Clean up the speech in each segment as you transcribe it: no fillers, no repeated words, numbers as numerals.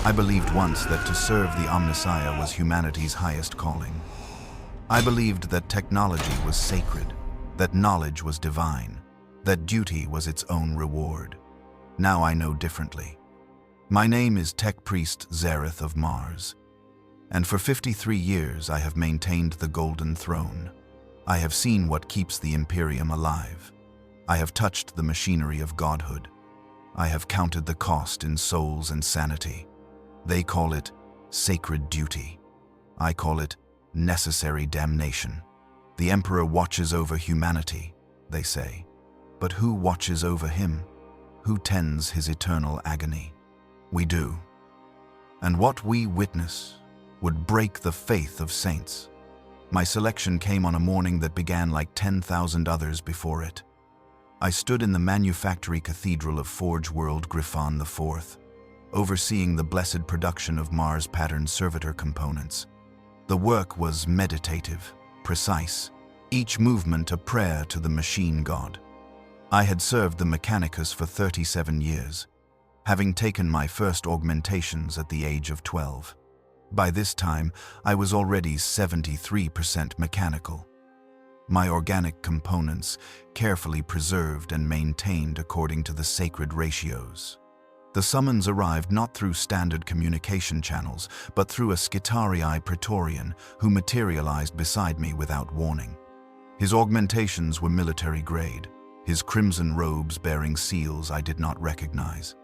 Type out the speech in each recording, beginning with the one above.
I believed once that to serve the Omnissiah was humanity's highest calling. I believed that technology was sacred, that knowledge was divine, that duty was its own reward. Now I know differently. My name is Tech-Priest Zareth of Mars, and for 53 years I have maintained the Golden Throne. I have seen what keeps the Imperium alive. I have touched the machinery of godhood. I have counted the cost in souls and sanity. They call it sacred duty. I call it necessary damnation. The Emperor watches over humanity, they say. But who watches over him? Who tends his eternal agony? We do. And what we witness would break the faith of saints. My selection came on a morning that began like 10,000 others before it. I stood in the manufactory cathedral of Forge World Griffon IV, overseeing the blessed production of Mars-patterned servitor components. The work was meditative, precise, each movement a prayer to the machine god. I had served the Mechanicus for 37 years, having taken my first augmentations at the age of 12. By this time, I was already 73% mechanical. My organic components carefully preserved and maintained according to the sacred ratios. The summons arrived not through standard communication channels, but through a Skitarii Praetorian who materialized beside me without warning. His augmentations were military grade, his crimson robes bearing seals I did not recognize.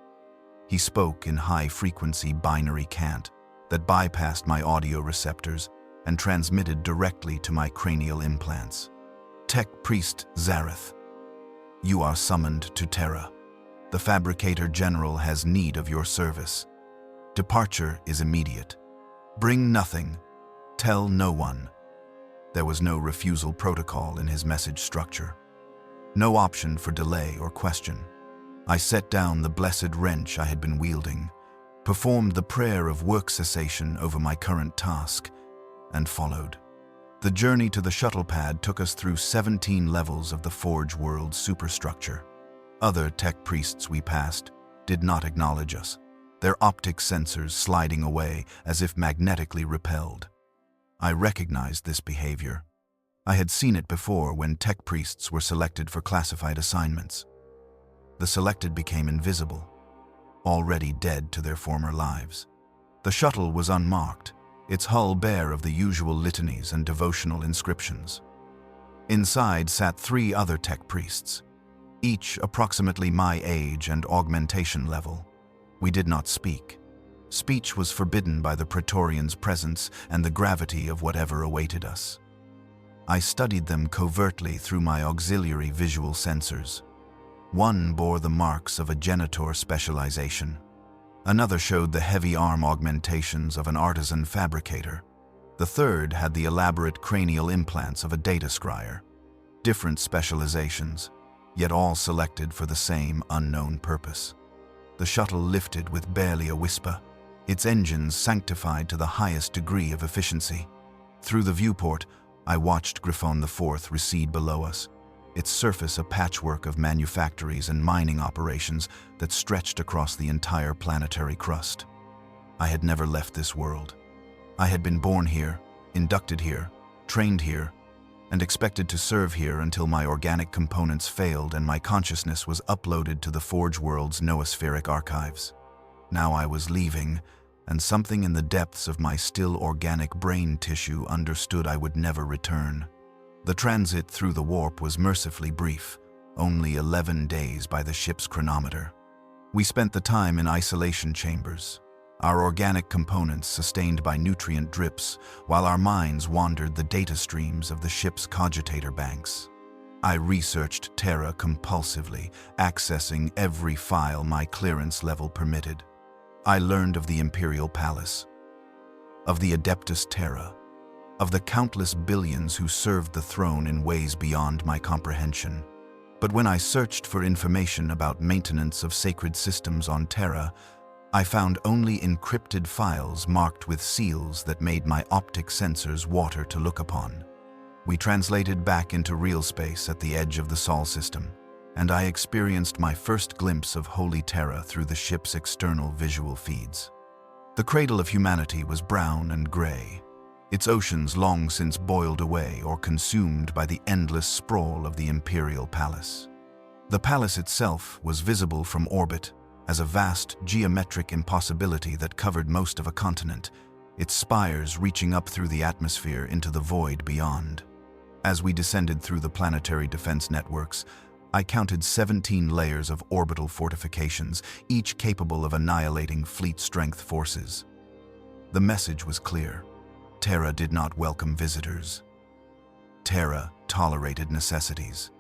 He spoke in high-frequency binary cant that bypassed my audio receptors and transmitted directly to my cranial implants. Tech-Priest Zareth, you are summoned to Terra. The Fabricator General has need of your service. Departure is immediate. Bring nothing. Tell no one. There was no refusal protocol in his message structure. No option for delay or question. I set down the blessed wrench I had been wielding, performed the prayer of work cessation over my current task, and followed. The journey to the shuttle pad took us through 17 levels of the Forge World superstructure. Other tech priests we passed did not acknowledge us, their optic sensors sliding away as if magnetically repelled. I recognized this behavior. I had seen it before when tech priests were selected for classified assignments. The selected became invisible, already dead to their former lives. The shuttle was unmarked, its hull bare of the usual litanies and devotional inscriptions. Inside sat 3 other tech priests, each approximately my age and augmentation level. We did not speak. Speech was forbidden by the Praetorian's presence and the gravity of whatever awaited us. I studied them covertly through my auxiliary visual sensors. One bore the marks of a genitor specialization. Another showed the heavy arm augmentations of an artisan fabricator. The third had the elaborate cranial implants of a data scryer. Different specializations, yet all selected for the same unknown purpose. The shuttle lifted with barely a whisper, its engines sanctified to the highest degree of efficiency. Through the viewport, I watched Griffon IV recede below us, its surface a patchwork of manufactories and mining operations that stretched across the entire planetary crust. I had never left this world. I had been born here, inducted here, trained here, and expected to serve here until my organic components failed and my consciousness was uploaded to the Forge World's noospheric archives. Now I was leaving, and something in the depths of my still organic brain tissue understood I would never return. The transit through the warp was mercifully brief, only 11 days by the ship's chronometer. We spent the time in isolation chambers, our organic components sustained by nutrient drips, while our minds wandered the data streams of the ship's cogitator banks. I researched Terra compulsively, accessing every file my clearance level permitted. I learned of the Imperial Palace, of the Adeptus Terra, of the countless billions who served the throne in ways beyond my comprehension. But when I searched for information about maintenance of sacred systems on Terra, I found only encrypted files marked with seals that made my optic sensors water to look upon. We translated back into real space at the edge of the Sol system, and I experienced my first glimpse of Holy Terra through the ship's external visual feeds. The cradle of humanity was brown and gray, its oceans long since boiled away or consumed by the endless sprawl of the Imperial Palace. The palace itself was visible from orbit as a vast geometric impossibility that covered most of a continent, its spires reaching up through the atmosphere into the void beyond. As we descended through the planetary defense networks, I counted 17 layers of orbital fortifications, each capable of annihilating fleet-strength forces. The message was clear. Terra did not welcome visitors. Terra tolerated necessities.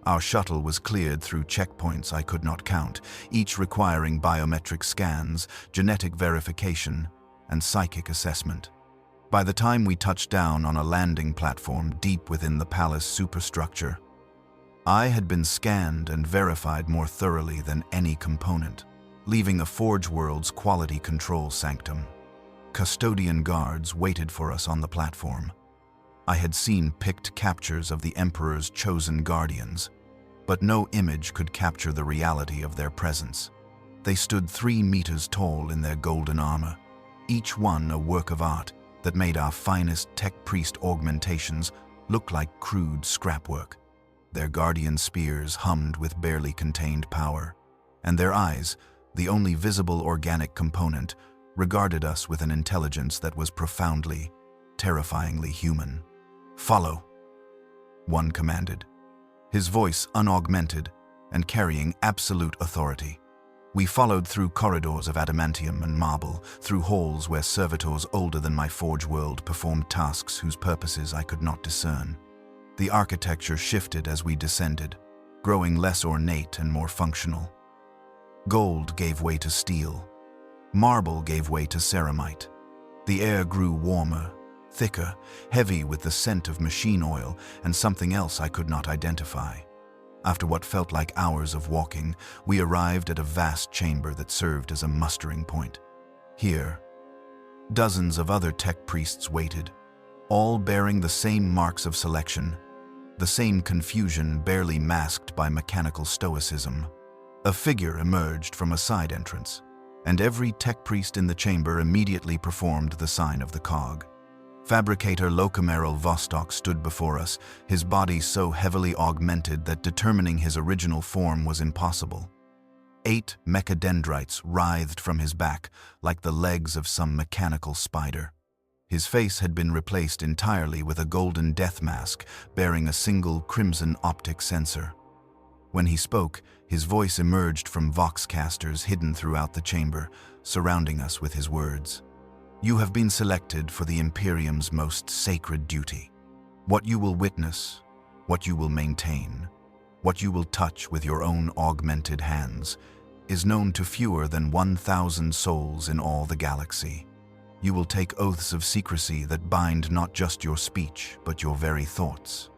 Our shuttle was cleared through checkpoints I could not count, each requiring biometric scans, genetic verification, and psychic assessment. By the time we touched down on a landing platform deep within the palace superstructure, I had been scanned and verified more thoroughly than any component, leaving a Forge World's quality control sanctum. Custodian guards waited for us on the platform. I had seen picked captures of the Emperor's chosen guardians, but no image could capture the reality of their presence. They stood 3 meters tall in their golden armor, each one a work of art that made our finest Tech-Priest augmentations look like crude scrapwork. Their guardian spears hummed with barely contained power, and their eyes, the only visible organic component, regarded us with an intelligence that was profoundly, terrifyingly human. "Follow," one commanded, his voice unaugmented and carrying absolute authority. We followed through corridors of adamantium and marble, through halls where servitors older than my Forge World performed tasks whose purposes I could not discern. The architecture shifted as we descended, growing less ornate and more functional. Gold gave way to steel. Marble gave way to ceramite. The air grew warmer, thicker, heavy with the scent of machine oil and something else I could not identify. After what felt like hours of walking, we arrived at a vast chamber that served as a mustering point. Here, dozens of other Tech-Priests waited, all bearing the same marks of selection, the same confusion barely masked by mechanical stoicism. A figure emerged from a side entrance, and every Tech-Priest in the chamber immediately performed the sign of the cog. Fabricator Locomeral Vostok stood before us, his body so heavily augmented that determining his original form was impossible. 8 mechadendrites writhed from his back like the legs of some mechanical spider. His face had been replaced entirely with a golden death mask bearing a single crimson optic sensor. When he spoke, his voice emerged from voxcasters hidden throughout the chamber, surrounding us with his words. "You have been selected for the Imperium's most sacred duty. What you will witness, what you will maintain, what you will touch with your own augmented hands, is known to fewer than 1,000 souls in all the galaxy. You will take oaths of secrecy that bind not just your speech, but your very thoughts.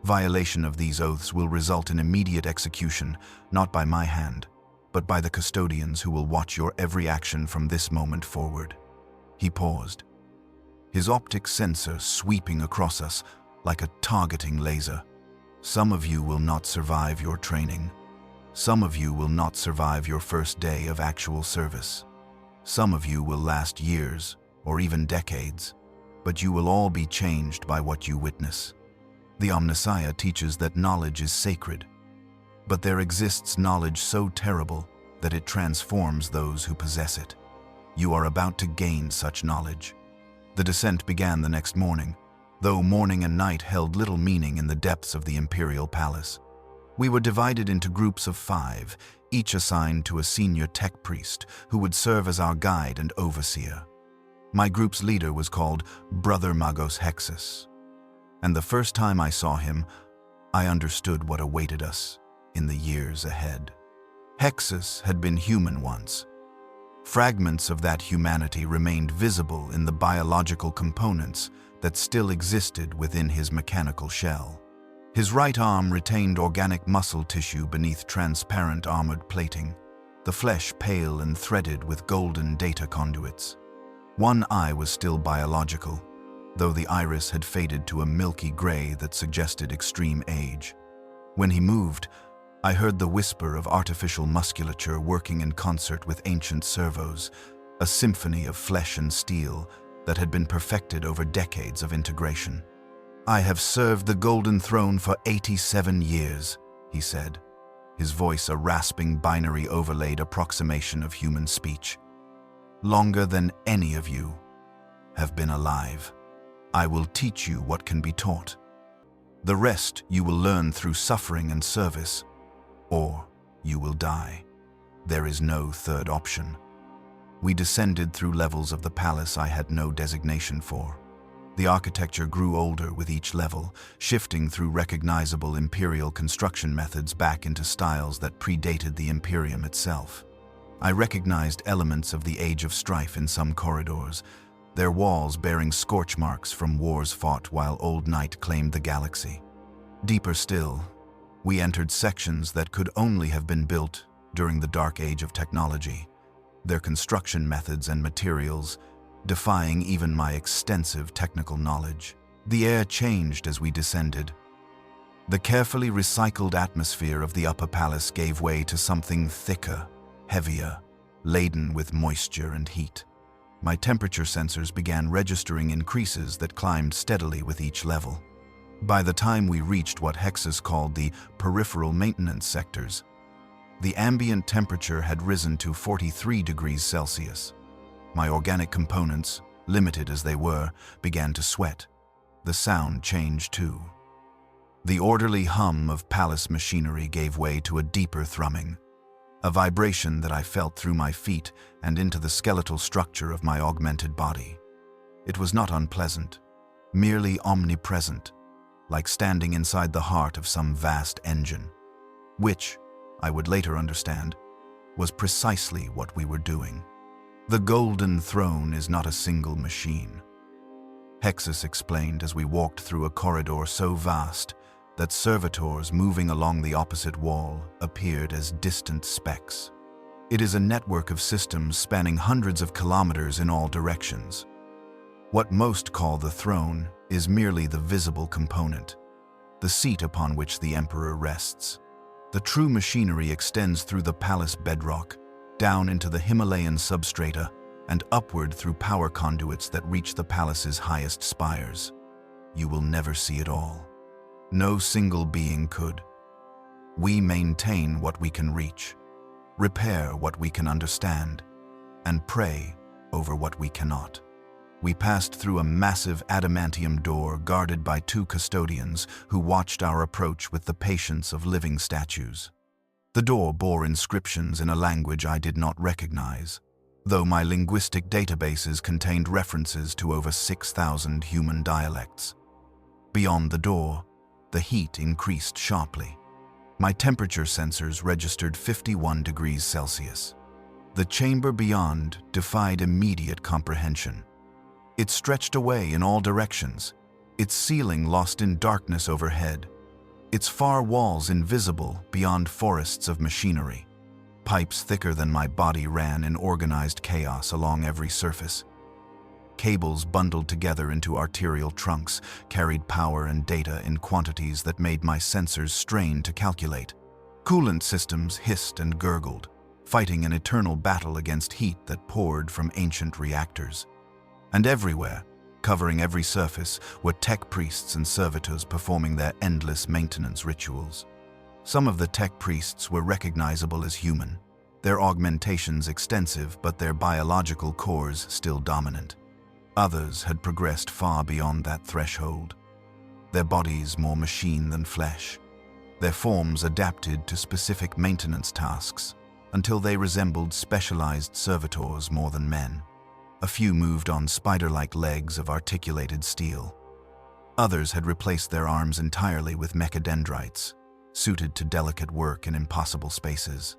Violation of these oaths will result in immediate execution, not by my hand, but by the custodians who will watch your every action from this moment forward." He paused, his optic sensor sweeping across us like a targeting laser. "Some of you will not survive your training. Some of you will not survive your first day of actual service. Some of you will last years, or even decades, but you will all be changed by what you witness. The Omnissiah teaches that knowledge is sacred, but there exists knowledge so terrible that it transforms those who possess it. You are about to gain such knowledge." The descent began the next morning, though morning and night held little meaning in the depths of the Imperial Palace. We were divided into groups of 5, each assigned to a senior Tech-Priest who would serve as our guide and overseer. My group's leader was called Brother Magos Hexus, and the first time I saw him, I understood what awaited us in the years ahead. Hexus had been human once. Fragments of that humanity remained visible in the biological components that still existed within his mechanical shell. His right arm retained organic muscle tissue beneath transparent armored plating, the flesh pale and threaded with golden data conduits. One eye was still biological, though the iris had faded to a milky gray that suggested extreme age. When he moved, I heard the whisper of artificial musculature working in concert with ancient servos, a symphony of flesh and steel that had been perfected over decades of integration. "I have served the Golden Throne for 87 years, he said, his voice a rasping binary overlaid approximation of human speech. "Longer than any of you have been alive. I will teach you what can be taught. The rest you will learn through suffering and service, or you will die. There is no third option." We descended through levels of the palace I had no designation for. The architecture grew older with each level, shifting through recognizable imperial construction methods back into styles that predated the Imperium itself. I recognized elements of the Age of Strife in some corridors, their walls bearing scorch marks from wars fought while Old Night claimed the galaxy. Deeper still, we entered sections that could only have been built during the Dark Age of technology, their construction methods and materials defying even my extensive technical knowledge. The air changed as we descended. The carefully recycled atmosphere of the upper palace gave way to something thicker, heavier, laden with moisture and heat. My temperature sensors began registering increases that climbed steadily with each level. By the time we reached what Hexus called the peripheral maintenance sectors, the ambient temperature had risen to 43 degrees Celsius. My organic components, limited as they were, began to sweat. The sound changed too. The orderly hum of palace machinery gave way to a deeper thrumming, a vibration that I felt through my feet and into the skeletal structure of my augmented body. It was not unpleasant, merely omnipresent, like standing inside the heart of some vast engine, which, I would later understand, was precisely what we were doing. The Golden Throne is not a single machine, Hexus explained as we walked through a corridor so vast that servitors moving along the opposite wall appeared as distant specks. It is a network of systems spanning hundreds of kilometers in all directions. What most call the throne is merely the visible component, the seat upon which the Emperor rests. The true machinery extends through the palace bedrock, down into the Himalayan substrata, and upward through power conduits that reach the palace's highest spires. You will never see it all. No single being could. We maintain what we can reach, repair what we can understand, and pray over what we cannot. We passed through a massive adamantium door guarded by 2 custodians who watched our approach with the patience of living statues. The door bore inscriptions in a language I did not recognize, though my linguistic databases contained references to over 6,000 human dialects. Beyond the door, the heat increased sharply. My temperature sensors registered 51 degrees Celsius. The chamber beyond defied immediate comprehension. It stretched away in all directions, its ceiling lost in darkness overhead, its far walls invisible beyond forests of machinery. Pipes thicker than my body ran in organized chaos along every surface. Cables bundled together into arterial trunks carried power and data in quantities that made my sensors strain to calculate. Coolant systems hissed and gurgled, fighting an eternal battle against heat that poured from ancient reactors. And everywhere, covering every surface, were tech-priests and servitors performing their endless maintenance rituals. Some of the tech-priests were recognizable as human, their augmentations extensive but their biological cores still dominant. Others had progressed far beyond that threshold, their bodies more machine than flesh, their forms adapted to specific maintenance tasks until they resembled specialized servitors more than men. A few moved on spider-like legs of articulated steel. Others had replaced their arms entirely with mechadendrites, suited to delicate work in impossible spaces.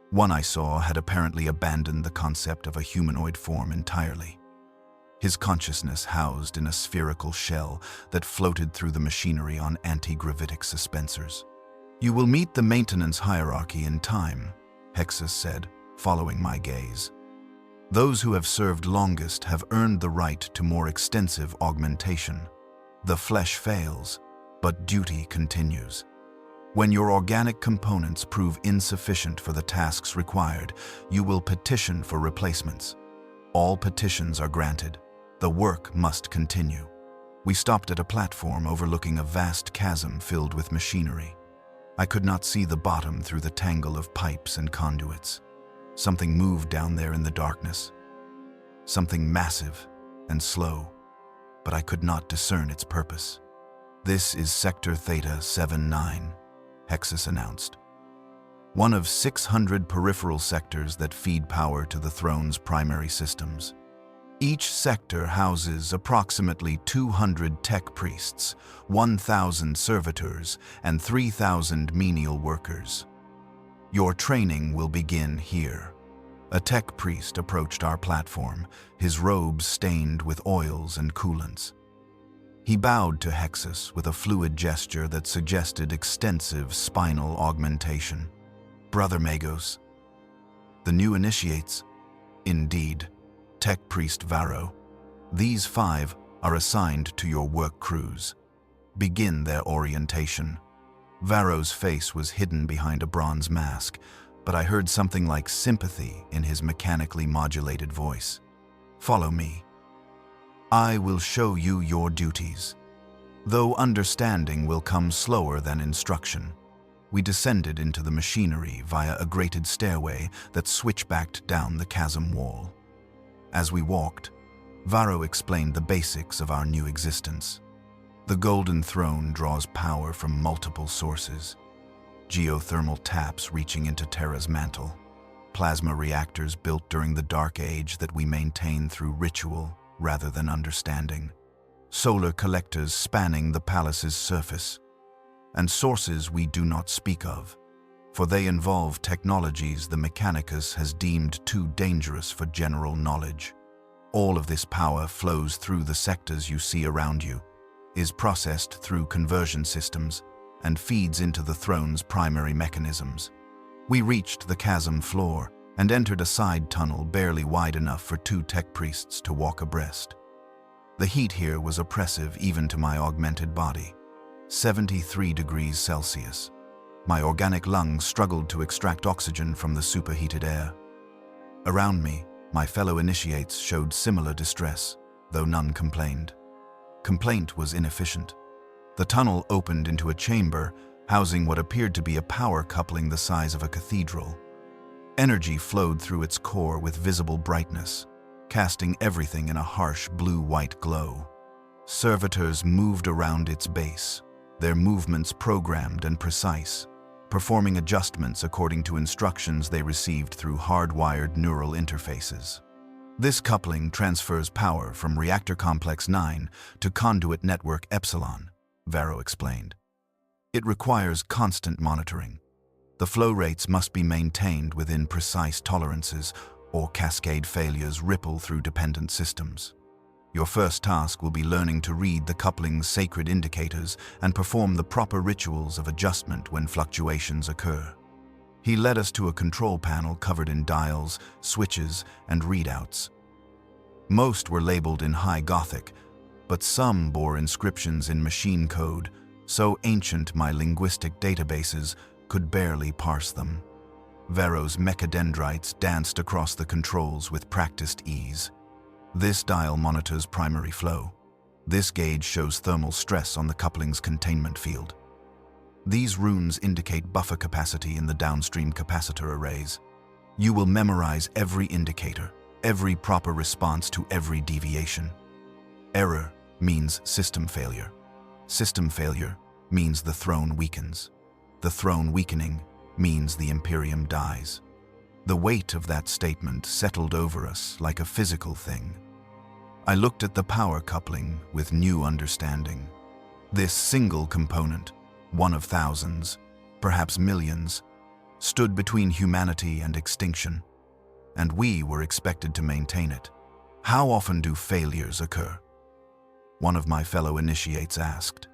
One I saw had apparently abandoned the concept of a humanoid form entirely. His consciousness housed in a spherical shell that floated through the machinery on anti-gravitic suspensors. "You will meet the maintenance hierarchy in time," Hexus said, following my gaze. "Those who have served longest have earned the right to more extensive augmentation. The flesh fails, but duty continues. When your organic components prove insufficient for the tasks required, you will petition for replacements. All petitions are granted. The work must continue. We stopped at a platform overlooking a vast chasm filled with machinery. I could not see the bottom through the tangle of pipes and conduits. Something moved down there in the darkness. Something massive and slow, but I could not discern its purpose. "This is Sector Theta 7-9, Hexus announced. One of 600 peripheral sectors that feed power to the throne's primary systems. Each sector houses approximately 200 tech-priests, 1,000 servitors, and 3,000 menial workers. Your training will begin here." A tech-priest approached our platform, his robes stained with oils and coolants. He bowed to Hexus with a fluid gesture that suggested extensive spinal augmentation. "Brother Magos." "The new initiates?" "Indeed. Tech-Priest Varro. These 5 are assigned to your work crews. Begin their orientation." Varro's face was hidden behind a bronze mask, but I heard something like sympathy in his mechanically modulated voice. "Follow me. I will show you your duties. Though understanding will come slower than instruction." We descended into the machinery via a grated stairway that switchbacked down the chasm wall. As we walked, Varro explained the basics of our new existence. The Golden Throne draws power from multiple sources. Geothermal taps reaching into Terra's mantle. Plasma reactors built during the Dark Age that we maintain through ritual rather than understanding. Solar collectors spanning the palace's surface. And sources we do not speak of, for they involve technologies the Mechanicus has deemed too dangerous for general knowledge. All of this power flows through the sectors you see around you, is processed through conversion systems, and feeds into the throne's primary mechanisms. We reached the chasm floor and entered a side tunnel barely wide enough for 2 tech-priests to walk abreast. The heat here was oppressive even to my augmented body. 73 degrees Celsius. My organic lungs struggled to extract oxygen from the superheated air. Around me, my fellow initiates showed similar distress, though none complained. Complaint was inefficient. The tunnel opened into a chamber housing what appeared to be a power coupling the size of a cathedral. Energy flowed through its core with visible brightness, casting everything in a harsh blue-white glow. Servitors moved around its base, their movements programmed and precise, performing adjustments according to instructions they received through hardwired neural interfaces. This coupling transfers power from Reactor Complex 9 to Conduit Network Epsilon, Varro explained. It requires constant monitoring. The flow rates must be maintained within precise tolerances, or cascade failures ripple through dependent systems. Your first task will be learning to read the coupling's sacred indicators and perform the proper rituals of adjustment when fluctuations occur. He led us to a control panel covered in dials, switches, and readouts. Most were labeled in High Gothic, but some bore inscriptions in machine code, so ancient my linguistic databases could barely parse them. Varro's mechadendrites danced across the controls with practiced ease. This dial monitors primary flow. This gauge shows thermal stress on the coupling's containment field. These runes indicate buffer capacity in the downstream capacitor arrays. You will memorize every indicator, every proper response to every deviation. Error means system failure. System failure means the throne weakens. The throne weakening means the Imperium dies. The weight of that statement settled over us like a physical thing. I looked at the power coupling with new understanding. This single component, one of thousands, perhaps millions, stood between humanity and extinction, and we were expected to maintain it. How often do failures occur? One of my fellow initiates asked.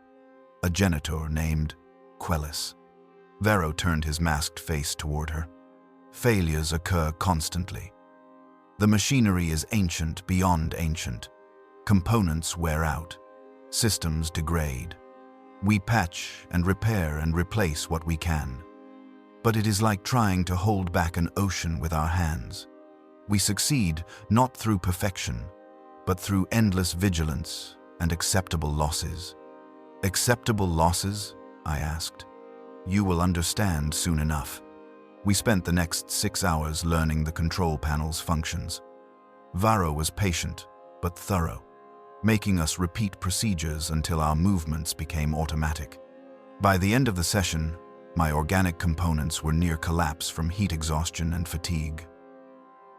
A genitor named Quellis. Varro turned his masked face toward her. Failures occur constantly. The machinery is ancient beyond ancient. Components wear out. Systems degrade. We patch and repair and replace what we can. But it is like trying to hold back an ocean with our hands. We succeed not through perfection, but through endless vigilance and acceptable losses. Acceptable losses? I asked. You will understand soon enough. We spent the next 6 hours learning the control panel's functions. Varro was patient, but thorough, making us repeat procedures until our movements became automatic. By the end of the session, my organic components were near collapse from heat exhaustion and fatigue.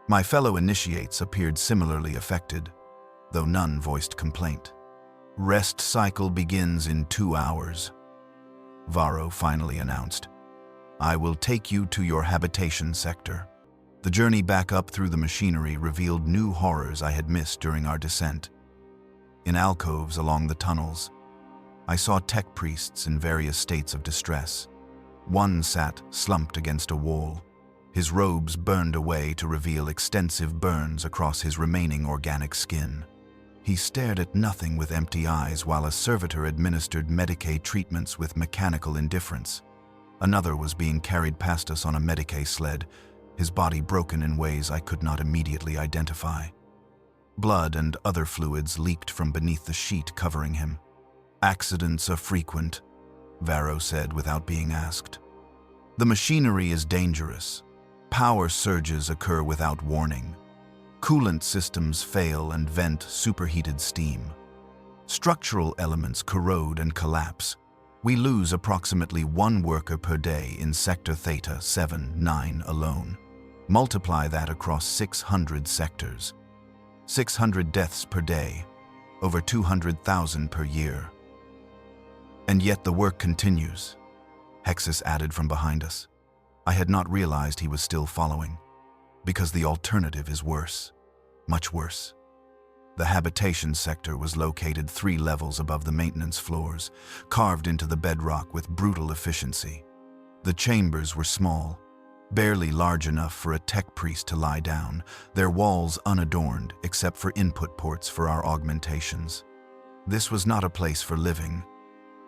My fellow initiates appeared similarly affected, though none voiced complaint. Rest cycle begins in 2 hours, Varro finally announced. I will take you to your habitation sector. The journey back up through the machinery revealed new horrors I had missed during our descent. In alcoves along the tunnels, I saw tech-priests in various states of distress. One sat slumped against a wall, his robes burned away to reveal extensive burns across his remaining organic skin. He stared at nothing with empty eyes while a servitor administered Medicae treatments with mechanical indifference. Another was being carried past us on a Medicae sled, his body broken in ways I could not immediately identify. Blood and other fluids leaked from beneath the sheet covering him. Accidents are frequent, Varro said without being asked. The machinery is dangerous. Power surges occur without warning. Coolant systems fail and vent superheated steam. Structural elements corrode and collapse. We lose approximately 1 worker per day in Sector Theta 7-9 alone. Multiply that across 600 sectors. 600 deaths per day, over 200,000 per year. And yet the work continues, Hexus added from behind us. I had not realized he was still following, because the alternative is worse, much worse. The habitation sector was located 3 levels above the maintenance floors, carved into the bedrock with brutal efficiency. The chambers were small, barely large enough for a tech-priest to lie down, their walls unadorned except for input ports for our augmentations. This was not a place for living,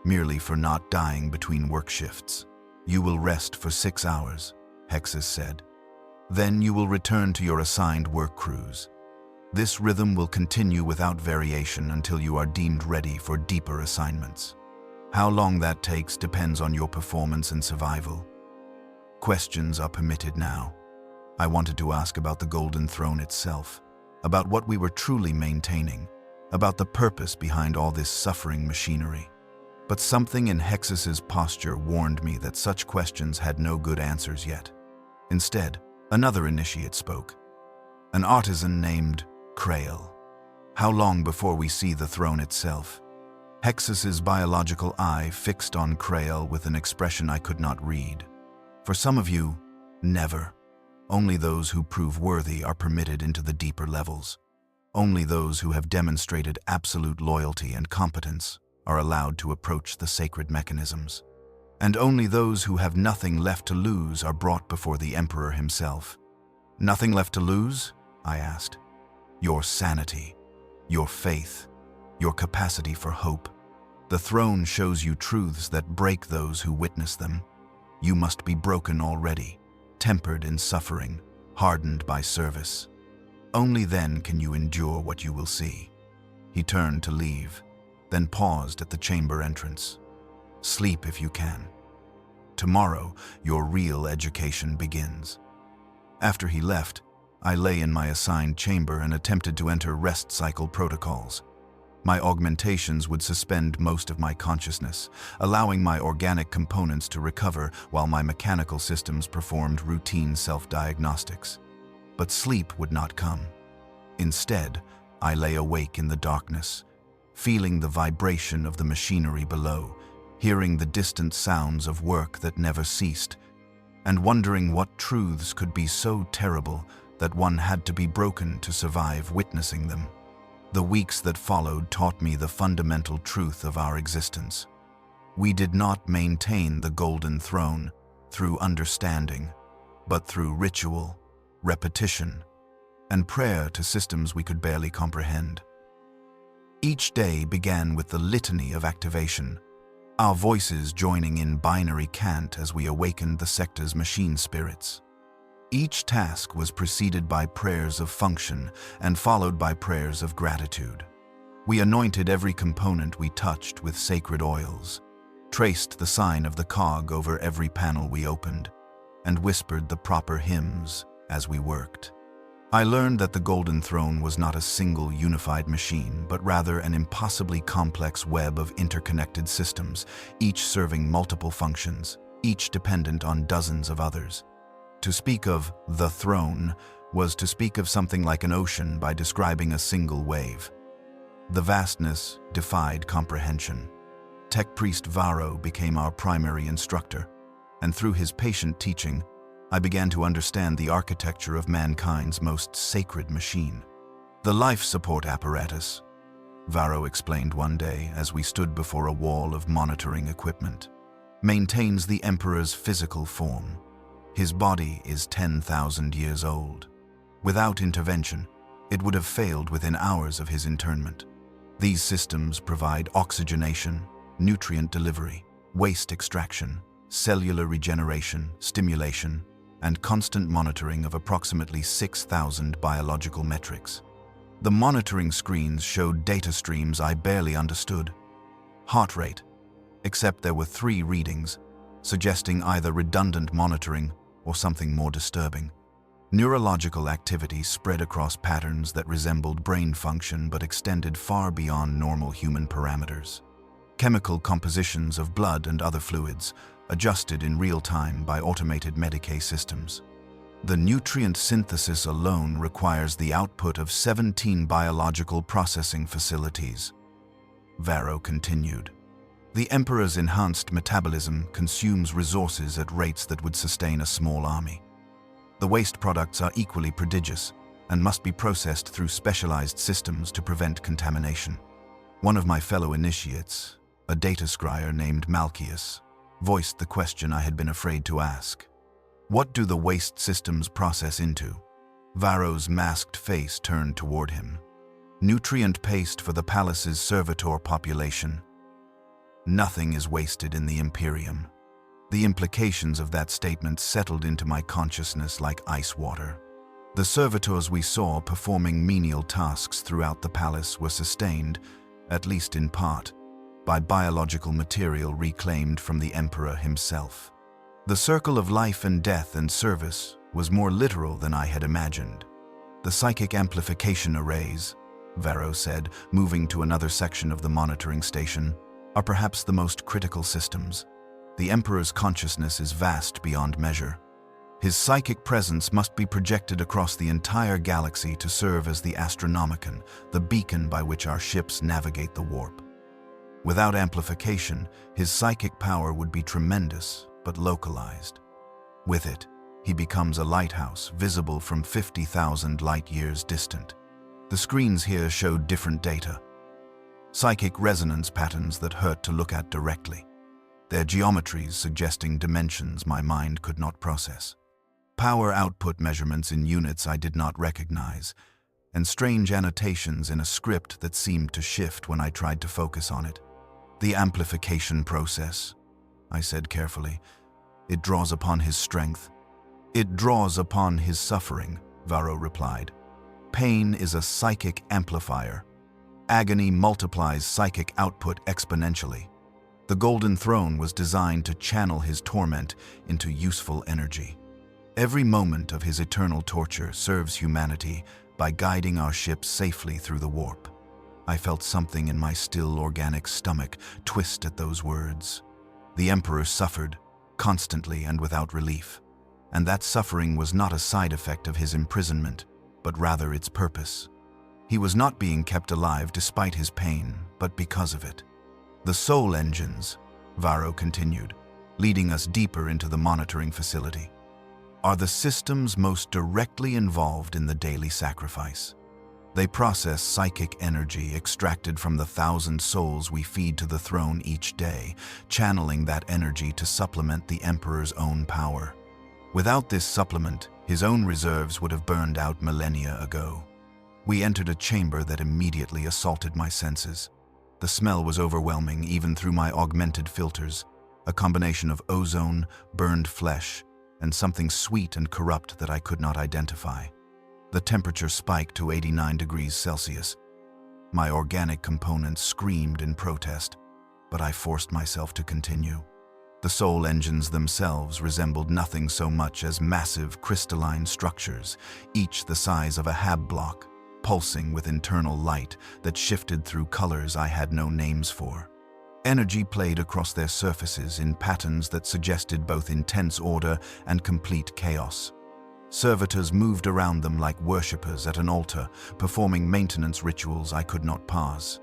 merely for not dying between work shifts. You will rest for 6 hours, Hexus said. Then you will return to your assigned work crews. This rhythm will continue without variation until you are deemed ready for deeper assignments. How long that takes depends on your performance and survival. Questions are permitted now. I wanted to ask about the Golden Throne itself, about what we were truly maintaining, about the purpose behind all this suffering machinery. But something in Hexus's posture warned me that such questions had no good answers yet. Instead, another initiate spoke, an artisan named Krael. How long before we see the throne itself? Hexus's biological eye fixed on Krael with an expression I could not read. For some of you, never. Only those who prove worthy are permitted into the deeper levels. Only those who have demonstrated absolute loyalty and competence are allowed to approach the sacred mechanisms. And only those who have nothing left to lose are brought before the Emperor himself. Nothing left to lose? I asked. Your sanity, your faith, your capacity for hope. The throne shows you truths that break those who witness them. You must be broken already, tempered in suffering, hardened by service. Only then can you endure what you will see. He turned to leave, then paused at the chamber entrance. Sleep if you can. Tomorrow, your real education begins. After he left, I lay in my assigned chamber and attempted to enter rest cycle protocols. My augmentations would suspend most of my consciousness, allowing my organic components to recover while my mechanical systems performed routine self-diagnostics. But sleep would not come. Instead, I lay awake in the darkness, feeling the vibration of the machinery below, hearing the distant sounds of work that never ceased, and wondering what truths could be so terrible that one had to be broken to survive witnessing them. The weeks that followed taught me the fundamental truth of our existence. We did not maintain the Golden Throne through understanding, but through ritual, repetition, and prayer to systems we could barely comprehend. Each day began with the litany of activation, our voices joining in binary cant as we awakened the sector's machine spirits. Each task was preceded by prayers of function and followed by prayers of gratitude. We anointed every component we touched with sacred oils, traced the sign of the cog over every panel we opened, and whispered the proper hymns as we worked. I learned that the Golden Throne was not a single unified machine, but rather an impossibly complex web of interconnected systems, each serving multiple functions, each dependent on dozens of others. To speak of the throne was to speak of something like an ocean by describing a single wave. The vastness defied comprehension. Tech-Priest Zareth became our primary instructor, and through his patient teaching, I began to understand the architecture of mankind's most sacred machine. The life support apparatus, Zareth explained one day as we stood before a wall of monitoring equipment, maintains the Emperor's physical form. His body is 10,000 years old. Without intervention, it would have failed within hours of his internment. These systems provide oxygenation, nutrient delivery, waste extraction, cellular regeneration, stimulation, and constant monitoring of approximately 6,000 biological metrics. The monitoring screens showed data streams I barely understood. Heart rate, except there were 3 readings, suggesting either redundant monitoring or something more disturbing. Neurological activity spread across patterns that resembled brain function but extended far beyond normal human parameters. Chemical compositions of blood and other fluids, adjusted in real time by automated Medicae systems. The nutrient synthesis alone requires the output of 17 biological processing facilities. Zareth continued. The Emperor's enhanced metabolism consumes resources at rates that would sustain a small army. The waste products are equally prodigious and must be processed through specialized systems to prevent contamination. One of my fellow initiates, a data scryer named Malchius, voiced the question I had been afraid to ask. What do the waste systems process into? Zareth's masked face turned toward him. Nutrient paste for the palace's servitor population. Nothing is wasted in the Imperium. The implications of that statement settled into my consciousness like ice water. The servitors we saw performing menial tasks throughout the palace were sustained, at least in part, by biological material reclaimed from the Emperor himself. The circle of life and death and service was more literal than I had imagined. The psychic amplification arrays, Zareth said, moving to another section of the monitoring station, are perhaps the most critical systems. The Emperor's consciousness is vast beyond measure. His psychic presence must be projected across the entire galaxy to serve as the Astronomicon, the beacon by which our ships navigate the warp. Without amplification, his psychic power would be tremendous, but localized. With it, he becomes a lighthouse visible from 50,000 light-years distant. The screens here showed different data. Psychic resonance patterns that hurt to look at directly. Their geometries suggesting dimensions my mind could not process. Power output measurements in units I did not recognize, and strange annotations in a script that seemed to shift when I tried to focus on it. The amplification process, I said carefully. It draws upon his strength. It draws upon his suffering, Zareth replied. Pain is a psychic amplifier. Agony multiplies psychic output exponentially. The Golden Throne was designed to channel his torment into useful energy. Every moment of his eternal torture serves humanity by guiding our ships safely through the warp. I felt something in my still organic stomach twist at those words. The Emperor suffered, constantly and without relief. And that suffering was not a side effect of his imprisonment, but rather its purpose. He was not being kept alive despite his pain, but because of it. The soul engines, Zareth continued, leading us deeper into the monitoring facility, are the systems most directly involved in the daily sacrifice. They process psychic energy extracted from the 1,000 souls we feed to the throne each day, channeling that energy to supplement the Emperor's own power. Without this supplement, his own reserves would have burned out millennia ago. We entered a chamber that immediately assaulted my senses. The smell was overwhelming even through my augmented filters, a combination of ozone, burned flesh, and something sweet and corrupt that I could not identify. The temperature spiked to 89 degrees Celsius. My organic components screamed in protest, but I forced myself to continue. The soul engines themselves resembled nothing so much as massive crystalline structures, each the size of a hab block, pulsing with internal light that shifted through colors I had no names for. Energy played across their surfaces in patterns that suggested both intense order and complete chaos. Servitors moved around them like worshippers at an altar, performing maintenance rituals I could not pass.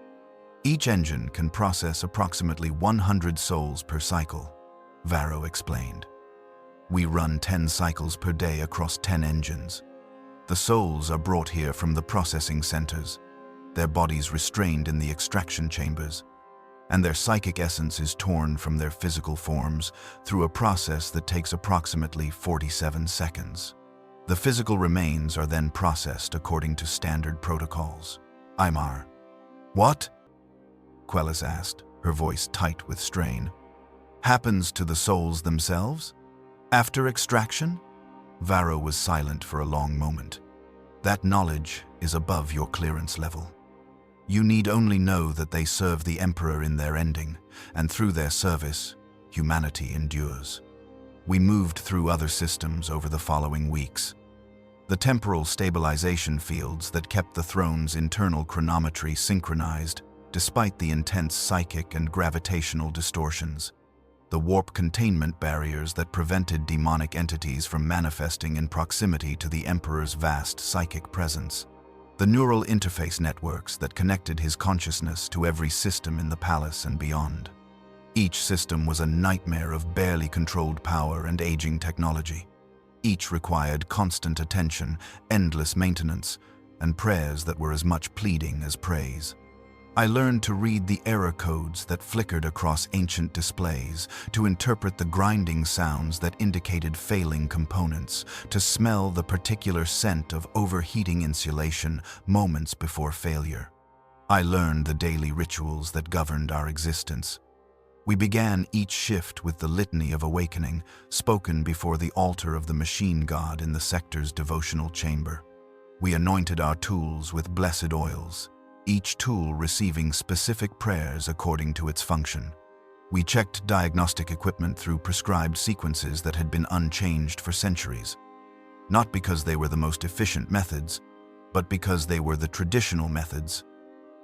Each engine can process approximately 100 souls per cycle, Varro explained. We run 10 cycles per day across 10 engines. The souls are brought here from the processing centers, their bodies restrained in the extraction chambers, and their psychic essence is torn from their physical forms through a process that takes approximately 47 seconds. The physical remains are then processed according to standard protocols. Aymar. What? Quellis asked, her voice tight with strain. Happens to the souls themselves? After extraction? Varro was silent for a long moment. That knowledge is above your clearance level. You need only know that they serve the Emperor in their ending, and through their service, humanity endures. We moved through other systems over the following weeks. The temporal stabilization fields that kept the throne's internal chronometry synchronized, despite the intense psychic and gravitational distortions. The warp containment barriers that prevented demonic entities from manifesting in proximity to the Emperor's vast psychic presence. The neural interface networks that connected his consciousness to every system in the palace and beyond. Each system was a nightmare of barely controlled power and aging technology. Each required constant attention, endless maintenance, and prayers that were as much pleading as praise. I learned to read the error codes that flickered across ancient displays, to interpret the grinding sounds that indicated failing components, to smell the particular scent of overheating insulation moments before failure. I learned the daily rituals that governed our existence. We began each shift with the litany of awakening, spoken before the altar of the machine god in the sector's devotional chamber. We anointed our tools with blessed oils, each tool receiving specific prayers according to its function. We checked diagnostic equipment through prescribed sequences that had been unchanged for centuries, not because they were the most efficient methods, but because they were the traditional methods,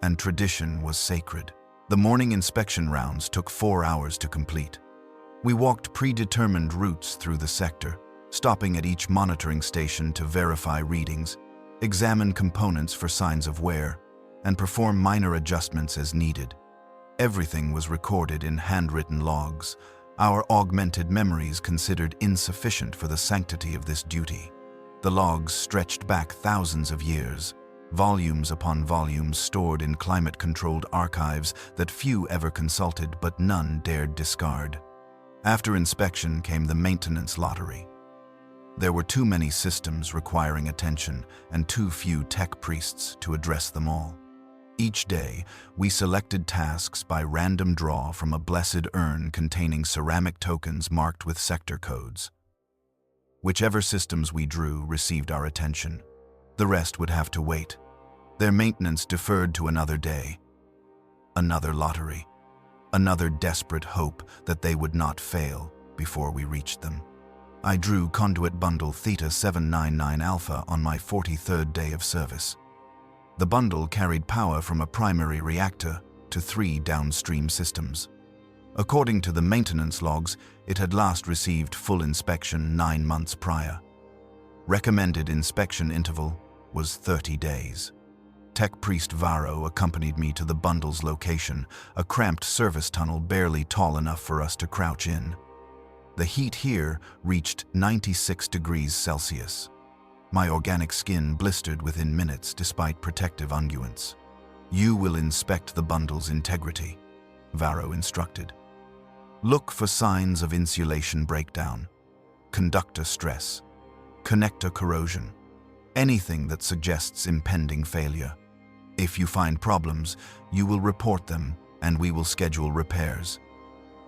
and tradition was sacred. The morning inspection rounds took 4 hours to complete. We walked predetermined routes through the sector, stopping at each monitoring station to verify readings, examine components for signs of wear, and perform minor adjustments as needed. Everything was recorded in handwritten logs, our augmented memories considered insufficient for the sanctity of this duty. The logs stretched back thousands of years, volumes upon volumes stored in climate-controlled archives that few ever consulted but none dared discard. After inspection came the maintenance lottery. There were too many systems requiring attention and too few tech priests to address them all. Each day, we selected tasks by random draw from a blessed urn containing ceramic tokens marked with sector codes. Whichever systems we drew received our attention. The rest would have to wait. Their maintenance deferred to another day. Another lottery. Another desperate hope that they would not fail before we reached them. I drew conduit bundle Theta 799 Alpha on my 43rd day of service. The bundle carried power from a primary reactor to 3 downstream systems. According to the maintenance logs, it had last received full inspection 9 months prior. Recommended inspection interval was 30 days. Tech-Priest Varro accompanied me to the bundle's location, a cramped service tunnel barely tall enough for us to crouch in. The heat here reached 96 degrees Celsius. My organic skin blistered within minutes despite protective unguents. You will inspect the bundle's integrity, Varro instructed. Look for signs of insulation breakdown, conductor stress, connector corrosion, anything that suggests impending failure. If you find problems, you will report them and we will schedule repairs.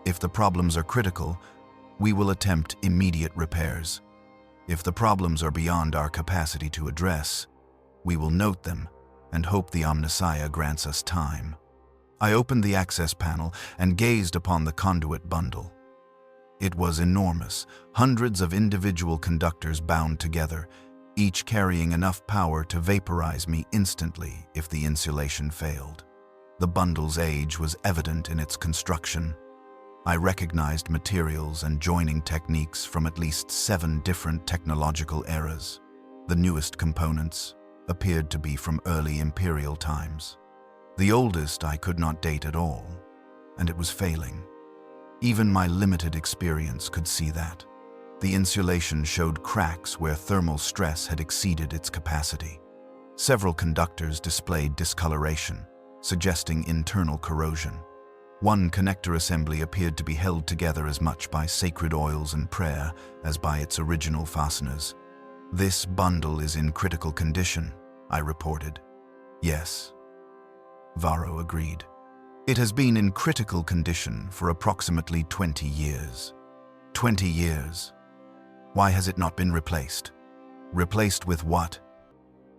If the problems are critical, We will attempt immediate repairs. If the problems are beyond our capacity to address, we will note them and hope the Omnissiah grants us time. I opened the access panel and gazed upon the conduit bundle. It was enormous, hundreds of individual conductors bound together, each carrying enough power to vaporize me instantly if the insulation failed. The bundle's age was evident in its construction. I recognized materials and joining techniques from at least 7 different technological eras. The newest components appeared to be from early Imperial times. The oldest I could not date at all, and it was failing. Even my limited experience could see that. The insulation showed cracks where thermal stress had exceeded its capacity. Several conductors displayed discoloration, suggesting internal corrosion. One connector assembly appeared to be held together as much by sacred oils and prayer as by its original fasteners. "This bundle is in critical condition," I reported. "Yes," Varro agreed. "It has been in critical condition for approximately 20 years. 20 years. Why has it not been replaced? Replaced with what?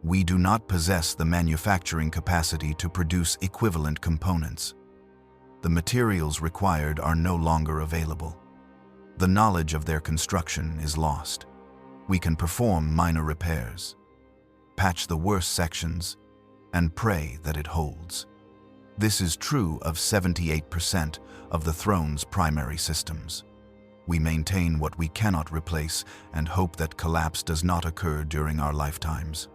We do not possess the manufacturing capacity to produce equivalent components. The materials required are no longer available. The knowledge of their construction is lost. We can perform minor repairs, patch the worst sections, and pray that it holds. This is true of 78% of the throne's primary systems. We maintain what we cannot replace and hope that collapse does not occur during our lifetimes."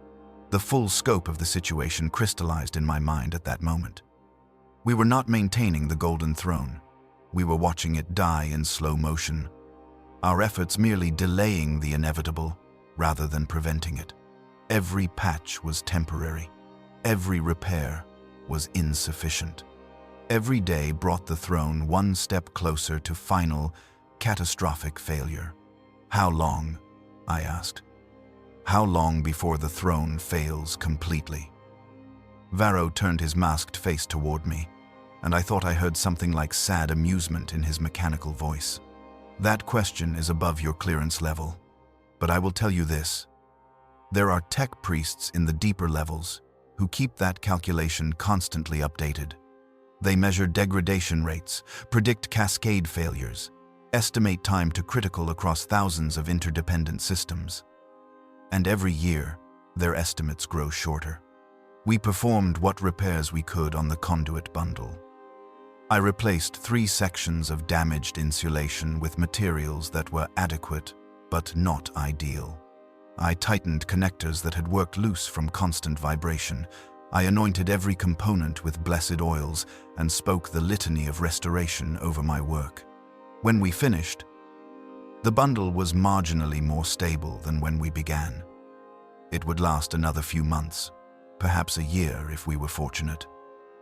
The full scope of the situation crystallized in my mind at that moment. We were not maintaining the Golden Throne. We were watching it die in slow motion, our efforts merely delaying the inevitable rather than preventing it. Every patch was temporary. Every repair was insufficient. Every day brought the throne one step closer to final, catastrophic failure. "How long?" I asked. "How long before the throne fails completely?" Varro turned his masked face toward me, and I thought I heard something like sad amusement in his mechanical voice. "That question is above your clearance level, but I will tell you this. There are tech-priests in the deeper levels who keep that calculation constantly updated. They measure degradation rates, predict cascade failures, estimate time to critical across thousands of interdependent systems. And every year, their estimates grow shorter. We performed what repairs we could on the conduit bundle. I replaced 3 sections of damaged insulation with materials that were adequate but not ideal. I tightened connectors that had worked loose from constant vibration. I anointed every component with blessed oils and spoke the litany of restoration over my work. When we finished, the bundle was marginally more stable than when we began. It would last another few months, perhaps a year if we were fortunate.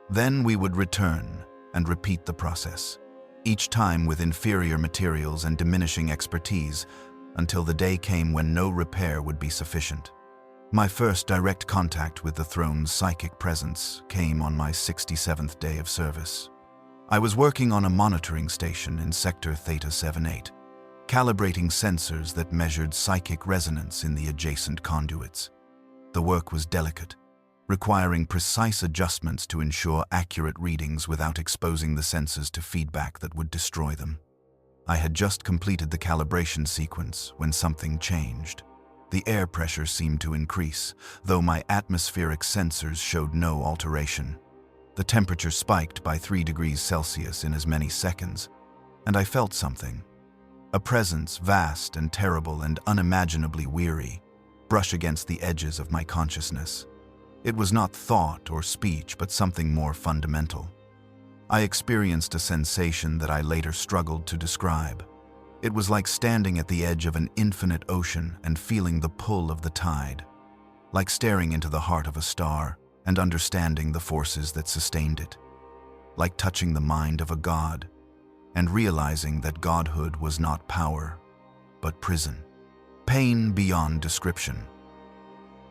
Then we would return and repeat the process, each time with inferior materials and diminishing expertise, until the day came when no repair would be sufficient. My first direct contact with the throne's psychic presence came on my 67th day of service. I was working on a monitoring station in Sector Theta 78, calibrating sensors that measured psychic resonance in the adjacent conduits. The work was delicate, requiring precise adjustments to ensure accurate readings without exposing the sensors to feedback that would destroy them. I had just completed the calibration sequence when something changed. The air pressure seemed to increase, though my atmospheric sensors showed no alteration. The temperature spiked by 3 degrees Celsius in as many seconds, and I felt something. A presence vast and terrible and unimaginably weary brush against the edges of my consciousness. It was not thought or speech, but something more fundamental. I experienced a sensation that I later struggled to describe. It was like standing at the edge of an infinite ocean and feeling the pull of the tide, like staring into the heart of a star and understanding the forces that sustained it, like touching the mind of a god and realizing that godhood was not power, but prison. Pain beyond description.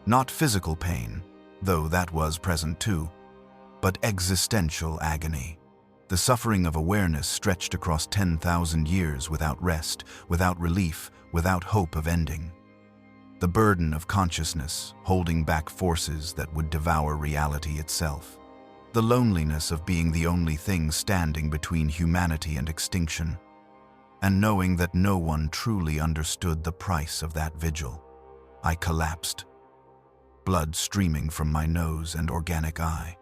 Not physical pain, though that was present too, but existential agony. The suffering of awareness stretched across 10,000 years without rest, without relief, without hope of ending. The burden of consciousness, holding back forces that would devour reality itself. The loneliness of being the only thing standing between humanity and extinction, and knowing that no one truly understood the price of that vigil. I collapsed, blood streaming from my nose and organic eye.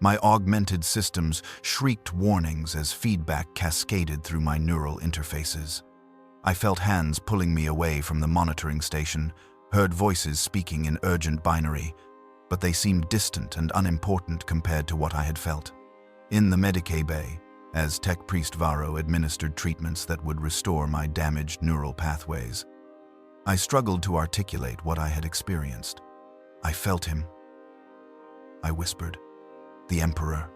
My augmented systems shrieked warnings as feedback cascaded through my neural interfaces. I felt hands pulling me away from the monitoring station, heard voices speaking in urgent binary, but they seemed distant and unimportant compared to what I had felt. In the Medicae bay, as Tech-Priest Zareth administered treatments that would restore my damaged neural pathways, I struggled to articulate what I had experienced. I felt him. I whispered. The Emperor.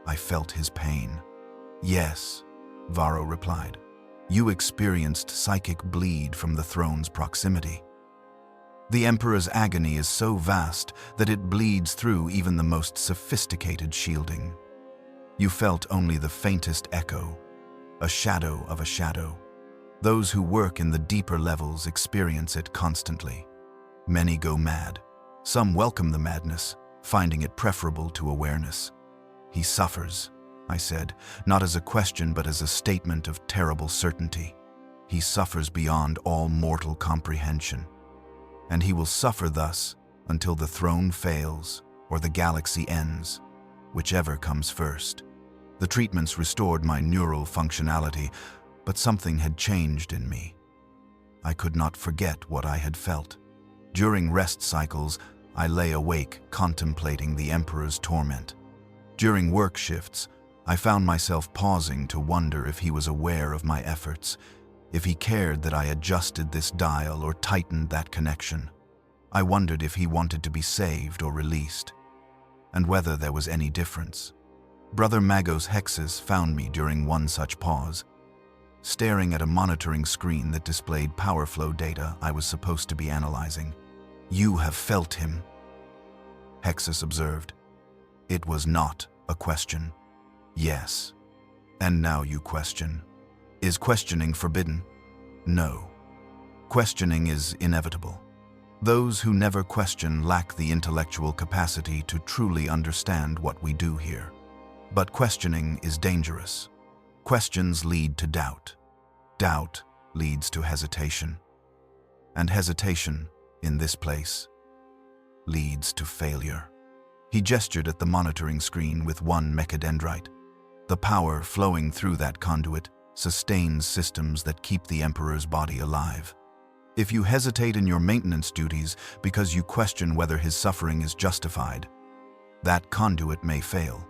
I felt his pain. Yes, Zareth replied. You experienced psychic bleed from the throne's proximity. The Emperor's agony is so vast that it bleeds through even the most sophisticated shielding. You felt only the faintest echo, a shadow of a shadow. Those who work in the deeper levels experience it constantly. Many go mad. Some welcome the madness, finding it preferable to awareness. He suffers, I said, not as a question but as a statement of terrible certainty. He suffers beyond all mortal comprehension. And he will suffer thus until the throne fails or the galaxy ends, whichever comes first. The treatments restored my neural functionality, but something had changed in me. I could not forget what I had felt. During rest cycles, I lay awake contemplating the Emperor's torment. During work shifts, I found myself pausing to wonder if he was aware of my efforts, if he cared that I adjusted this dial or tightened that connection. I wondered if he wanted to be saved or released, and whether there was any difference. Brother Magos Hexus found me during one such pause, staring at a monitoring screen that displayed power flow data I was supposed to be analyzing. You have felt him, Hexus observed. It was not a question. Yes. And now you question. Is questioning forbidden? No. Questioning is inevitable. Those who never question lack the intellectual capacity to truly understand what we do here. But questioning is dangerous. Questions lead to doubt. Doubt leads to hesitation. And hesitation, in this place, leads to failure. He gestured at the monitoring screen with one mechadendrite. The power flowing through that conduit sustains systems that keep the Emperor's body alive. If you hesitate in your maintenance duties because you question whether his suffering is justified, that conduit may fail.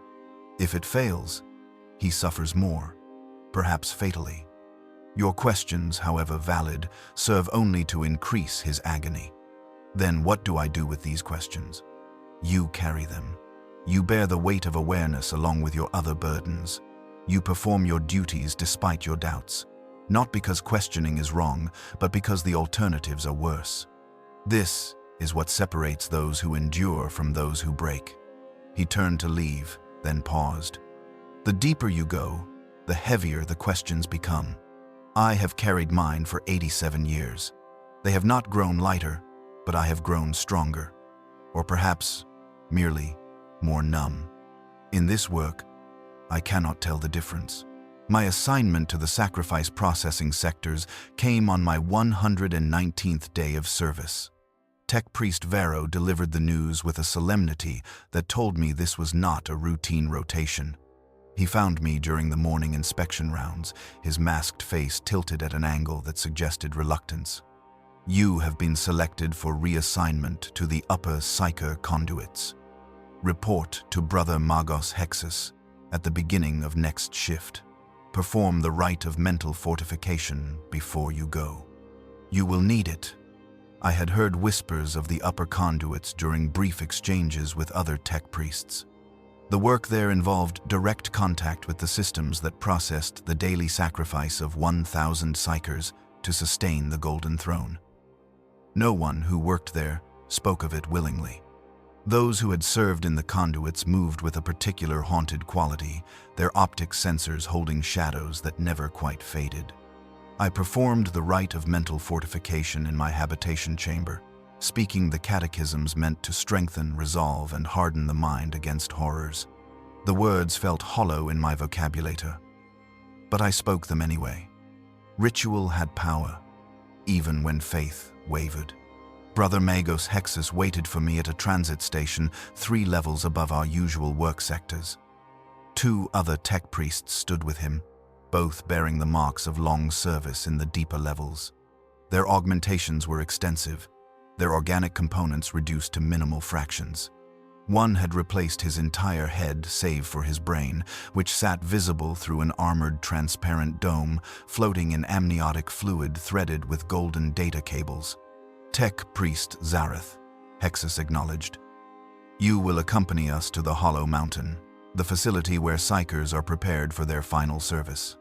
If it fails, he suffers more, perhaps fatally. Your questions, however valid, serve only to increase his agony. Then what do I do with these questions? You carry them. You bear the weight of awareness along with your other burdens. You perform your duties despite your doubts, not because questioning is wrong, but because the alternatives are worse. This is what separates those who endure from those who break. He turned to leave, then paused. The deeper you go, the heavier the questions become. I have carried mine for 87 years. They have not grown lighter, but I have grown stronger. Or perhaps, merely, more numb. In this work, I cannot tell the difference. My assignment to the sacrifice processing sectors came on my 119th day of service. Tech-Priest Zareth delivered the news with a solemnity that told me this was not a routine rotation. He found me during the morning inspection rounds, his masked face tilted at an angle that suggested reluctance. You have been selected for reassignment to the upper psyker conduits. Report to Brother Magos Hexus at the beginning of next shift. Perform the rite of mental fortification before you go. You will need it. I had heard whispers of the upper conduits during brief exchanges with other tech priests. The work there involved direct contact with the systems that processed the daily sacrifice of 1,000 psykers to sustain the Golden Throne. No one who worked there spoke of it willingly. Those who had served in the conduits moved with a particular haunted quality, their optic sensors holding shadows that never quite faded. I performed the rite of mental fortification in my habitation chamber, speaking the catechisms meant to strengthen, resolve, and harden the mind against horrors. The words felt hollow in my vocabulator, but I spoke them anyway. Ritual had power, even when faith wavered. Brother Magos Hexus waited for me at a transit station 3 levels above our usual work sectors. 2 other tech-priests stood with him, both bearing the marks of long service in the deeper levels. Their augmentations were extensive, their organic components reduced to minimal fractions. One had replaced his entire head save for his brain, which sat visible through an armored transparent dome floating in amniotic fluid threaded with golden data cables. Tech-Priest Zareth, Hexus acknowledged. You will accompany us to the Hollow Mountain, the facility where psychers are prepared for their final service.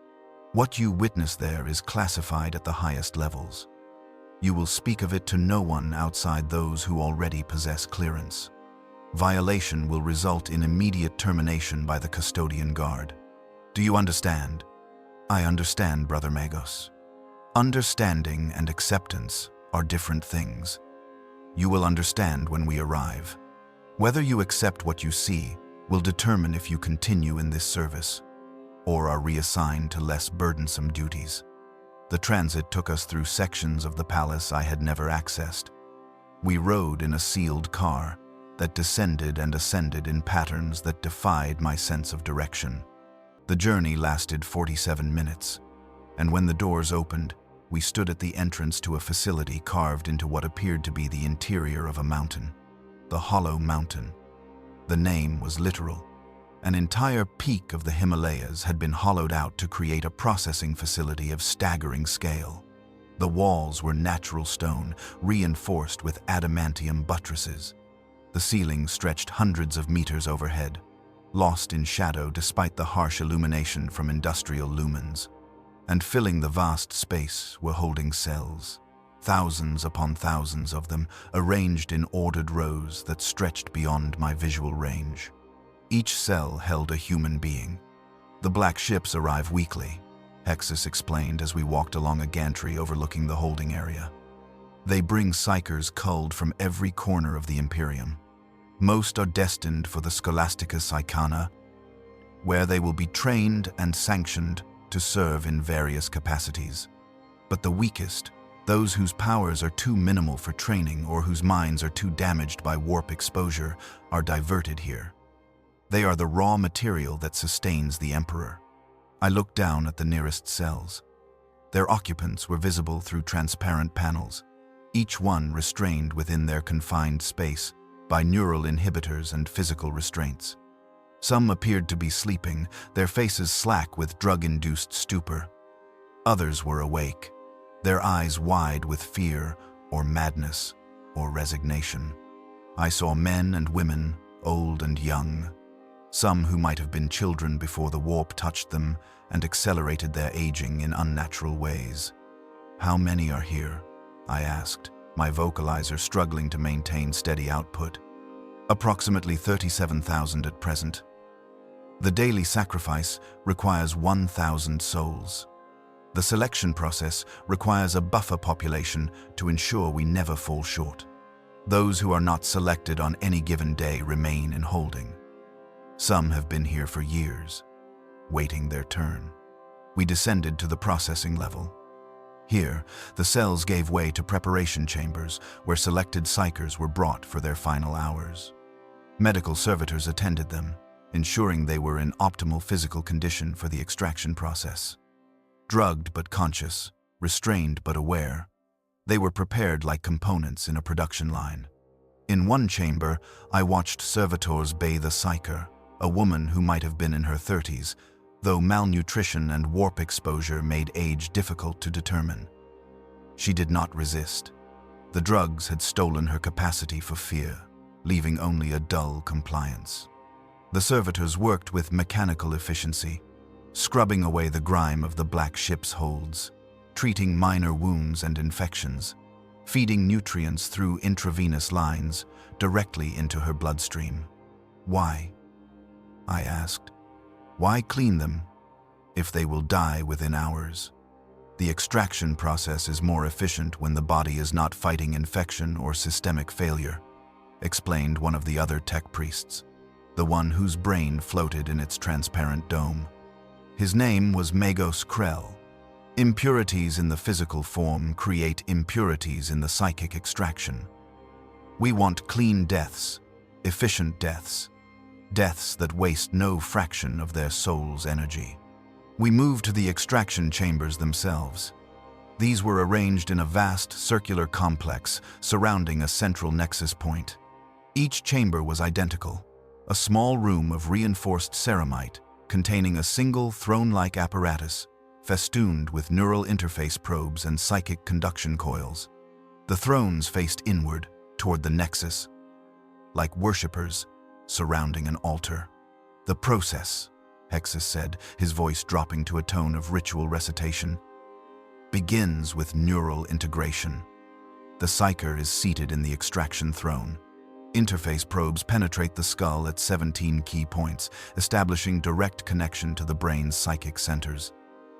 What you witness there is classified at the highest levels. You will speak of it to no one outside those who already possess clearance. Violation will result in immediate termination by the custodian guard. Do you understand? I understand, Brother Magos. Understanding and acceptance are different things. You will understand when we arrive. Whether you accept what you see will determine if you continue in this service or are reassigned to less burdensome duties. The transit took us through sections of the palace I had never accessed. We rode in a sealed car that descended and ascended in patterns that defied my sense of direction. The journey lasted 47 minutes, and when the doors opened, we stood at the entrance to a facility carved into what appeared to be the interior of a mountain, the Hollow Mountain. The name was literal. An entire peak of the Himalayas had been hollowed out to create a processing facility of staggering scale. The walls were natural stone, reinforced with adamantium buttresses. The ceiling stretched hundreds of meters overhead, lost in shadow despite the harsh illumination from industrial lumens. And filling the vast space were holding cells, thousands upon thousands of them, arranged in ordered rows that stretched beyond my visual range. Each cell held a human being. The black ships arrive weekly, Hexus explained as we walked along a gantry overlooking the holding area. They bring psychers culled from every corner of the Imperium. Most are destined for the Scholastica Psychana, where they will be trained and sanctioned to serve in various capacities. But the weakest, those whose powers are too minimal for training or whose minds are too damaged by warp exposure, are diverted here. They are the raw material that sustains the Emperor. I looked down at the nearest cells. Their occupants were visible through transparent panels, each one restrained within their confined space by neural inhibitors and physical restraints. Some appeared to be sleeping, their faces slack with drug-induced stupor. Others were awake, their eyes wide with fear or madness or resignation. I saw men and women, old and young, some who might have been children before the warp touched them and accelerated their aging in unnatural ways. How many are here? I asked, my vocalizer struggling to maintain steady output. Approximately 37,000 at present. The daily sacrifice requires 1,000 souls. The selection process requires a buffer population to ensure we never fall short. Those who are not selected on any given day remain in holding. Some have been here for years, waiting their turn. We descended to the processing level. Here, the cells gave way to preparation chambers where selected psychers were brought for their final hours. Medical servitors attended them, ensuring they were in optimal physical condition for the extraction process. Drugged but conscious, restrained but aware, they were prepared like components in a production line. In one chamber, I watched servitors bathe a psyker, a woman who might have been in her 30s, though malnutrition and warp exposure made age difficult to determine. She did not resist. The drugs had stolen her capacity for fear, leaving only a dull compliance. The servitors worked with mechanical efficiency, scrubbing away the grime of the black ship's holds, treating minor wounds and infections, feeding nutrients through intravenous lines directly into her bloodstream. Why? I asked. Why clean them if they will die within hours? The extraction process is more efficient when the body is not fighting infection or systemic failure, explained one of the other tech priests, the one whose brain floated in its transparent dome. His name was Magos Krell. Impurities in the physical form create impurities in the psychic extraction. We want clean deaths, efficient deaths, deaths that waste no fraction of their soul's energy. We moved to the extraction chambers themselves. These were arranged in a vast circular complex surrounding a central nexus point. Each chamber was identical, a small room of reinforced ceramite containing a single throne-like apparatus festooned with neural interface probes and psychic conduction coils. The thrones faced inward toward the nexus, like worshippers surrounding an altar. The process, Hexus said, his voice dropping to a tone of ritual recitation, begins with neural integration. The psyker is seated in the extraction throne. Interface probes penetrate the skull at 17 key points, establishing direct connection to the brain's psychic centers.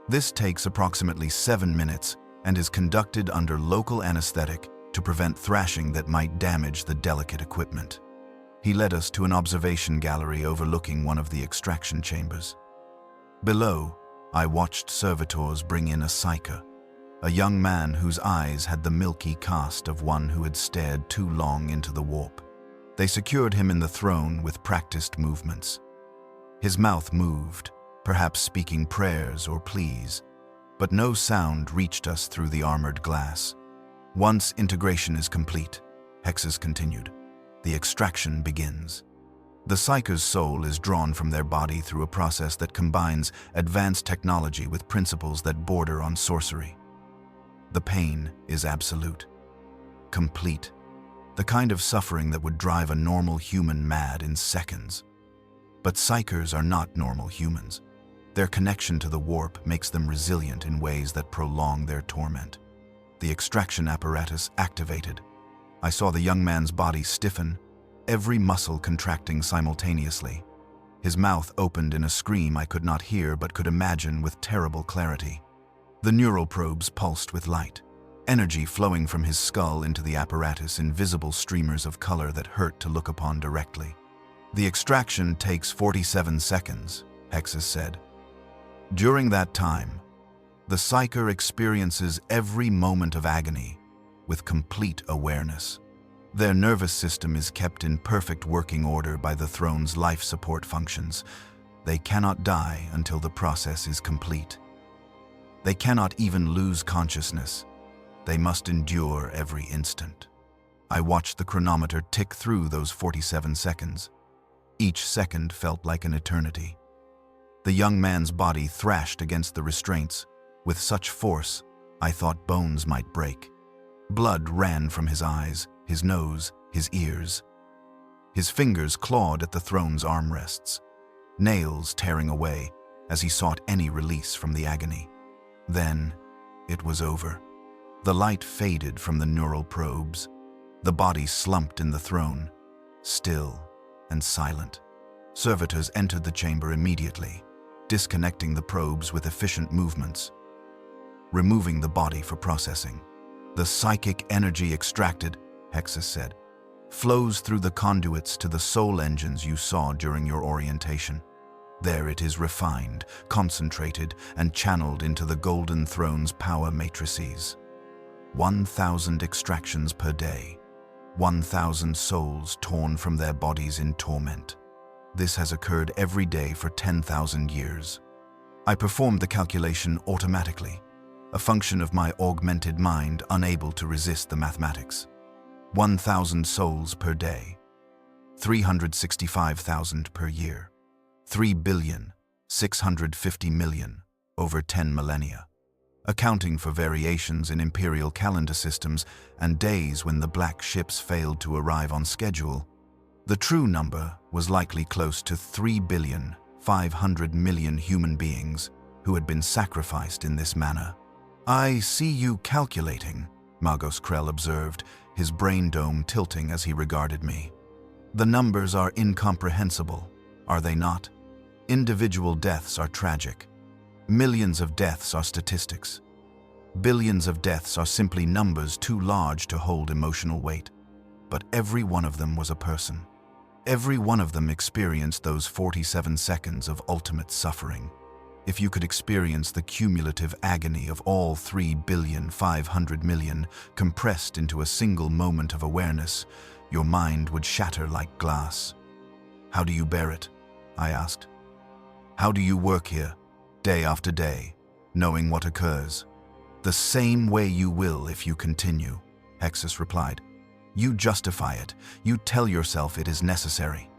This takes approximately 7 minutes and is conducted under local anesthetic to prevent thrashing that might damage the delicate equipment. He led us to an observation gallery overlooking one of the extraction chambers. Below, I watched servitors bring in a psyker, a young man whose eyes had the milky cast of one who had stared too long into the warp. They secured him in the throne with practiced movements. His mouth moved, perhaps speaking prayers or pleas, but no sound reached us through the armored glass. Once integration is complete, Hexus continued, the extraction begins. The psyker's soul is drawn from their body through a process that combines advanced technology with principles that border on sorcery. The pain is absolute, complete, the kind of suffering that would drive a normal human mad in seconds. But psykers are not normal humans. Their connection to the warp makes them resilient in ways that prolong their torment. The extraction apparatus activated. I saw the young man's body stiffen, every muscle contracting simultaneously. His mouth opened in a scream I could not hear but could imagine with terrible clarity. The neural probes pulsed with light, energy flowing from his skull into the apparatus in visible streamers of color that hurt to look upon directly. The extraction takes 47 seconds, Hexus said. During that time, the psyker experiences every moment of agony with complete awareness. Their nervous system is kept in perfect working order by the throne's life support functions. They cannot die until the process is complete. They cannot even lose consciousness. They must endure every instant. I watched the chronometer tick through those 47 seconds. Each second felt like an eternity. The young man's body thrashed against the restraints with such force I thought bones might break. Blood ran from his eyes, his nose, his ears. His fingers clawed at the throne's armrests, nails tearing away as he sought any release from the agony. Then it was over. The light faded from the neural probes. The body slumped in the throne, still and silent. Servitors entered the chamber immediately, disconnecting the probes with efficient movements, removing the body for processing. The psychic energy extracted, Hexus said, flows through the conduits to the soul engines you saw during your orientation. There it is refined, concentrated, and channeled into the Golden Throne's power matrices. 1,000 extractions per day, 1,000 souls torn from their bodies in torment. This has occurred every day for 10,000 years. I performed the calculation automatically, a function of my augmented mind unable to resist the mathematics. 1,000 souls per day, 365,000 per year, 3,650,000,000 over 10 millennia. Accounting for variations in imperial calendar systems and days when the black ships failed to arrive on schedule, the true number was likely close to 3,500,000,000 human beings who had been sacrificed in this manner. I see you calculating, Magos Krell observed, his brain dome tilting as he regarded me. The numbers are incomprehensible, are they not? Individual deaths are tragic. Millions of deaths are statistics. Billions of deaths are simply numbers too large to hold emotional weight. But every one of them was a person. Every one of them experienced those 47 seconds of ultimate suffering. If you could experience the cumulative agony of all 3,500,000,000 compressed into a single moment of awareness, your mind would shatter like glass. How do you bear it? I asked. How do you work here, day after day, knowing what occurs? The same way you will if you continue, Hexus replied. You justify it. You tell yourself it is necessary.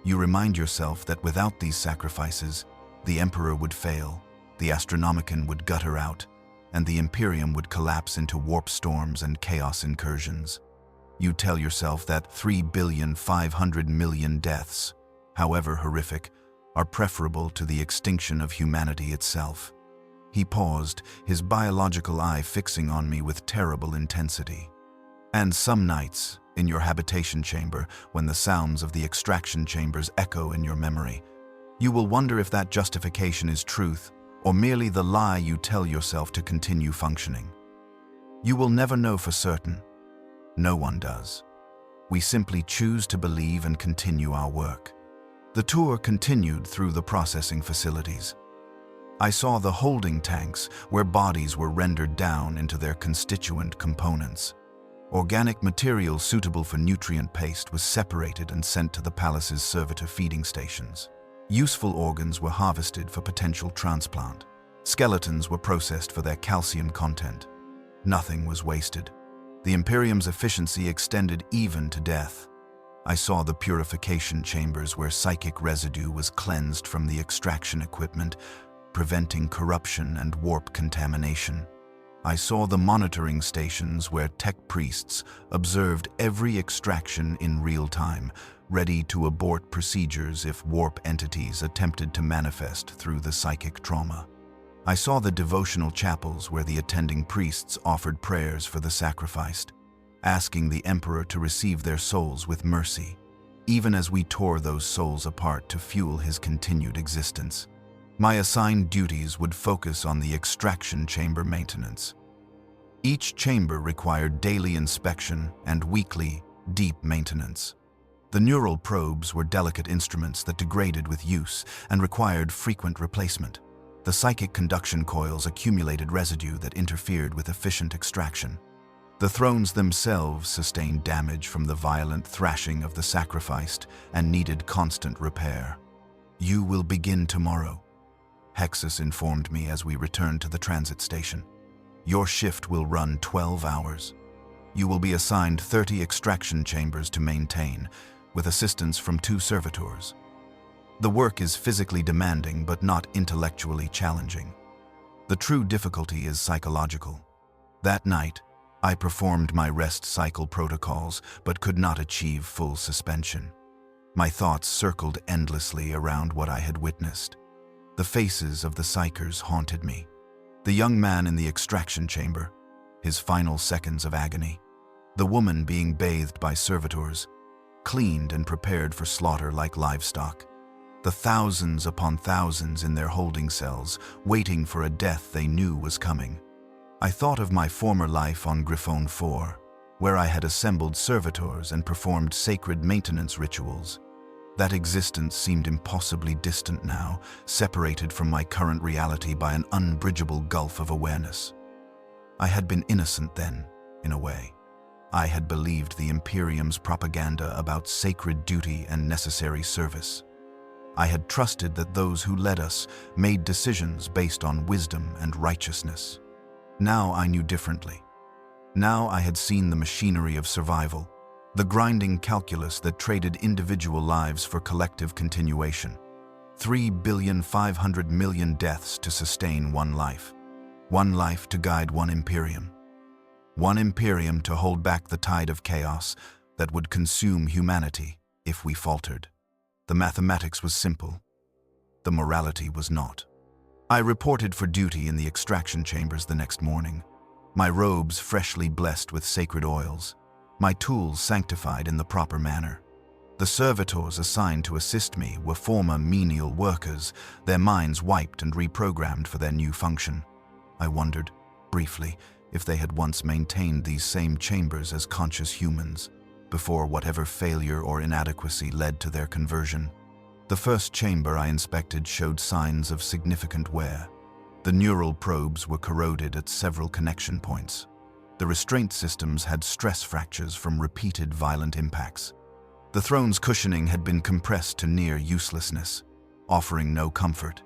You remind yourself that without these sacrifices, the Emperor would fail, the Astronomicon would gutter out, and the Imperium would collapse into warp storms and chaos incursions. You tell yourself that 3,500,000,000 deaths, however horrific, are preferable to the extinction of humanity itself. He paused, his biological eye fixing on me with terrible intensity. And some nights, in your habitation chamber, when the sounds of the extraction chambers echo in your memory, you will wonder if that justification is truth or merely the lie you tell yourself to continue functioning. You will never know for certain. No one does. We simply choose to believe and continue our work. The tour continued through the processing facilities. I saw the holding tanks where bodies were rendered down into their constituent components. Organic material suitable for nutrient paste was separated and sent to the palace's servitor feeding stations. Useful organs were harvested for potential transplant. Skeletons were processed for their calcium content. Nothing was wasted. The Imperium's efficiency extended even to death. I saw the purification chambers where psychic residue was cleansed from the extraction equipment, preventing corruption and warp contamination. I saw the monitoring stations where tech-priests observed every extraction in real time, ready to abort procedures if warp entities attempted to manifest through the psychic trauma. I saw the devotional chapels where the attending priests offered prayers for the sacrificed, asking the Emperor to receive their souls with mercy, even as we tore those souls apart to fuel his continued existence. My assigned duties would focus on the extraction chamber maintenance. Each chamber required daily inspection and weekly, deep maintenance. The neural probes were delicate instruments that degraded with use and required frequent replacement. The psychic conduction coils accumulated residue that interfered with efficient extraction. The thrones themselves sustained damage from the violent thrashing of the sacrificed and needed constant repair. You will begin tomorrow, Hexus informed me as we returned to the transit station. Your shift will run 12 hours. You will be assigned 30 extraction chambers to maintain, with assistance from 2 servitors. The work is physically demanding but not intellectually challenging. The true difficulty is psychological. That night, I performed my rest cycle protocols but could not achieve full suspension. My thoughts circled endlessly around what I had witnessed. The faces of the psychers haunted me. The young man in the extraction chamber, his final seconds of agony. The woman being bathed by servitors, cleaned and prepared for slaughter like livestock. The thousands upon thousands in their holding cells, waiting for a death they knew was coming. I thought of my former life on Griffon 4, where I had assembled servitors and performed sacred maintenance rituals. That existence seemed impossibly distant now, separated from my current reality by an unbridgeable gulf of awareness. I had been innocent then, in a way. I had believed the Imperium's propaganda about sacred duty and necessary service. I had trusted that those who led us made decisions based on wisdom and righteousness. Now I knew differently. Now I had seen the machinery of survival, the grinding calculus that traded individual lives for collective continuation. 3,500,000,000 deaths to sustain one life to guide one Imperium. One Imperium to hold back the tide of chaos that would consume humanity if we faltered. The mathematics was simple. The morality was not. I reported for duty in the extraction chambers the next morning. my robes freshly blessed with sacred oils, my tools sanctified in the proper manner. The servitors assigned to assist me were former menial workers, their minds wiped and reprogrammed for their new function. I wondered, briefly, if they had once maintained these same chambers as conscious humans, before whatever failure or inadequacy led to their conversion. The first chamber I inspected showed signs of significant wear. The neural probes were corroded at several connection points. The restraint systems had stress fractures from repeated violent impacts. The throne's cushioning had been compressed to near uselessness, offering no comfort,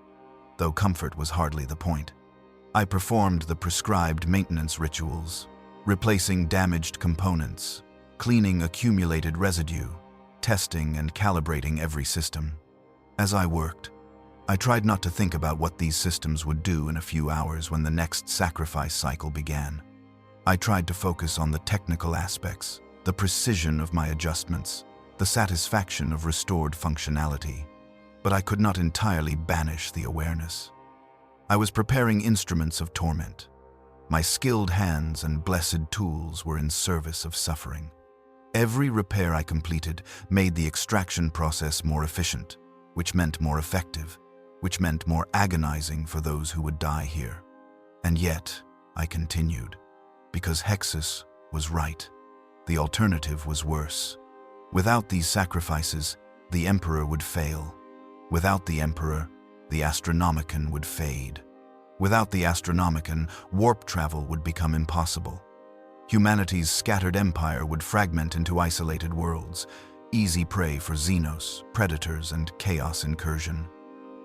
though comfort was hardly the point. I performed the prescribed maintenance rituals, replacing damaged components, cleaning accumulated residue, testing and calibrating every system. As I worked, I tried not to think about what these systems would do in a few hours when the next sacrifice cycle began. I tried to focus on the technical aspects, the precision of my adjustments, the satisfaction of restored functionality, but I could not entirely banish the awareness. I was preparing instruments of torment. My skilled hands and blessed tools were in service of suffering. Every repair I completed made the extraction process more efficient, which meant more effective, which meant more agonizing for those who would die here. And yet, I continued, because Hexus was right. The alternative was worse. Without these sacrifices, the Emperor would fail. Without the Emperor, the Astronomicon would fade. Without the Astronomicon, warp travel would become impossible. Humanity's scattered empire would fragment into isolated worlds, easy prey for Xenos, predators, and chaos incursion.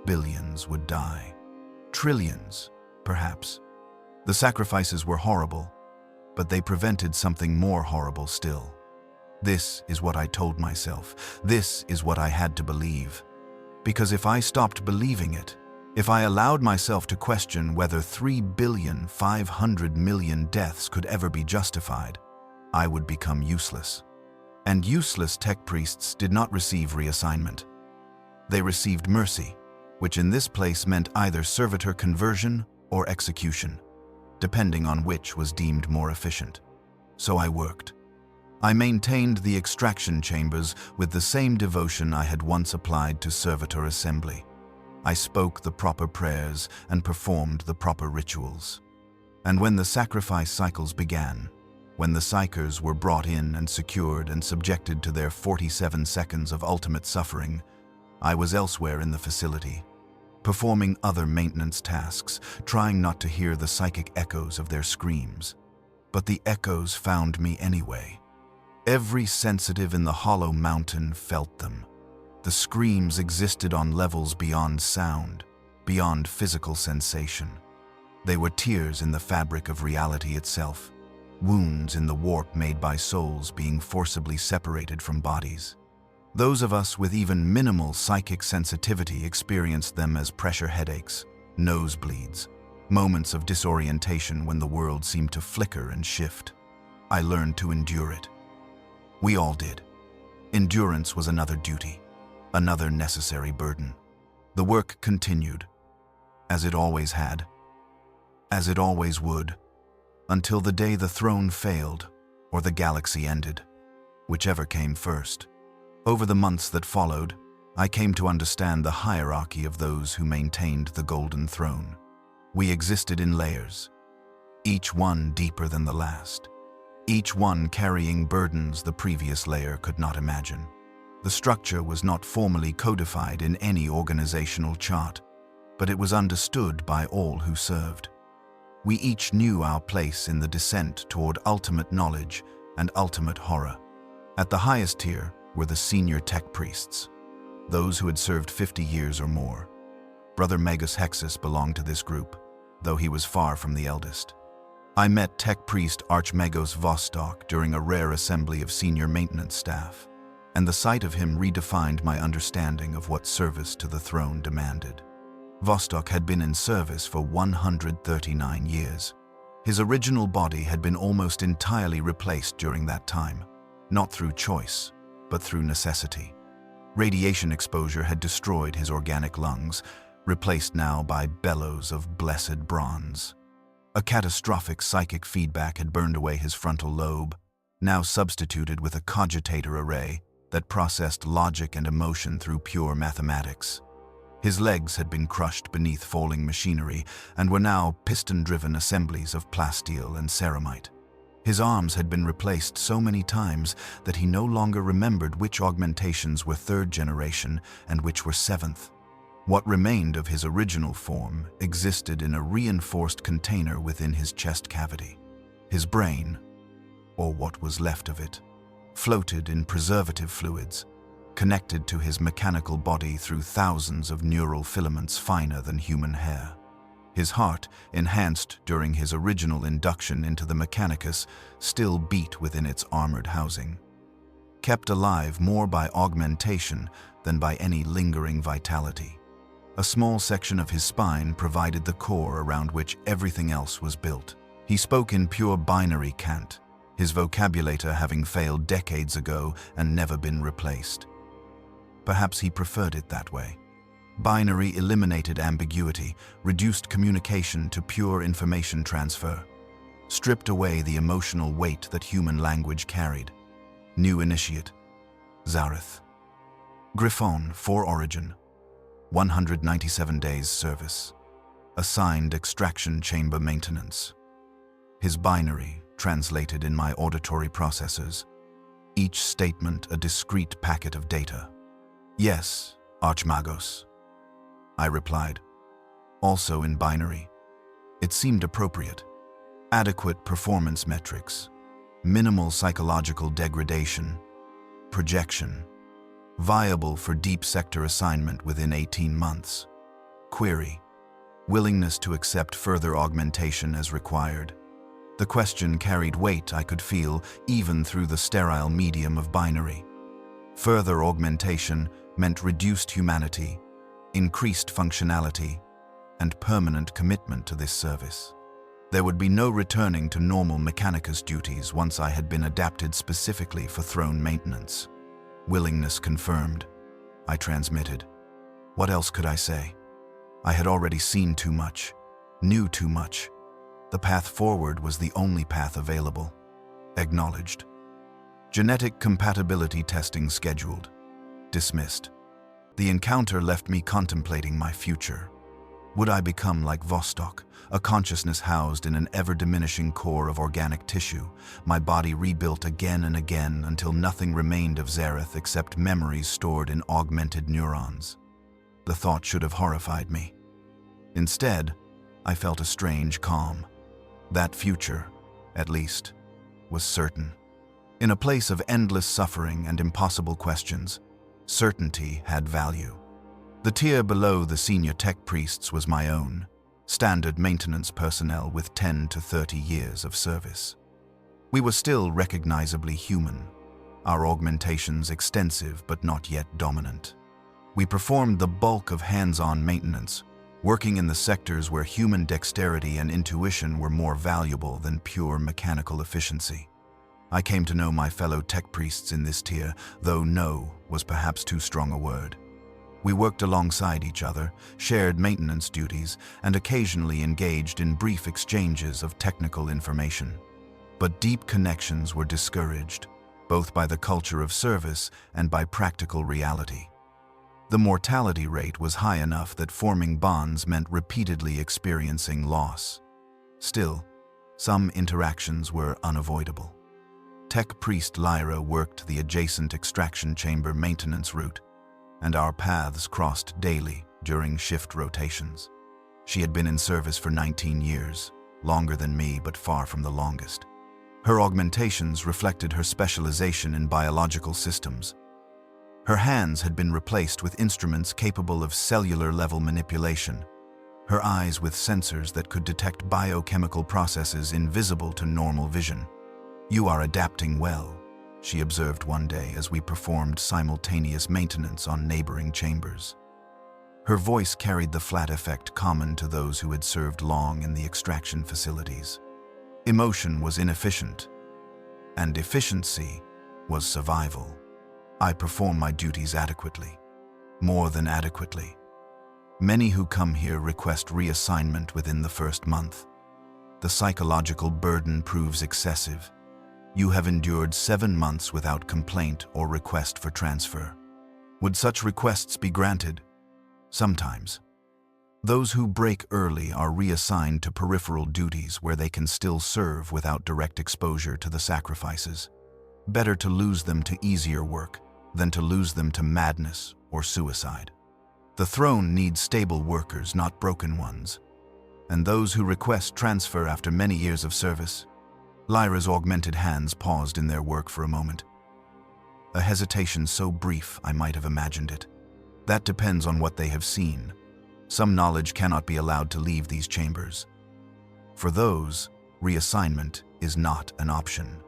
Billions would die. Trillions, perhaps. The sacrifices were horrible, but they prevented something more horrible still. This is what I told myself. This is what I had to believe. Because if I stopped believing it, if I allowed myself to question whether 3,500,000,000 deaths could ever be justified, I would become useless. And useless tech priests did not receive reassignment. They received mercy, which in this place meant either servitor conversion or execution, depending on which was deemed more efficient. So I worked. I maintained the extraction chambers with the same devotion I had once applied to servitor assembly. I spoke the proper prayers and performed the proper rituals. And when the sacrifice cycles began, when the psychers were brought in and secured and subjected to their 47 seconds of ultimate suffering, I was elsewhere in the facility, performing other maintenance tasks, trying not to hear the psychic echoes of their screams. But the echoes found me anyway. Every sensitive in the hollow mountain felt them. The screams existed on levels beyond sound, beyond physical sensation. They were tears in the fabric of reality itself, wounds in the warp made by souls being forcibly separated from bodies. Those of us with even minimal psychic sensitivity experienced them as pressure headaches, nosebleeds, moments of disorientation when the world seemed to flicker and shift. I learned to endure it. We all did. Endurance was another duty, another necessary burden. The work continued, as it always had, as it always would, until the day the throne failed or the galaxy ended, whichever came first. Over the months that followed, I came to understand the hierarchy of those who maintained the Golden Throne. We existed in layers, each one deeper than the last, each one carrying burdens the previous layer could not imagine. The structure was not formally codified in any organizational chart, but it was understood by all who served. We each knew our place in the descent toward ultimate knowledge and ultimate horror. At the highest tier were the senior tech priests, those who had served 50 years or more. Brother Magus Hexus belonged to this group, though he was far from the eldest. I met Tech-Priest Archmagos Vostok during a rare assembly of senior maintenance staff, and the sight of him redefined my understanding of what service to the throne demanded. Vostok had been in service for 139 years. His original body had been almost entirely replaced during that time, not through choice, but through necessity. Radiation exposure had destroyed his organic lungs, replaced now by bellows of blessed bronze. A catastrophic psychic feedback had burned away his frontal lobe, now substituted with a cogitator array that processed logic and emotion through pure mathematics. His legs had been crushed beneath falling machinery and were now piston-driven assemblies of plasteel and ceramite. His arms had been replaced so many times that he no longer remembered which augmentations were third generation and which were seventh. What remained of his original form existed in a reinforced container within his chest cavity. His brain, or what was left of it, floated in preservative fluids, connected to his mechanical body through thousands of neural filaments finer than human hair. His heart, enhanced during his original induction into the Mechanicus, still beat within its armored housing, kept alive more by augmentation than by any lingering vitality. A small section of his spine provided the core around which everything else was built. He spoke in pure binary cant, his vocabulator having failed decades ago and never been replaced. Perhaps he preferred it that way. Binary eliminated ambiguity, reduced communication to pure information transfer, stripped away the emotional weight that human language carried. New initiate, Zareth. Griffon, 4 origin, 197 days service. Assigned extraction chamber maintenance. His binary, translated in my auditory processors. Each statement a discrete packet of data. Yes, Archmagos, I replied, also in binary. It seemed appropriate. Adequate performance metrics, minimal psychological degradation, projection, viable for deep sector assignment within 18 months. Query, willingness to accept further augmentation as required. The question carried weight I could feel even through the sterile medium of binary. Further augmentation meant reduced humanity, increased functionality, and permanent commitment to this service. There would be no returning to normal Mechanicus duties once I had been adapted specifically for throne maintenance. Willingness confirmed, I transmitted. What else could I say? I had already seen too much, knew too much. The path forward was the only path available. Acknowledged. Genetic compatibility testing scheduled. Dismissed. The encounter left me contemplating my future. Would I become like Vostok, a consciousness housed in an ever-diminishing core of organic tissue, my body rebuilt again and again until nothing remained of Zareth except memories stored in augmented neurons? The thought should have horrified me. Instead, I felt a strange calm. That future, at least, was certain. In a place of endless suffering and impossible questions, certainty had value. The tier below the senior tech priests was my own, standard maintenance personnel with 10 to 30 years of service. We were still recognizably human, our augmentations extensive but not yet dominant. We performed the bulk of hands-on maintenance, working in the sectors where human dexterity and intuition were more valuable than pure mechanical efficiency. I came to know my fellow tech priests in this tier, though know was perhaps too strong a word. We worked alongside each other, shared maintenance duties, and occasionally engaged in brief exchanges of technical information. But deep connections were discouraged, both by the culture of service and by practical reality. The mortality rate was high enough that forming bonds meant repeatedly experiencing loss. Still, some interactions were unavoidable. Tech-Priest Lyra worked the adjacent extraction chamber maintenance route, and our paths crossed daily during shift rotations. She had been in service for 19 years, longer than me but far from the longest. Her augmentations reflected her specialization in biological systems. Her hands had been replaced with instruments capable of cellular-level manipulation, her eyes with sensors that could detect biochemical processes invisible to normal vision. "You are adapting well," she observed one day as we performed simultaneous maintenance on neighboring chambers. Her voice carried the flat effect common to those who had served long in the extraction facilities. Emotion was inefficient, and efficiency was survival. I perform my duties adequately, more than adequately. Many who come here request reassignment within the first month. The psychological burden proves excessive. You have endured 7 months without complaint or request for transfer. Would such requests be granted? Sometimes. Those who break early are reassigned to peripheral duties where they can still serve without direct exposure to the sacrifices. Better to lose them to easier work than to lose them to madness or suicide. The throne needs stable workers, not broken ones. And those who request transfer after many years of service. Lyra's augmented hands paused in their work for a moment. A hesitation so brief I might have imagined it. That depends on what they have seen. Some knowledge cannot be allowed to leave these chambers. For those, reassignment is not an option.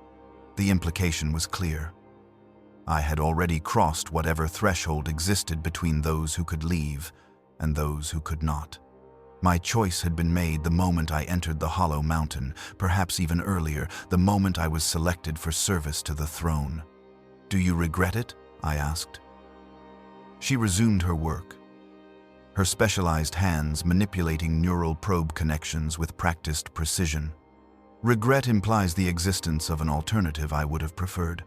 The implication was clear. I had already crossed whatever threshold existed between those who could leave and those who could not. My choice had been made the moment I entered the Hollow Mountain, perhaps even earlier, the moment I was selected for service to the throne. "Do you regret it?" I asked. She resumed her work, her specialized hands manipulating neural probe connections with practiced precision. Regret implies the existence of an alternative I would have preferred.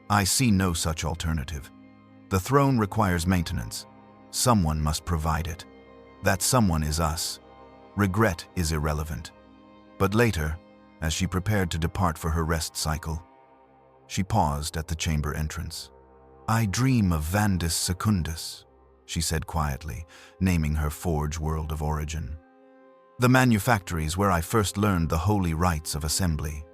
I see no such alternative. The throne requires maintenance. Someone must provide it. That someone is us. Regret is irrelevant. But later, as she prepared to depart for her rest cycle, she paused at the chamber entrance. "I dream of Vandus Secundus," she said quietly, naming her forge world of origin. "The manufactories where I first learned the holy rites of assembly.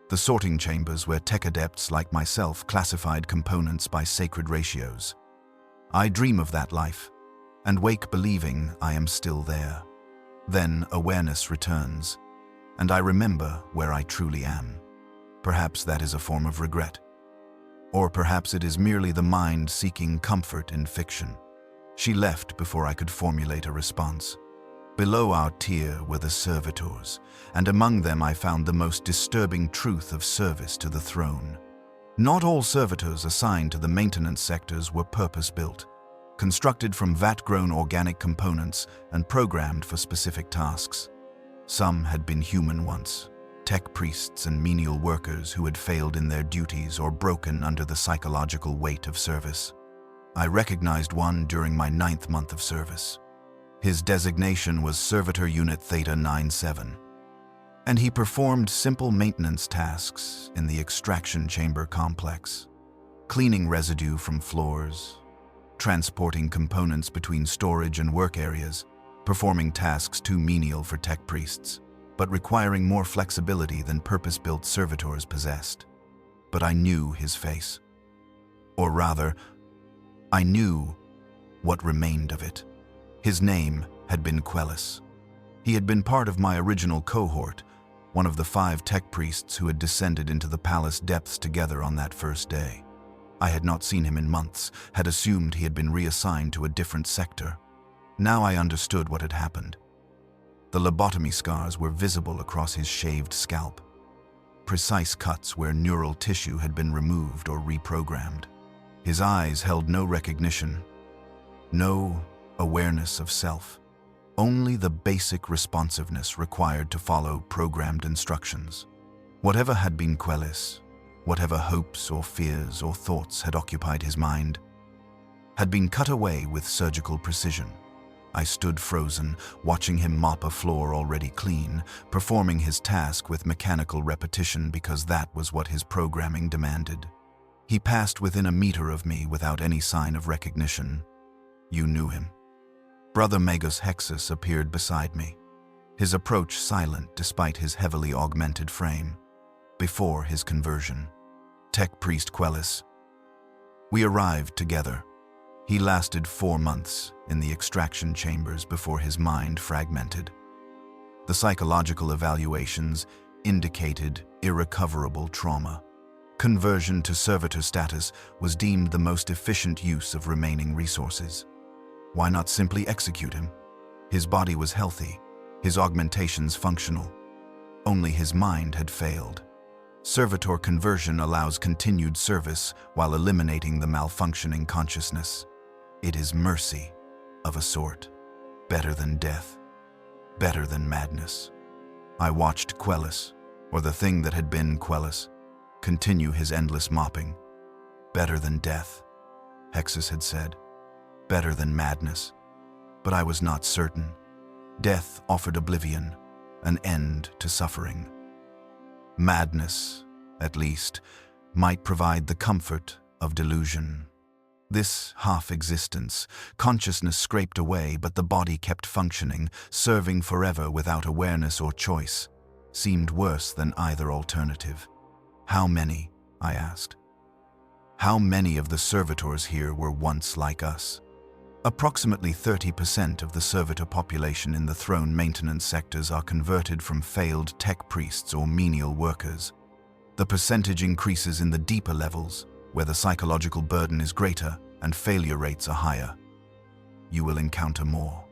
The sorting chambers where tech adepts like myself classified components by sacred ratios. I dream of that life, and wake believing I am still there. Then awareness returns, and I remember where I truly am. Perhaps that is a form of regret. Or perhaps it is merely the mind seeking comfort in fiction." She left before I could formulate a response. Below our tier were the servitors, and among them I found the most disturbing truth of service to the throne. Not all servitors assigned to the maintenance sectors were purpose-built, constructed from vat-grown organic components and programmed for specific tasks. Some had been human once, tech-priests and menial workers who had failed in their duties or broken under the psychological weight of service. I recognized one during my 9th month of service. His designation was Servitor Unit Theta 97, and he performed simple maintenance tasks in the extraction chamber complex, cleaning residue from floors, transporting components between storage and work areas, performing tasks too menial for tech priests, but requiring more flexibility than purpose-built servitors possessed. But I knew his face. Or rather, I knew what remained of it. His name had been Quellis. He had been part of my original cohort, one of the 5 tech priests who had descended into the palace depths together on that first day. I had not seen him in months, had assumed he had been reassigned to a different sector. Now I understood what had happened. The lobotomy scars were visible across his shaved scalp, precise cuts where neural tissue had been removed or reprogrammed. His eyes held no recognition, no awareness of self, only the basic responsiveness required to follow programmed instructions. Whatever had been Quellis, whatever hopes or fears or thoughts had occupied his mind, had been cut away with surgical precision. I stood frozen, watching him mop a floor already clean, performing his task with mechanical repetition because that was what his programming demanded. He passed within a meter of me without any sign of recognition. You knew him. Brother Magus Hexus appeared beside me, his approach silent despite his heavily augmented frame. Before his conversion, Tech-Priest Quellis. We arrived together. He lasted 4 months in the extraction chambers before his mind fragmented. The psychological evaluations indicated irrecoverable trauma. Conversion to servitor status was deemed the most efficient use of remaining resources. Why not simply execute him? His body was healthy, his augmentations functional. Only his mind had failed. Servitor conversion allows continued service while eliminating the malfunctioning consciousness. It is mercy, of a sort. Better than death. Better than madness. I watched Quellis, or the thing that had been Quellis, continue his endless mopping. Better than death, Hexus had said. Better than madness. But I was not certain. Death offered oblivion, an end to suffering. Madness, at least, might provide the comfort of delusion. This half-existence, consciousness scraped away, but the body kept functioning, serving forever without awareness or choice, seemed worse than either alternative. How many, I asked. How many of the servitors here were once like us? Approximately 30% of the servitor population in the throne maintenance sectors are converted from failed tech priests or menial workers. The percentage increases in the deeper levels, where the psychological burden is greater and failure rates are higher. You will encounter more.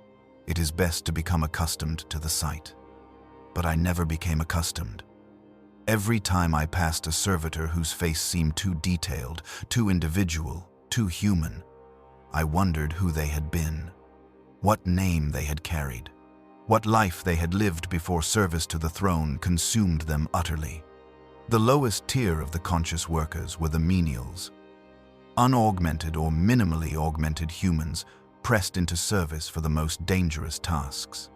It is best to become accustomed to the sight. But I never became accustomed. Every time I passed a servitor whose face seemed too detailed, too individual, too human, I wondered who they had been, what name they had carried, what life they had lived before service to the throne consumed them utterly. The lowest tier of the conscious workers were the menials, unaugmented or minimally augmented humans pressed into service for the most dangerous tasks.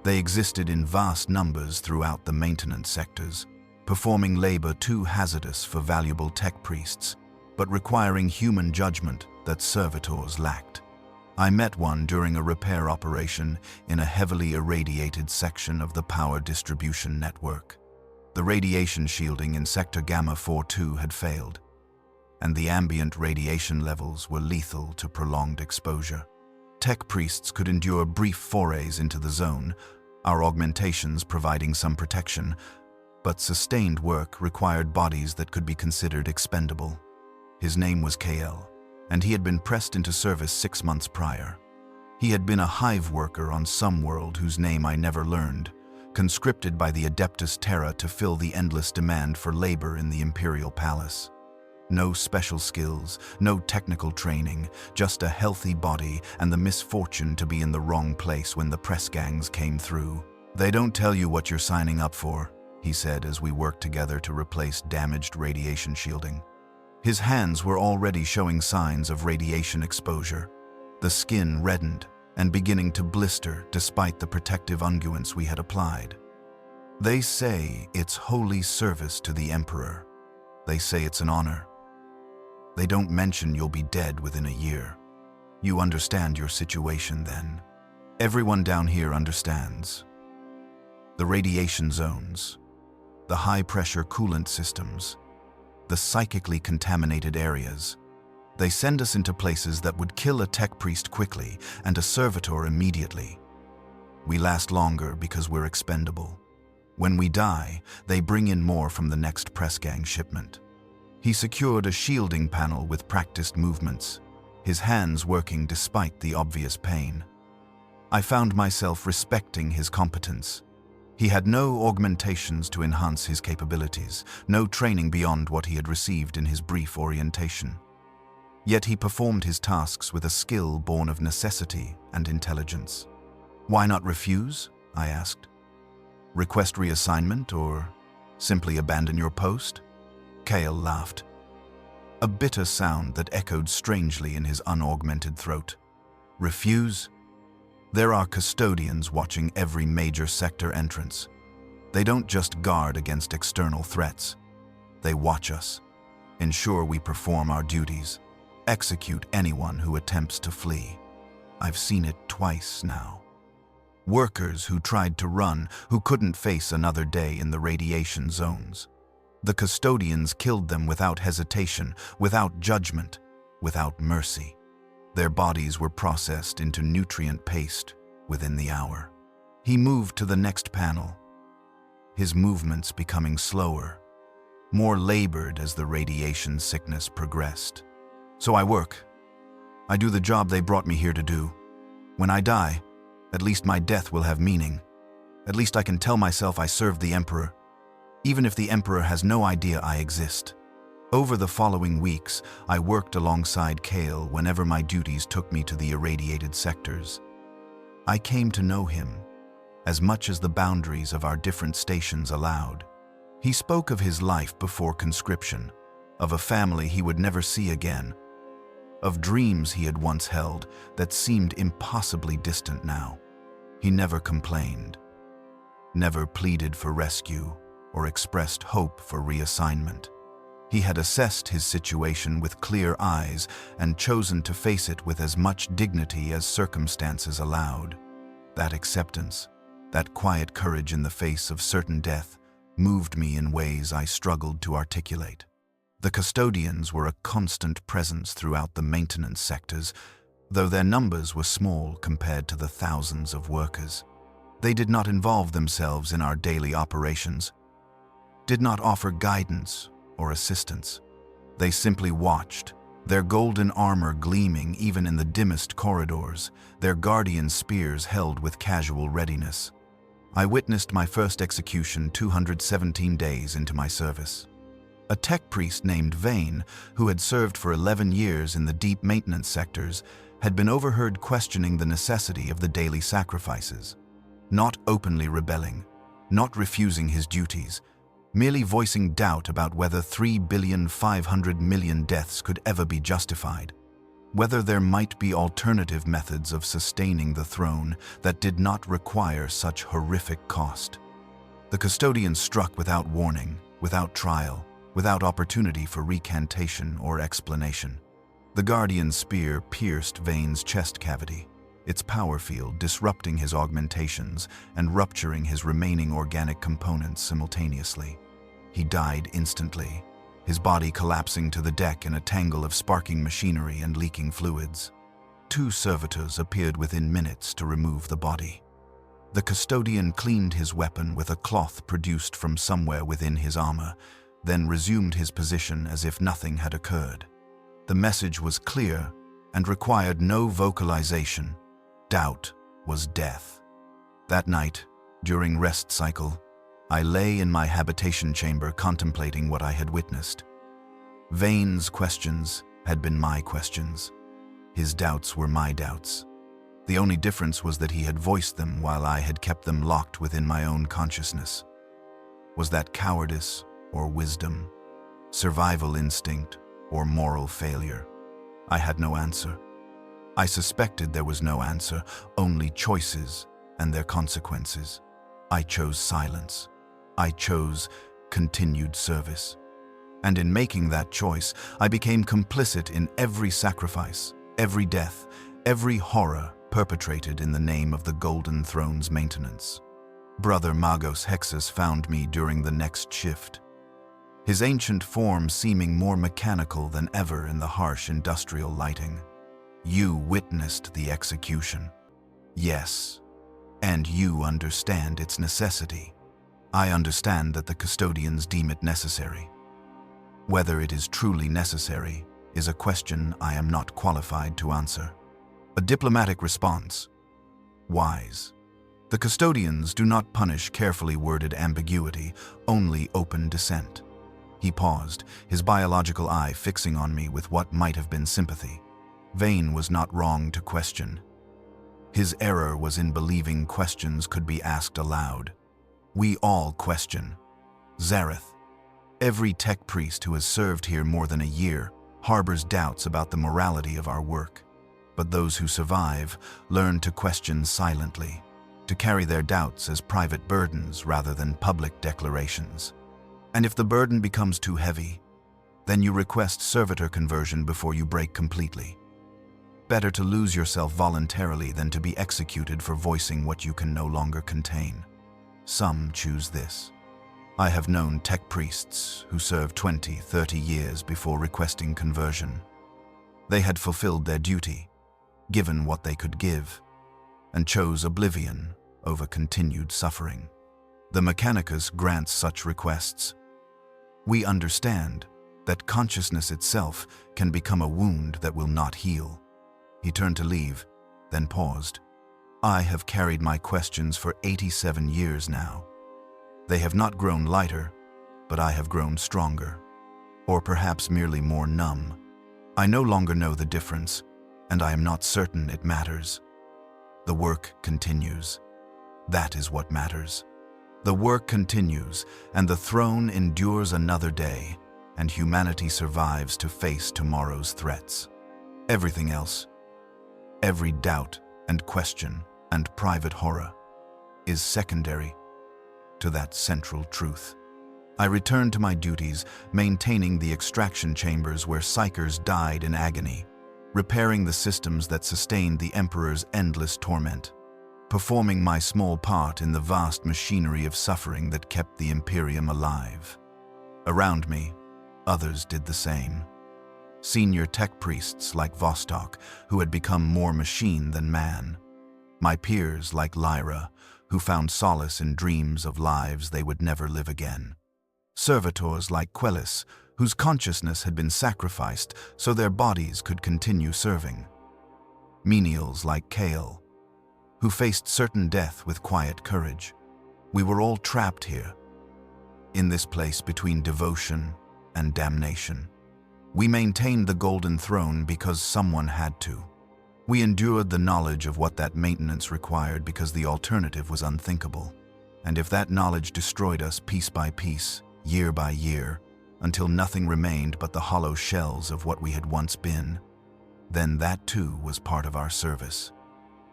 They existed in vast numbers throughout the maintenance sectors, performing labor too hazardous for valuable tech priests, but requiring human judgment that servitors lacked. I met one during a repair operation in a heavily irradiated section of the power distribution network. The radiation shielding in Sector Gamma 4-2 had failed, and the ambient radiation levels were lethal to prolonged exposure. Tech priests could endure brief forays into the zone, our augmentations providing some protection, but sustained work required bodies that could be considered expendable. His name was KL, and he had been pressed into service 6 months prior. He had been a hive worker on some world whose name I never learned, conscripted by the Adeptus Terra to fill the endless demand for labor in the Imperial Palace. No special skills, no technical training, just a healthy body and the misfortune to be in the wrong place when the press gangs came through. "They don't tell you what you're signing up for," he said as we worked together to replace damaged radiation shielding. His hands were already showing signs of radiation exposure, the skin reddened and beginning to blister despite the protective unguents we had applied. "They say it's holy service to the Emperor. They say it's an honor. They don't mention you'll be dead within a year. You understand your situation then. Everyone down here understands. The radiation zones, the high-pressure coolant systems, the psychically contaminated areas. They send us into places that would kill a tech priest quickly and a servitor immediately. We last longer because we're expendable. When we die, they bring in more from the next press gang shipment." He secured a shielding panel with practiced movements, his hands working despite the obvious pain. I found myself respecting his competence. He had no augmentations to enhance his capabilities, no training beyond what he had received in his brief orientation. Yet he performed his tasks with a skill born of necessity and intelligence. "Why not refuse?" I asked. "Request reassignment or simply abandon your post?" Kale laughed, a bitter sound that echoed strangely in his unaugmented throat. "Refuse? There are custodians watching every major sector entrance. They don't just guard against external threats. They watch us, ensure we perform our duties, execute anyone who attempts to flee. I've seen it twice now. Workers who tried to run, who couldn't face another day in the radiation zones. The custodians killed them without hesitation, without judgment, without mercy. Their bodies were processed into nutrient paste within the hour." He moved to the next panel, his movements becoming slower, more labored as the radiation sickness progressed. "So I work. I do the job they brought me here to do. When I die, at least my death will have meaning. At least I can tell myself I served the Emperor, even if the Emperor has no idea I exist." Over the following weeks, I worked alongside Kale whenever my duties took me to the irradiated sectors. I came to know him, as much as the boundaries of our different stations allowed. He spoke of his life before conscription, of a family he would never see again, of dreams he had once held that seemed impossibly distant now. He never complained, never pleaded for rescue or expressed hope for reassignment. He had assessed his situation with clear eyes and chosen to face it with as much dignity as circumstances allowed. That acceptance, that quiet courage in the face of certain death, moved me in ways I struggled to articulate. The custodians were a constant presence throughout the maintenance sectors, though their numbers were small compared to the thousands of workers. They did not involve themselves in our daily operations, did not offer guidance or assistance. They simply watched, their golden armor gleaming even in the dimmest corridors, their guardian spears held with casual readiness. I witnessed my first execution 217 days into my service. A tech priest named Vane, who had served for 11 years in the deep maintenance sectors, had been overheard questioning the necessity of the daily sacrifices. Not openly rebelling, not refusing his duties, merely voicing doubt about whether 3,500,000,000 deaths could ever be justified, whether there might be alternative methods of sustaining the throne that did not require such horrific cost. The custodian struck without warning, without trial, without opportunity for recantation or explanation. The guardian's spear pierced Vane's chest cavity, its power field disrupting his augmentations and rupturing his remaining organic components simultaneously. He died instantly, his body collapsing to the deck in a tangle of sparking machinery and leaking fluids. 2 servitors appeared within minutes to remove the body. The custodian cleaned his weapon with a cloth produced from somewhere within his armor, then resumed his position as if nothing had occurred. The message was clear and required no vocalization. Doubt was death. That night, during rest cycle, I lay in my habitation chamber contemplating what I had witnessed. Vane's questions had been my questions. His doubts were my doubts. The only difference was that he had voiced them while I had kept them locked within my own consciousness. Was that cowardice or wisdom, survival instinct or moral failure? I had no answer. I suspected there was no answer, only choices and their consequences. I chose silence. I chose continued service. And in making that choice, I became complicit in every sacrifice, every death, every horror perpetrated in the name of the Golden Throne's maintenance. Brother Magos Hexus found me during the next shift, his ancient form seeming more mechanical than ever in the harsh industrial lighting. You witnessed the execution. Yes, and you understand its necessity. I understand that the custodians deem it necessary. Whether it is truly necessary is a question I am not qualified to answer. A diplomatic response. Wise. The custodians do not punish carefully worded ambiguity, only open dissent. He paused, his biological eye fixing on me with what might have been sympathy. Vane was not wrong to question. His error was in believing questions could be asked aloud. We all question. Zareth, every tech priest who has served here more than a year, harbors doubts about the morality of our work. But those who survive learn to question silently, to carry their doubts as private burdens rather than public declarations. And if the burden becomes too heavy, then you request servitor conversion before you break completely. Better to lose yourself voluntarily than to be executed for voicing what you can no longer contain. Some choose this. I have known tech priests who served 20, 30 years before requesting conversion. They had fulfilled their duty, given what they could give, and chose oblivion over continued suffering. The Mechanicus grants such requests. We understand that consciousness itself can become a wound that will not heal. He turned to leave, then paused. I have carried my questions for 87 years now. They have not grown lighter, but I have grown stronger, or perhaps merely more numb. I no longer know the difference, and I am not certain it matters. The work continues. That is what matters. The work continues, and the throne endures another day, and humanity survives to face tomorrow's threats. Everything else, every doubt and question and private horror, is secondary to that central truth. I returned to my duties, maintaining the extraction chambers where psychers died in agony, repairing the systems that sustained the Emperor's endless torment, performing my small part in the vast machinery of suffering that kept the Imperium alive. Around me, others did the same. Senior tech priests like Vostok, who had become more machine than man. My peers like Lyra, who found solace in dreams of lives they would never live again. Servitors like Quellis, whose consciousness had been sacrificed so their bodies could continue serving. Menials like Kale, who faced certain death with quiet courage. We were all trapped here, in this place between devotion and damnation. We maintained the Golden Throne because someone had to. We endured the knowledge of what that maintenance required because the alternative was unthinkable. And if that knowledge destroyed us piece by piece, year by year, until nothing remained but the hollow shells of what we had once been, then that too was part of our service.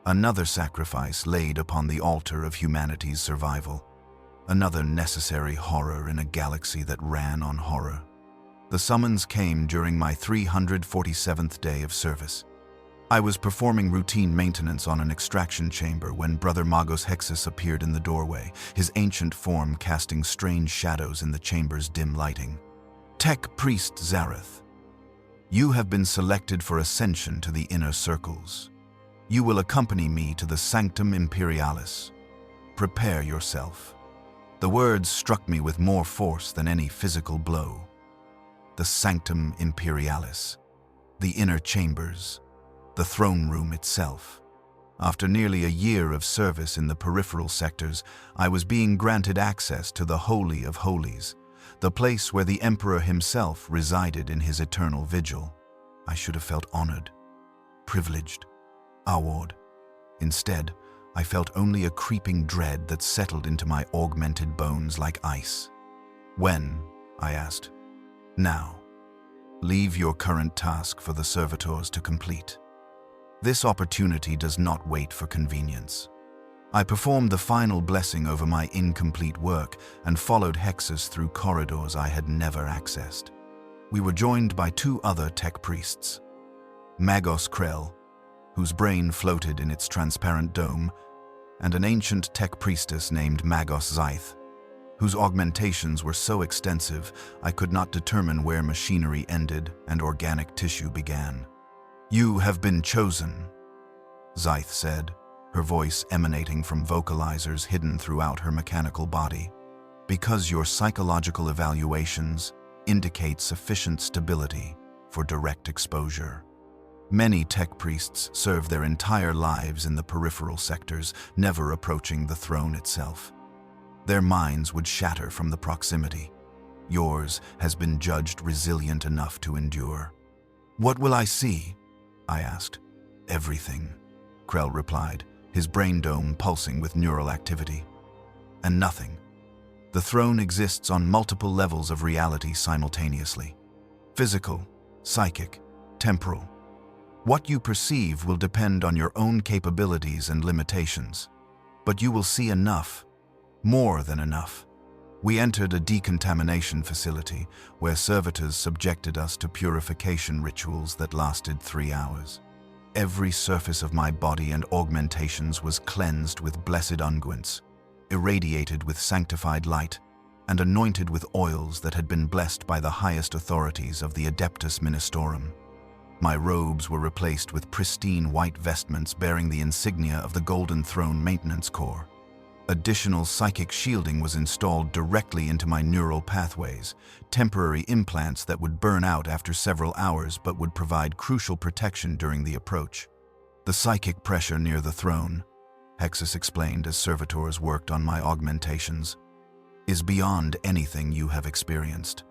Another sacrifice laid upon the altar of humanity's survival. Another necessary horror in a galaxy that ran on horror. The summons came during my 347th day of service. I was performing routine maintenance on an extraction chamber when Brother Magos Hexus appeared in the doorway, his ancient form casting strange shadows in the chamber's dim lighting. Tech-Priest Zareth, you have been selected for ascension to the inner circles. You will accompany me to the Sanctum Imperialis. Prepare yourself. The words struck me with more force than any physical blow. The Sanctum Imperialis, the inner chambers, the throne room itself. After nearly a year of service in the peripheral sectors, I was being granted access to the Holy of Holies, the place where the Emperor himself resided in his eternal vigil. I should have felt honored, privileged, awed. Instead, I felt only a creeping dread that settled into my augmented bones like ice. When? I asked. Now. Leave your current task for the servitors to complete. This opportunity does not wait for convenience. I performed the final blessing over my incomplete work and followed Hexus through corridors I had never accessed. We were joined by two other tech priests. Magos Krell, whose brain floated in its transparent dome, and an ancient tech priestess named Magos Zareth, whose augmentations were so extensive I could not determine where machinery ended and organic tissue began. You have been chosen, Zareth said, her voice emanating from vocalizers hidden throughout her mechanical body, because your psychological evaluations indicate sufficient stability for direct exposure. Many tech priests serve their entire lives in the peripheral sectors, never approaching the throne itself. Their minds would shatter from the proximity. Yours has been judged resilient enough to endure. What will I see? I asked. Everything, Krell replied, his brain dome pulsing with neural activity. And nothing. The throne exists on multiple levels of reality simultaneously. Physical, psychic, temporal. What you perceive will depend on your own capabilities and limitations. But you will see enough, more than enough. We entered a decontamination facility where servitors subjected us to purification rituals that lasted 3 hours. Every surface of my body and augmentations was cleansed with blessed unguents, irradiated with sanctified light, and anointed with oils that had been blessed by the highest authorities of the Adeptus Ministorum. My robes were replaced with pristine white vestments bearing the insignia of the Golden Throne Maintenance Corps. Additional psychic shielding was installed directly into my neural pathways, temporary implants that would burn out after several hours but would provide crucial protection during the approach. The psychic pressure near the throne, Hexus explained as servitors worked on my augmentations, is beyond anything you have experienced.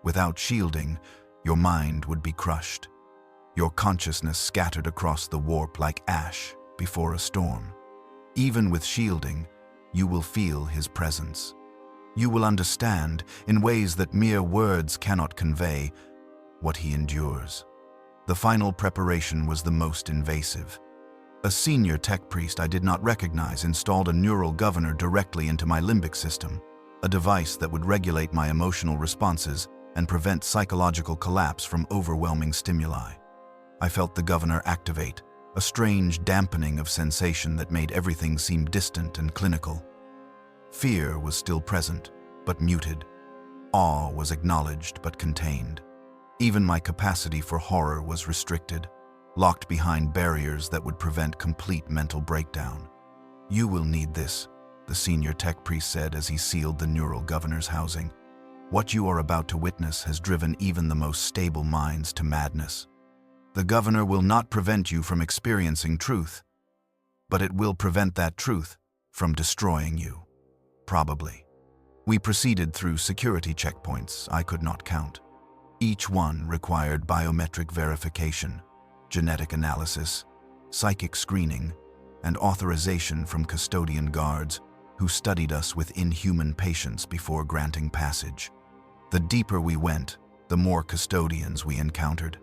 Without shielding, your mind would be crushed, your consciousness scattered across the warp like ash before a storm. Even with shielding, you will feel his presence. You will understand, in ways that mere words cannot convey, what he endures. The final preparation was the most invasive. A senior tech priest I did not recognize installed a neural governor directly into my limbic system, a device that would regulate my emotional responses and prevent psychological collapse from overwhelming stimuli. I felt the governor activate, a strange dampening of sensation that made everything seem distant and clinical. Fear was still present, but muted. Awe was acknowledged, but contained. Even my capacity for horror was restricted, locked behind barriers that would prevent complete mental breakdown. "You will need this," the senior tech priest said as he sealed the neural governor's housing. "What you are about to witness has driven even the most stable minds to madness. The governor will not prevent you from experiencing truth, but it will prevent that truth from destroying you. Probably." We proceeded through security checkpoints I could not count. Each one required biometric verification, genetic analysis, psychic screening, and authorization from custodian guards who studied us with inhuman patience before granting passage. The deeper we went, the more custodians we encountered.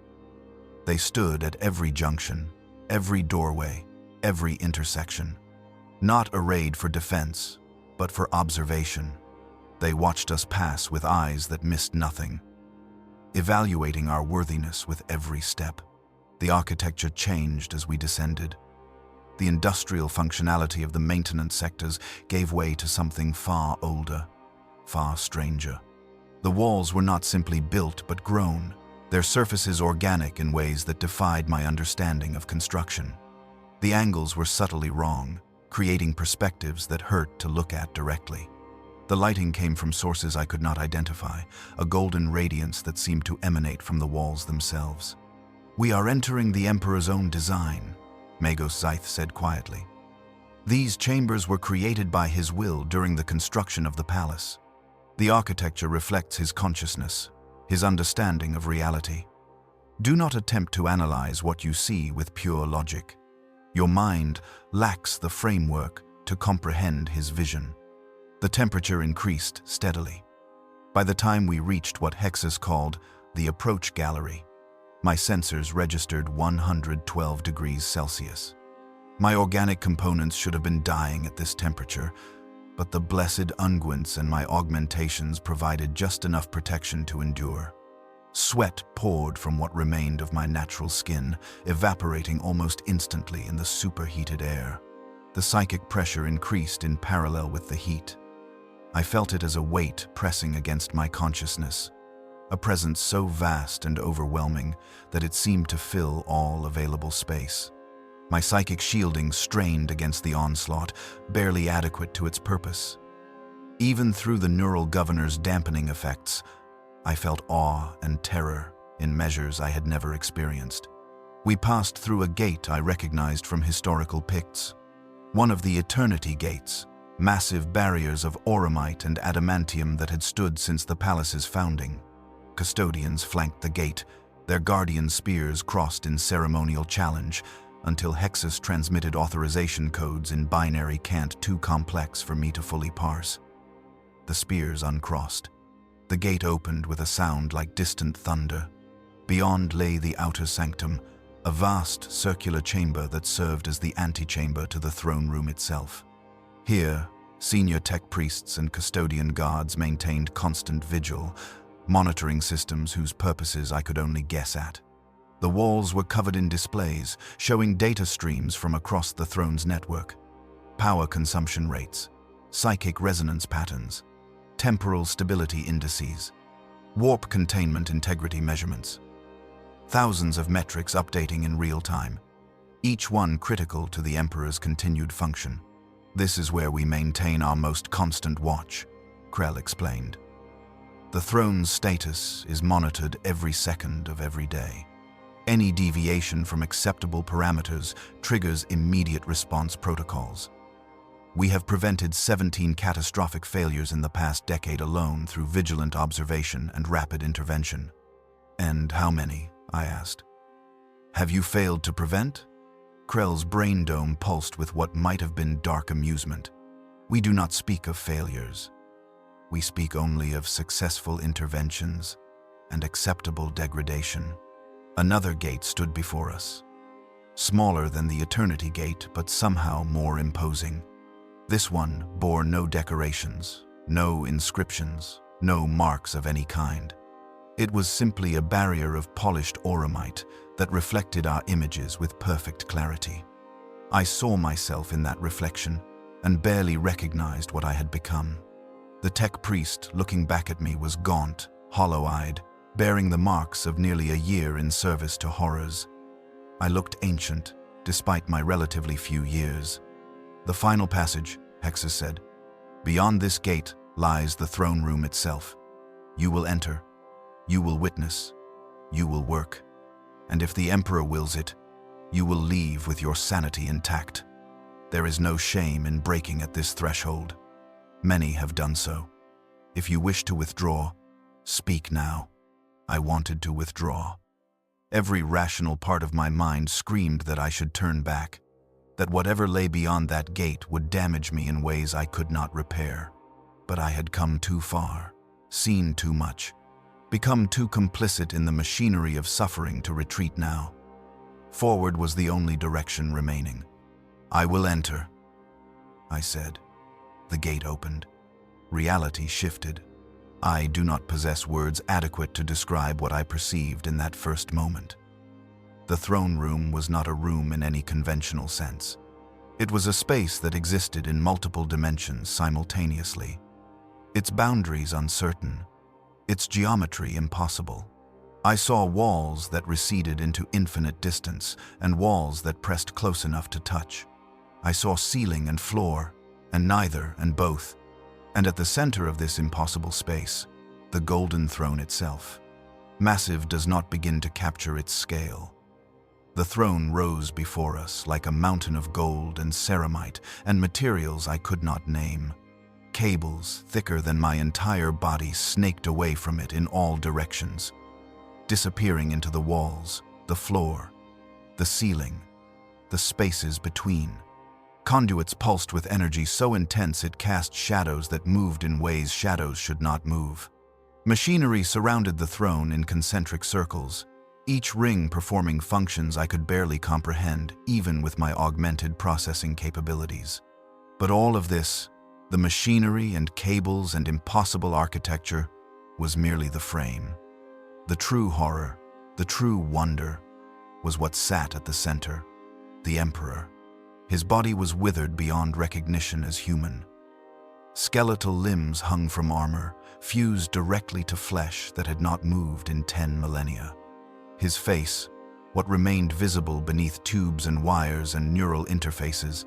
They stood at every junction, every doorway, every intersection, not arrayed for defense, but for observation. They watched us pass with eyes that missed nothing, evaluating our worthiness with every step. The architecture changed as we descended. The industrial functionality of the maintenance sectors gave way to something far older, far stranger. The walls were not simply built but grown, their surfaces organic in ways that defied my understanding of construction. The angles were subtly wrong, creating perspectives that hurt to look at directly. The lighting came from sources I could not identify, a golden radiance that seemed to emanate from the walls themselves. "We are entering the Emperor's own design," Magos Zareth said quietly. "These chambers were created by his will during the construction of the palace. The architecture reflects his consciousness, his understanding of reality. Do not attempt to analyze what you see with pure logic. Your mind lacks the framework to comprehend his vision." The temperature increased steadily. By the time we reached what Hexus called the approach gallery, my sensors registered 112 degrees Celsius. My organic components should have been dying at this temperature, but the blessed unguents and my augmentations provided just enough protection to endure. Sweat poured from what remained of my natural skin, evaporating almost instantly in the superheated air. The psychic pressure increased in parallel with the heat. I felt it as a weight pressing against my consciousness, a presence so vast and overwhelming that it seemed to fill all available space. My psychic shielding strained against the onslaught, barely adequate to its purpose. Even through the neural governor's dampening effects, I felt awe and terror in measures I had never experienced. We passed through a gate I recognized from historical Picts, one of the Eternity Gates, massive barriers of auramite and adamantium that had stood since the palace's founding. Custodians flanked the gate, their guardian spears crossed in ceremonial challenge, until Hexus transmitted authorization codes in binary cant too complex for me to fully parse. The spears uncrossed. The gate opened with a sound like distant thunder. Beyond lay the outer sanctum, a vast circular chamber that served as the antechamber to the throne room itself. Here, senior tech priests and custodian guards maintained constant vigil, monitoring systems whose purposes I could only guess at. The walls were covered in displays, showing data streams from across the throne's network. Power consumption rates, psychic resonance patterns, temporal stability indices, warp containment integrity measurements. Thousands of metrics updating in real time, each one critical to the Emperor's continued function. "This is where we maintain our most constant watch," Krell explained. "The throne's status is monitored every second of every day. Any deviation from acceptable parameters triggers immediate response protocols. We have prevented 17 catastrophic failures in the past decade alone through vigilant observation and rapid intervention." "And how many?" I asked. "Have you failed to prevent?" Krell's brain dome pulsed with what might have been dark amusement. We do not speak of failures. We speak only of successful interventions and acceptable degradation. Another gate stood before us, smaller than the Eternity Gate, but somehow more imposing. This one bore no decorations, no inscriptions, no marks of any kind. It was simply a barrier of polished auramite that reflected our images with perfect clarity. I saw myself in that reflection and barely recognized what I had become. The Tech-Priest looking back at me was gaunt, hollow-eyed, bearing the marks of nearly a year in service to horrors. I looked ancient, despite my relatively few years. "The final passage," Hexus said. "Beyond this gate lies the throne room itself. You will enter, you will witness, you will work. And if the Emperor wills it, you will leave with your sanity intact. There is no shame in breaking at this threshold. Many have done so. If you wish to withdraw, speak now." I wanted to withdraw. Every rational part of my mind screamed that I should turn back, that whatever lay beyond that gate would damage me in ways I could not repair. But I had come too far, seen too much, become too complicit in the machinery of suffering to retreat now. Forward was the only direction remaining. "I will enter," I said. The gate opened. Reality shifted. I do not possess words adequate to describe what I perceived in that first moment. The throne room was not a room in any conventional sense. It was a space that existed in multiple dimensions simultaneously. Its boundaries uncertain, its geometry impossible. I saw walls that receded into infinite distance and walls that pressed close enough to touch. I saw ceiling and floor, and neither and both. And at the center of this impossible space, the golden throne itself. Massive does not begin to capture its scale. The throne rose before us like a mountain of gold and ceramite and materials I could not name. Cables thicker than my entire body snaked away from it in all directions, disappearing into the walls, the floor, the ceiling, the spaces between. Conduits pulsed with energy so intense it cast shadows that moved in ways shadows should not move. Machinery surrounded the throne in concentric circles, each ring performing functions I could barely comprehend, even with my augmented processing capabilities. But all of this, the machinery and cables and impossible architecture, was merely the frame. The true horror, the true wonder, was what sat at the center, the Emperor. His body was withered beyond recognition as human. Skeletal limbs hung from armor, fused directly to flesh that had not moved in 10 millennia. His face, what remained visible beneath tubes and wires and neural interfaces,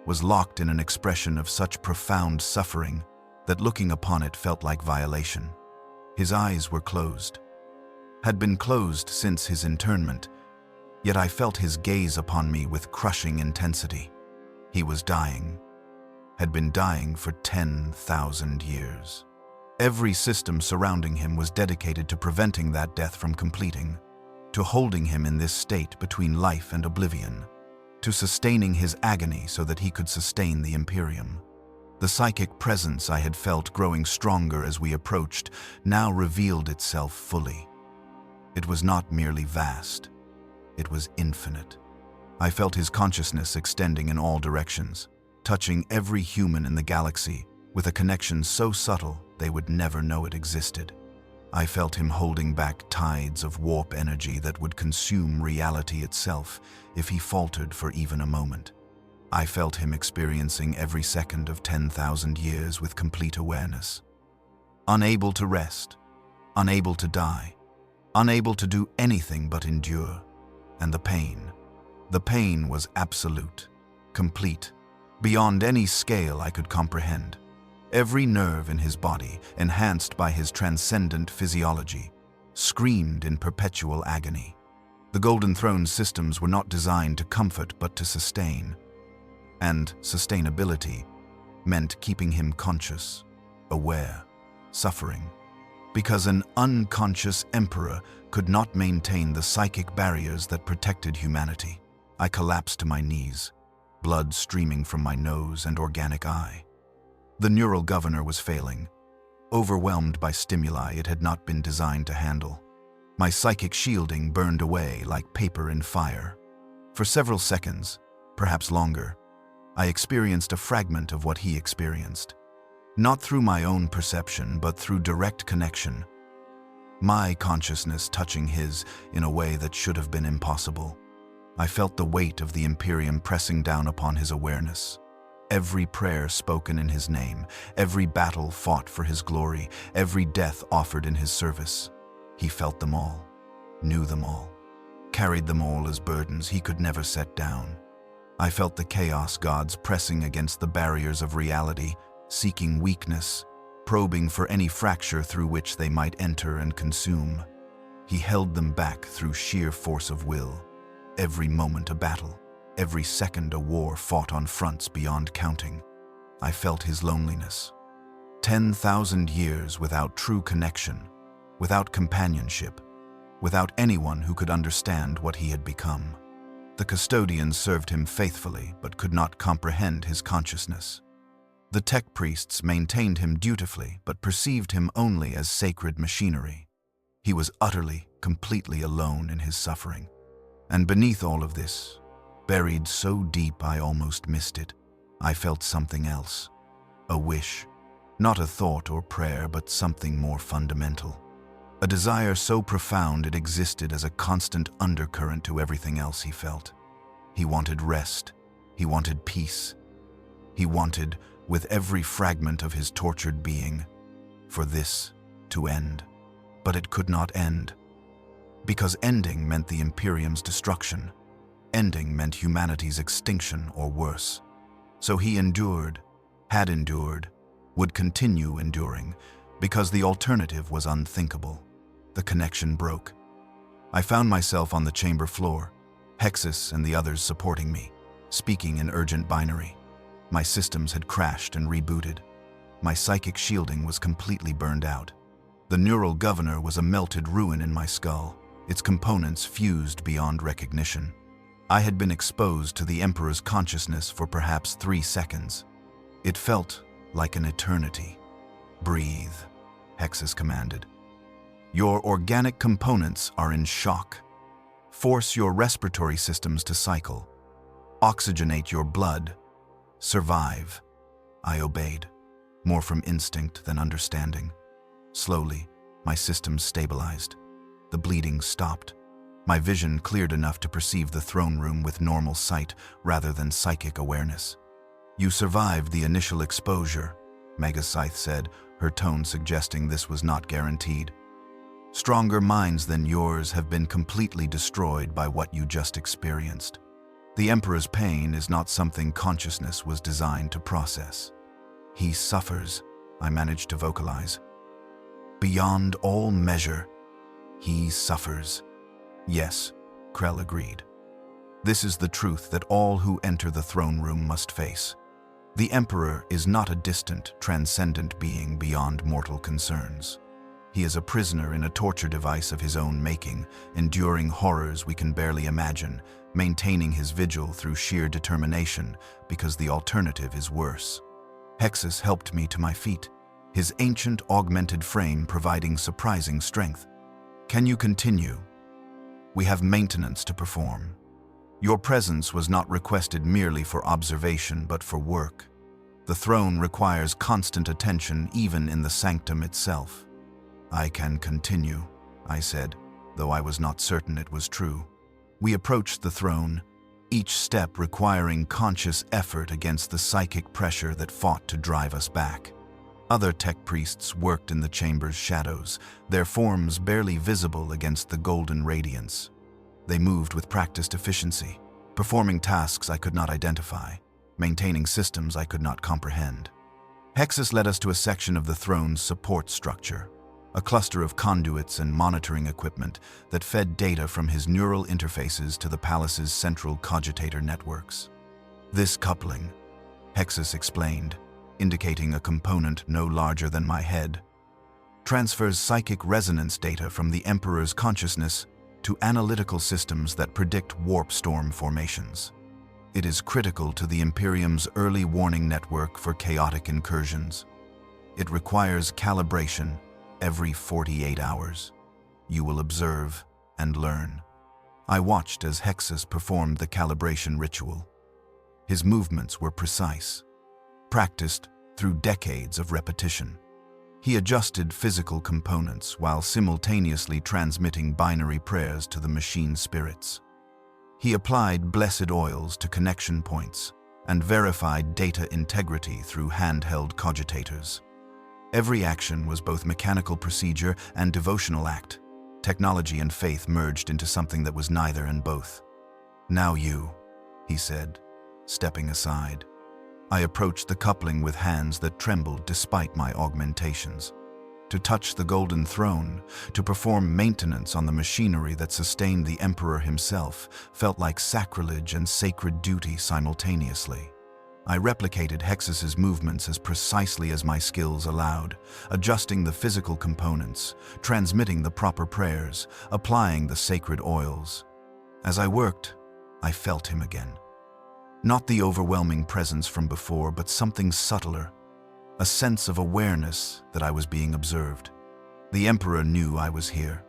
was locked in an expression of such profound suffering that looking upon it felt like violation. His eyes were closed, had been closed since his internment, yet I felt his gaze upon me with crushing intensity. He was dying, had been dying for 10,000 years. Every system surrounding him was dedicated to preventing that death from completing, to holding him in this state between life and oblivion, to sustaining his agony so that he could sustain the Imperium. The psychic presence I had felt growing stronger as we approached now revealed itself fully. It was not merely vast. It was infinite. I felt his consciousness extending in all directions, touching every human in the galaxy with a connection so subtle they would never know it existed. I felt him holding back tides of warp energy that would consume reality itself if he faltered for even a moment. I felt him experiencing every second of 10,000 years with complete awareness. Unable to rest, unable to die, unable to do anything but endure. And the pain was absolute, complete, beyond any scale I could comprehend. Every nerve in his body, enhanced by his transcendent physiology, screamed in perpetual agony. The Golden Throne's systems were not designed to comfort but to sustain. And sustainability meant keeping him conscious, aware, suffering. Because an unconscious emperor could not maintain the psychic barriers that protected humanity. I collapsed to my knees, blood streaming from my nose and organic eye. The neural governor was failing. Overwhelmed by stimuli it had not been designed to handle. My psychic shielding burned away like paper in fire. For several seconds, perhaps longer, I experienced a fragment of what he experienced. Not through my own perception, but through direct connection. My consciousness touching his in a way that should have been impossible. I felt the weight of the Imperium pressing down upon his awareness. Every prayer spoken in his name, every battle fought for his glory, every death offered in his service. He felt them all, knew them all, carried them all as burdens he could never set down. I felt the chaos gods pressing against the barriers of reality, seeking weakness, probing for any fracture through which they might enter and consume. He held them back through sheer force of will. Every moment a battle, every second a war fought on fronts beyond counting. I felt his loneliness. 10,000 years without true connection, without companionship, without anyone who could understand what he had become. The custodians served him faithfully, but could not comprehend his consciousness. The tech-priests maintained him dutifully, but perceived him only as sacred machinery. He was utterly, completely alone in his suffering. And beneath all of this, buried so deep I almost missed it, I felt something else. A wish. Not a thought or prayer, but something more fundamental. A desire so profound it existed as a constant undercurrent to everything else he felt. He wanted rest. He wanted peace. He wanted, with every fragment of his tortured being, for this to end. But it could not end. Because ending meant the Imperium's destruction. Ending meant humanity's extinction or worse. So he endured, had endured, would continue enduring, because the alternative was unthinkable. The connection broke. I found myself on the chamber floor, Hexus and the others supporting me, speaking in urgent binary. My systems had crashed and rebooted. My psychic shielding was completely burned out. The neural governor was a melted ruin in my skull, its components fused beyond recognition. I had been exposed to the Emperor's consciousness for perhaps 3 seconds. It felt like an eternity. "Breathe," Hexus commanded. "Your organic components are in shock. Force your respiratory systems to cycle. Oxygenate your blood. Survive." I obeyed, more from instinct than understanding. Slowly, my systems stabilized. The bleeding stopped. My vision cleared enough to perceive the throne room with normal sight rather than psychic awareness. "You survived the initial exposure," Megascythe said, her tone suggesting this was not guaranteed. "Stronger minds than yours have been completely destroyed by what you just experienced. The Emperor's pain is not something consciousness was designed to process. He suffers," I managed to vocalize. "Beyond all measure, he suffers." "Yes," Krell agreed. "This is the truth that all who enter the throne room must face. The Emperor is not a distant, transcendent being beyond mortal concerns. He is a prisoner in a torture device of his own making, enduring horrors we can barely imagine, maintaining his vigil through sheer determination because the alternative is worse." Hexus helped me to my feet, his ancient augmented frame providing surprising strength. "Can you continue? We have maintenance to perform. Your presence was not requested merely for observation but for work. The throne requires constant attention even in the sanctum itself." "I can continue," I said, though I was not certain it was true. We approached the throne, each step requiring conscious effort against the psychic pressure that fought to drive us back. Other tech-priests worked in the chamber's shadows, their forms barely visible against the golden radiance. They moved with practiced efficiency, performing tasks I could not identify, maintaining systems I could not comprehend. Hexus led us to a section of the throne's support structure, a cluster of conduits and monitoring equipment that fed data from his neural interfaces to the palace's central cogitator networks. "This coupling," Hexus explained, indicating a component no larger than my head, "transfers psychic resonance data from the Emperor's consciousness to analytical systems that predict warp storm formations. It is critical to the Imperium's early warning network for chaotic incursions. It requires calibration every 48 hours. You will observe and learn. I watched as Hexus performed the calibration ritual. His movements were precise, practiced through decades of repetition. He adjusted physical components while simultaneously transmitting binary prayers to the machine spirits. He applied blessed oils to connection points and verified data integrity through handheld cogitators. Every action was both mechanical procedure and devotional act. Technology and faith merged into something that was neither and both. "Now you," he said, stepping aside. I approached the coupling with hands that trembled despite my augmentations. To touch the golden throne, to perform maintenance on the machinery that sustained the Emperor himself, felt like sacrilege and sacred duty simultaneously. I replicated Hexus's movements as precisely as my skills allowed, adjusting the physical components, transmitting the proper prayers, applying the sacred oils. As I worked, I felt him again. Not the overwhelming presence from before, but something subtler, a sense of awareness that I was being observed. The Emperor knew I was here,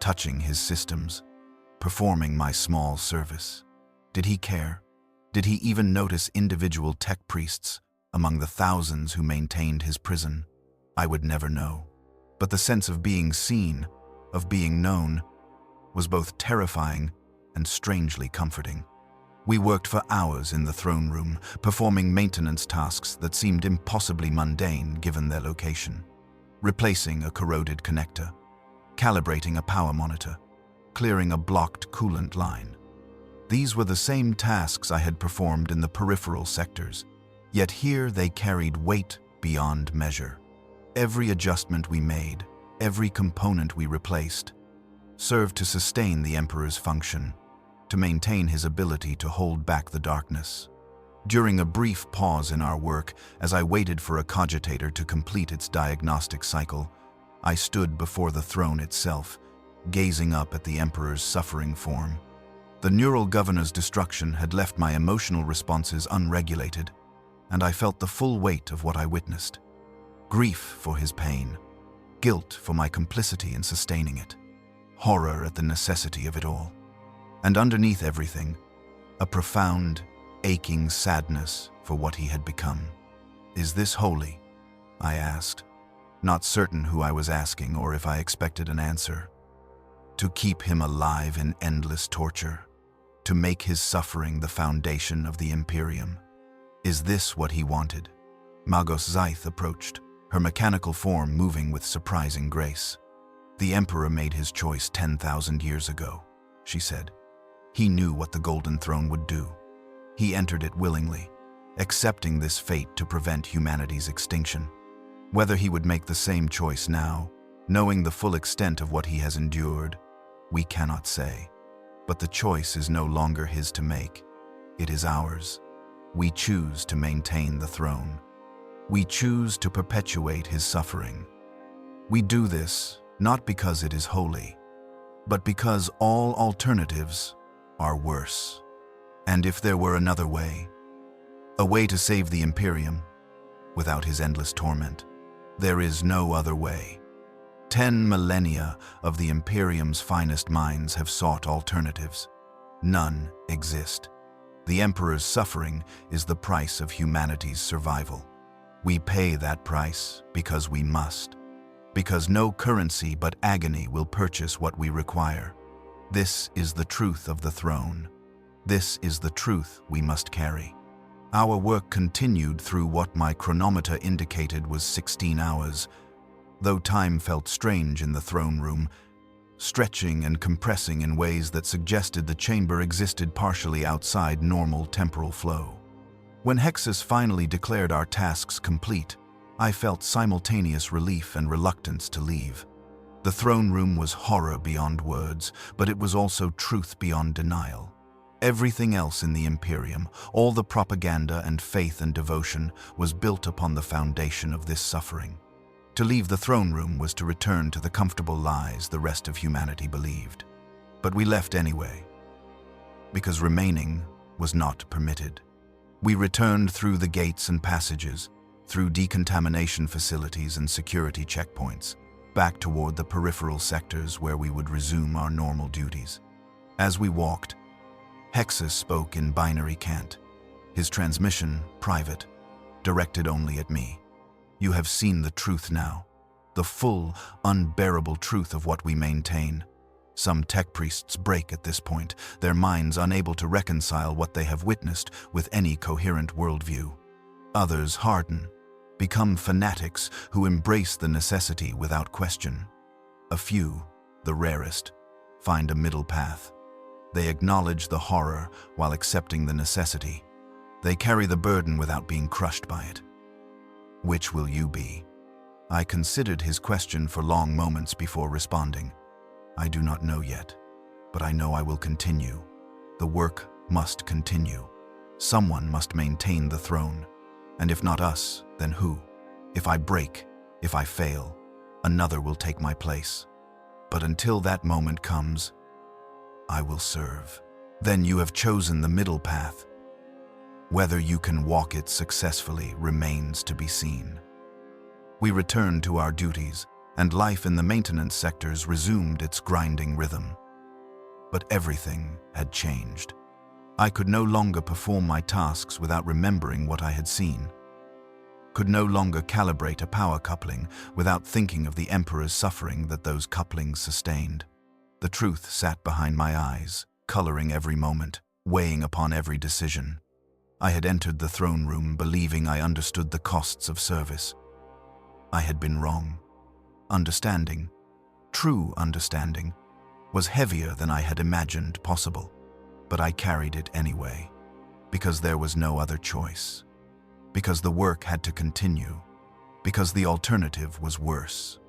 touching his systems, performing my small service. Did he care? Did he even notice individual tech-priests among the thousands who maintained his prison? I would never know. But the sense of being seen, of being known, was both terrifying and strangely comforting. We worked for hours in the throne room, performing maintenance tasks that seemed impossibly mundane given their location. Replacing a corroded connector, calibrating a power monitor, clearing a blocked coolant line. These were the same tasks I had performed in the peripheral sectors, yet here they carried weight beyond measure. Every adjustment we made, every component we replaced, served to sustain the Emperor's function, to maintain his ability to hold back the darkness. During a brief pause in our work, as I waited for a cogitator to complete its diagnostic cycle, I stood before the throne itself, gazing up at the Emperor's suffering form. The neural governor's destruction had left my emotional responses unregulated, and I felt the full weight of what I witnessed. Grief for his pain, guilt for my complicity in sustaining it, horror at the necessity of it all. And underneath everything, a profound, aching sadness for what he had become. "Is this holy?" I asked, not certain who I was asking or if I expected an answer. To keep him alive in endless torture, to make his suffering the foundation of the Imperium. Is this what he wanted? Magos Zareth approached, her mechanical form moving with surprising grace. "The Emperor made his choice 10,000 years ago," she said. "He knew what the Golden Throne would do. He entered it willingly, accepting this fate to prevent humanity's extinction. Whether he would make the same choice now, knowing the full extent of what he has endured, we cannot say. But the choice is no longer his to make. It is ours. We choose to maintain the throne. We choose to perpetuate his suffering. We do this not because it is holy, but because all alternatives are worse. And if there were another way, a way to save the Imperium, without his endless torment, there is no other way. 10 millennia of the Imperium's finest minds have sought alternatives. None exist. The Emperor's suffering is the price of humanity's survival. We pay that price because we must, because no currency but agony will purchase what we require. This is the truth of the throne. This is the truth we must carry. Our work continued through what my chronometer indicated was 16 hours, though time felt strange in the throne room, stretching and compressing in ways that suggested the chamber existed partially outside normal temporal flow. When Hexus finally declared our tasks complete, I felt simultaneous relief and reluctance to leave. The throne room was horror beyond words, but it was also truth beyond denial. Everything else in the Imperium, all the propaganda and faith and devotion, was built upon the foundation of this suffering. To leave the throne room was to return to the comfortable lies the rest of humanity believed. But we left anyway, because remaining was not permitted. We returned through the gates and passages, through decontamination facilities and security checkpoints, back toward the peripheral sectors where we would resume our normal duties. As we walked, Hexus spoke in binary cant, his transmission private, directed only at me. You have seen the truth now, the full, unbearable truth of what we maintain. Some tech priests break at this point, their minds unable to reconcile what they have witnessed with any coherent worldview. Others harden, become fanatics who embrace the necessity without question. A few, the rarest, find a middle path. They acknowledge the horror while accepting the necessity. They carry the burden without being crushed by it. Which will you be? I considered his question for long moments before responding. I do not know yet, but I know I will continue. The work must continue. Someone must maintain the throne. And if not us, then who? If I break, if I fail, another will take my place. But until that moment comes, I will serve. Then you have chosen the middle path. Whether you can walk it successfully remains to be seen. We returned to our duties, and life in the maintenance sectors resumed its grinding rhythm. But everything had changed. I could no longer perform my tasks without remembering what I had seen. Could no longer calibrate a power coupling without thinking of the Emperor's suffering that those couplings sustained. The truth sat behind my eyes, coloring every moment, weighing upon every decision. I had entered the throne room believing I understood the costs of service. I had been wrong. Understanding, true understanding, was heavier than I had imagined possible, but I carried it anyway, because there was no other choice, because the work had to continue, because the alternative was worse.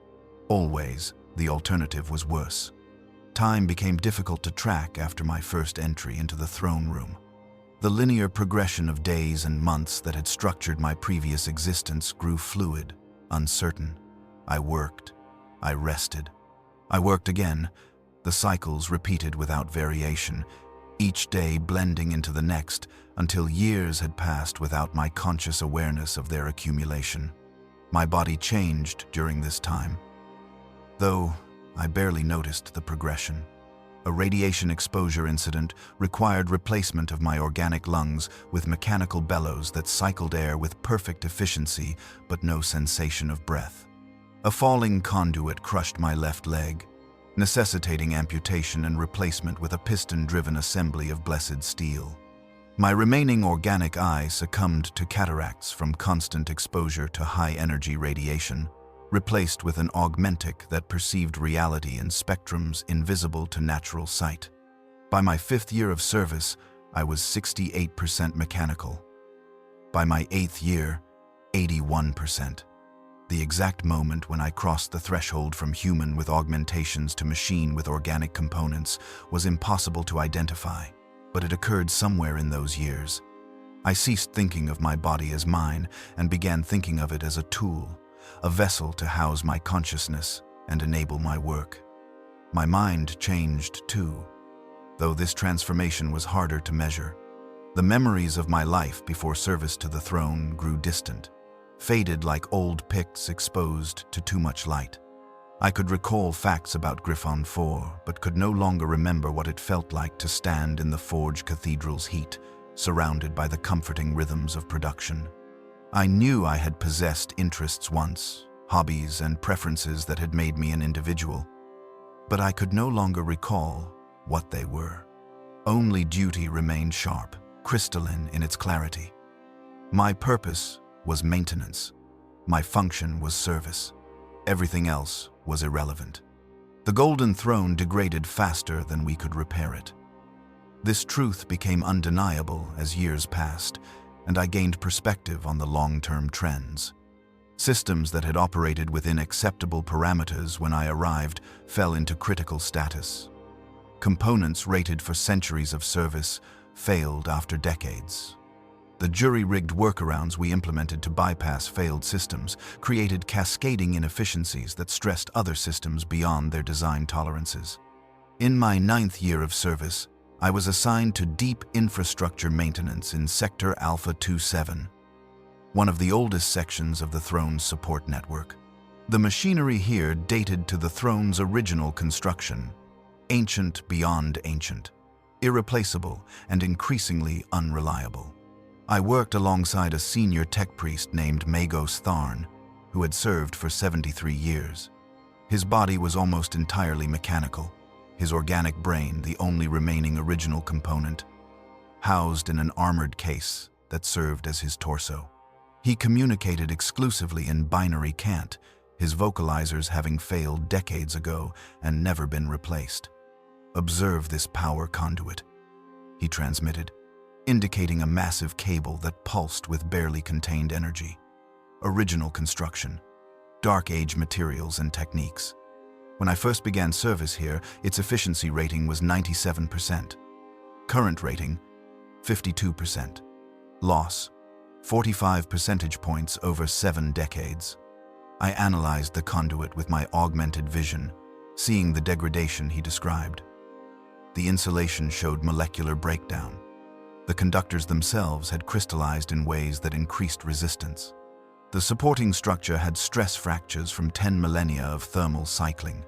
Always, the alternative was worse. Time became difficult to track after my first entry into the throne room. The linear progression of days and months that had structured my previous existence grew fluid, uncertain. I worked. I rested. I worked again. The cycles repeated without variation, each day blending into the next until years had passed without my conscious awareness of their accumulation. My body changed during this time, though I barely noticed the progression. A radiation exposure incident required replacement of my organic lungs with mechanical bellows that cycled air with perfect efficiency but no sensation of breath. A falling conduit crushed my left leg, necessitating amputation and replacement with a piston-driven assembly of blessed steel. My remaining organic eye succumbed to cataracts from constant exposure to high-energy radiation, replaced with an augmentic that perceived reality in spectrums invisible to natural sight. By my 5th year of service, I was 68% mechanical. By my 8th year, 81%. The exact moment when I crossed the threshold from human with augmentations to machine with organic components was impossible to identify, but it occurred somewhere in those years. I ceased thinking of my body as mine and began thinking of it as a tool, a vessel to house my consciousness and enable my work. My mind changed too, though this transformation was harder to measure. The memories of my life before service to the throne grew distant, faded like old pics exposed to too much light. I could recall facts about Griffon 4, but could no longer remember what it felt like to stand in the Forge Cathedral's heat, surrounded by the comforting rhythms of production. I knew I had possessed interests once, hobbies and preferences that had made me an individual, but I could no longer recall what they were. Only duty remained sharp, crystalline in its clarity. My purpose was maintenance. My function was service. Everything else was irrelevant. The Golden Throne degraded faster than we could repair it. This truth became undeniable as years passed, and I gained perspective on the long-term trends. Systems that had operated within acceptable parameters when I arrived fell into critical status. Components rated for centuries of service failed after decades. The jury-rigged workarounds we implemented to bypass failed systems created cascading inefficiencies that stressed other systems beyond their design tolerances. In my 9th year of service, I was assigned to deep infrastructure maintenance in Sector Alpha 27, one of the oldest sections of the Throne's support network. The machinery here dated to the Throne's original construction, ancient beyond ancient, irreplaceable and increasingly unreliable. I worked alongside a senior tech priest named Magos Tharn, who had served for 73 years. His body was almost entirely mechanical, his organic brain the only remaining original component, housed in an armored case that served as his torso. He communicated exclusively in binary cant, his vocalizers having failed decades ago and never been replaced. "Observe this power conduit," he transmitted, indicating a massive cable that pulsed with barely contained energy. Original construction, Dark Age materials and techniques. When I first began service here, its efficiency rating was 97%. Current rating, 52%. Loss, 45 percentage points over 7 decades. I analyzed the conduit with my augmented vision, seeing the degradation he described. The insulation showed molecular breakdown. The conductors themselves had crystallized in ways that increased resistance. The supporting structure had stress fractures from 10 millennia of thermal cycling.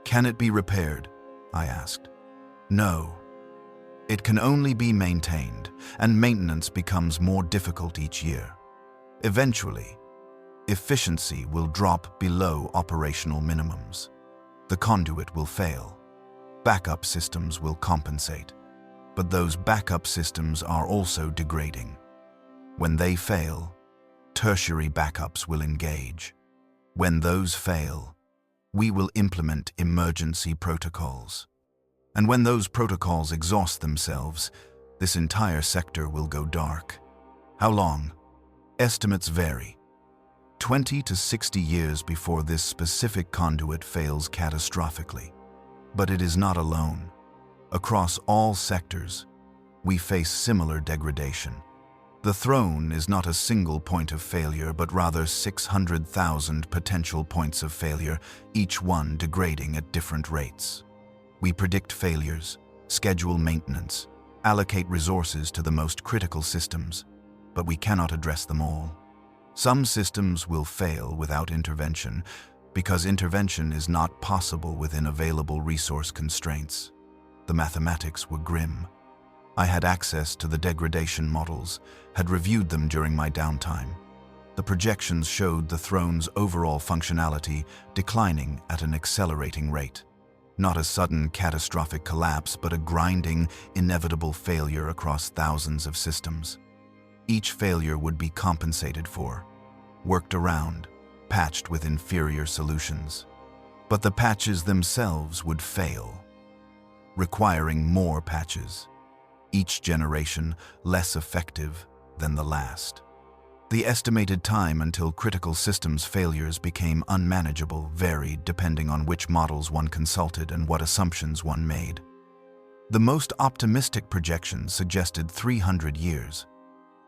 "Can it be repaired?" I asked. "No. It can only be maintained, and maintenance becomes more difficult each year. Eventually, efficiency will drop below operational minimums. The conduit will fail. Backup systems will compensate. But those backup systems are also degrading. When they fail, tertiary backups will engage. When those fail, we will implement emergency protocols. And when those protocols exhaust themselves, this entire sector will go dark." "How long?" "Estimates vary. 20 to 60 years before this specific conduit fails catastrophically. But it is not alone. Across all sectors, we face similar degradation. The Throne is not a single point of failure, but rather 600,000 potential points of failure, each one degrading at different rates. We predict failures, schedule maintenance, allocate resources to the most critical systems, but we cannot address them all. Some systems will fail without intervention, because intervention is not possible within available resource constraints. The mathematics were grim. I had access to the degradation models, had reviewed them during my downtime. The projections showed the Throne's overall functionality declining at an accelerating rate. Not a sudden catastrophic collapse, but a grinding, inevitable failure across thousands of systems. Each failure would be compensated for, worked around, patched with inferior solutions. But the patches themselves would fail, requiring more patches, each generation less effective than the last. The estimated time until critical systems failures became unmanageable varied depending on which models one consulted and what assumptions one made. The most optimistic projections suggested 300 years.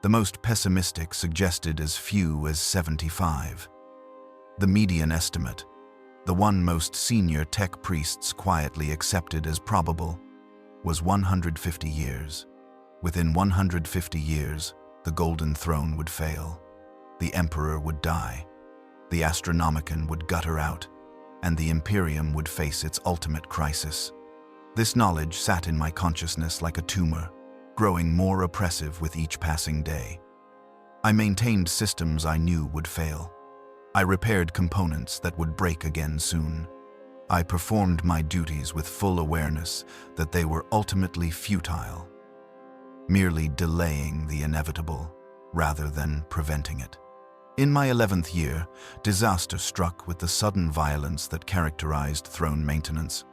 The most pessimistic suggested as few as 75. The median estimate, the one most senior tech priests quietly accepted as probable, was 150 years. Within 150 years, the Golden Throne would fail. The Emperor would die. The Astronomicon would gutter out, and the Imperium would face its ultimate crisis. This knowledge sat in my consciousness like a tumor, growing more oppressive with each passing day. I maintained systems I knew would fail. I repaired components that would break again soon. I performed my duties with full awareness that they were ultimately futile, merely delaying the inevitable rather than preventing it. In my 11th year, disaster struck with the sudden violence that characterized Throne maintenance.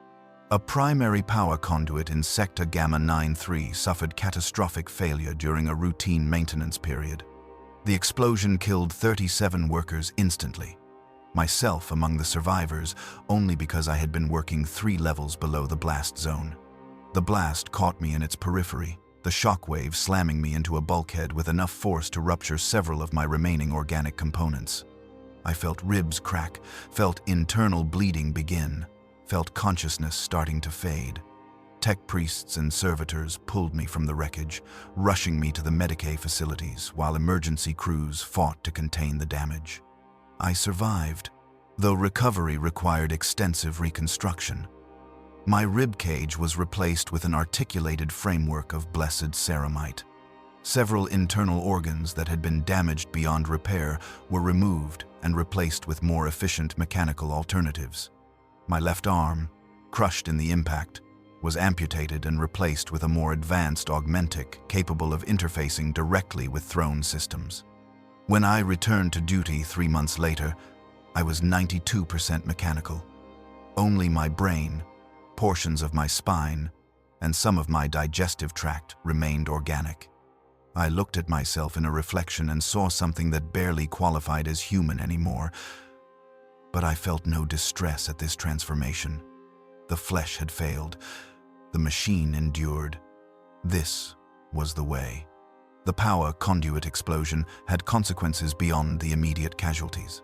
A primary power conduit in Sector Gamma 9-3 suffered catastrophic failure during a routine maintenance period. The explosion killed 37 workers instantly, myself among the survivors only because I had been working 3 levels below the blast zone. The blast caught me in its periphery, the shockwave slamming me into a bulkhead with enough force to rupture several of my remaining organic components. I felt ribs crack, felt internal bleeding begin, felt consciousness starting to fade. Tech-Priests and servitors pulled me from the wreckage, rushing me to the Medicae facilities while emergency crews fought to contain the damage. I survived, though recovery required extensive reconstruction. My rib cage was replaced with an articulated framework of blessed ceramite. Several internal organs that had been damaged beyond repair were removed and replaced with more efficient mechanical alternatives. My left arm, crushed in the impact, was amputated and replaced with a more advanced augmentic capable of interfacing directly with throne systems. When I returned to duty 3 months later, I was 92% mechanical. Only my brain, portions of my spine, and some of my digestive tract remained organic. I looked at myself in a reflection and saw something that barely qualified as human anymore. But I felt no distress at this transformation. The flesh had failed. The machine endured. This was the way. The power conduit explosion had consequences beyond the immediate casualties.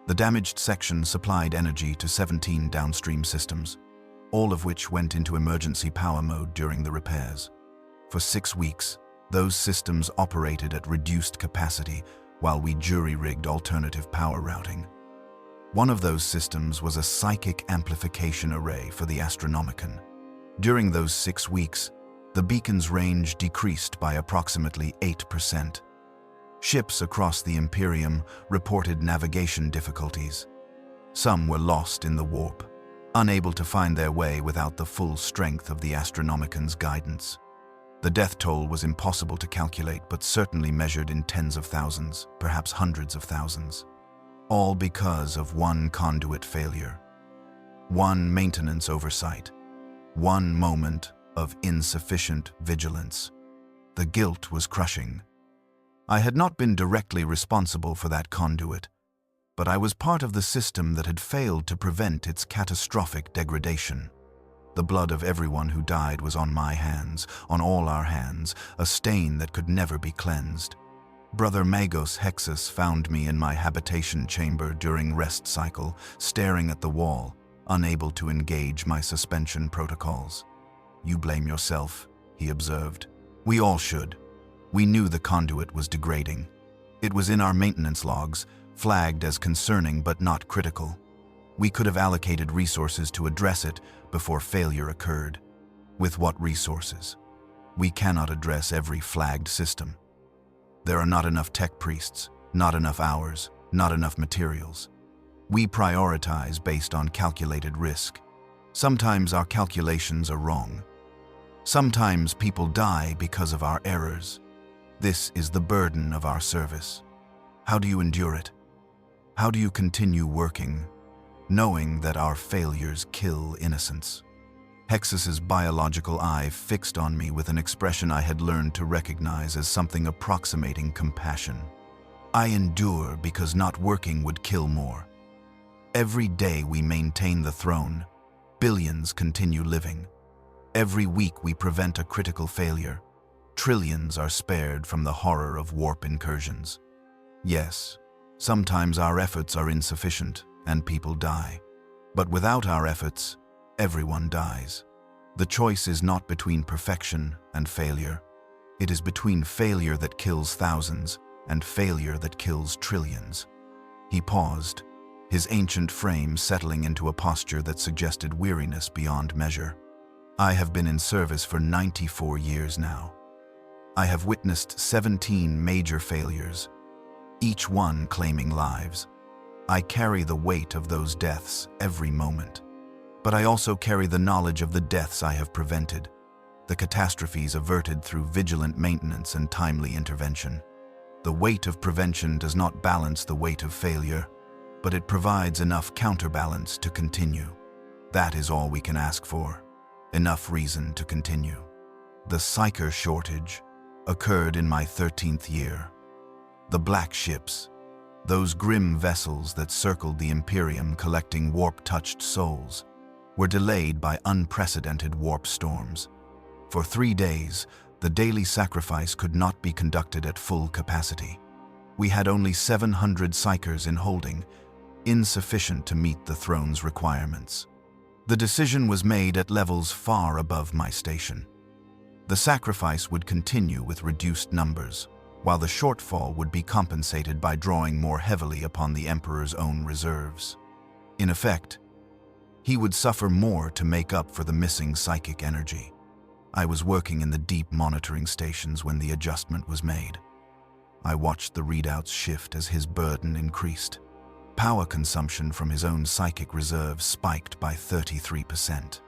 The damaged section supplied energy to 17 downstream systems, all of which went into emergency power mode during the repairs. For 6 weeks, those systems operated at reduced capacity while we jury-rigged alternative power routing. One of those systems was a psychic amplification array for the Astronomicon. During those 6 weeks, the beacon's range decreased by approximately 8%. Ships across the Imperium reported navigation difficulties. Some were lost in the warp, unable to find their way without the full strength of the Astronomicon's guidance. The death toll was impossible to calculate, but certainly measured in tens of thousands, perhaps hundreds of thousands. All because of one conduit failure, one maintenance oversight, one moment of insufficient vigilance. The guilt was crushing. I had not been directly responsible for that conduit, but I was part of the system that had failed to prevent its catastrophic degradation. The blood of everyone who died was on my hands, on all our hands, a stain that could never be cleansed. Brother Magos Hexus found me in my habitation chamber during rest cycle, staring at the wall, unable to engage my suspension protocols. "You blame yourself," he observed. "We all should." We knew the conduit was degrading. It was in our maintenance logs, flagged as concerning but not critical. We could have allocated resources to address it before failure occurred. With what resources? We cannot address every flagged system. There are not enough tech priests, not enough hours, not enough materials. We prioritize based on calculated risk. Sometimes our calculations are wrong. Sometimes people die because of our errors. This is the burden of our service. How do you endure it? How do you continue working, knowing that our failures kill innocence? Hexus's biological eye fixed on me with an expression I had learned to recognize as something approximating compassion. I endure because not working would kill more. Every day we maintain the throne, billions continue living. Every week we prevent a critical failure. Trillions are spared from the horror of warp incursions. Yes, sometimes our efforts are insufficient and people die. But without our efforts, everyone dies. The choice is not between perfection and failure. It is between failure that kills thousands and failure that kills trillions. He paused, his ancient frame settling into a posture that suggested weariness beyond measure. I have been in service for 94 years now. I have witnessed 17 major failures, each one claiming lives. I carry the weight of those deaths every moment. But I also carry the knowledge of the deaths I have prevented, the catastrophes averted through vigilant maintenance and timely intervention. The weight of prevention does not balance the weight of failure, but it provides enough counterbalance to continue. That is all we can ask for. Enough reason to continue. The psyker shortage occurred in my 13th year. The black ships, those grim vessels that circled the Imperium collecting warp-touched souls, were delayed by unprecedented warp storms. For 3 days, the daily sacrifice could not be conducted at full capacity. We had only 700 psykers in holding, insufficient to meet the throne's requirements. The decision was made at levels far above my station. The sacrifice would continue with reduced numbers, while the shortfall would be compensated by drawing more heavily upon the Emperor's own reserves. In effect, he would suffer more to make up for the missing psychic energy. I was working in the deep monitoring stations when the adjustment was made. I watched the readouts shift as his burden increased. Power consumption from his own psychic reserves spiked by 33%.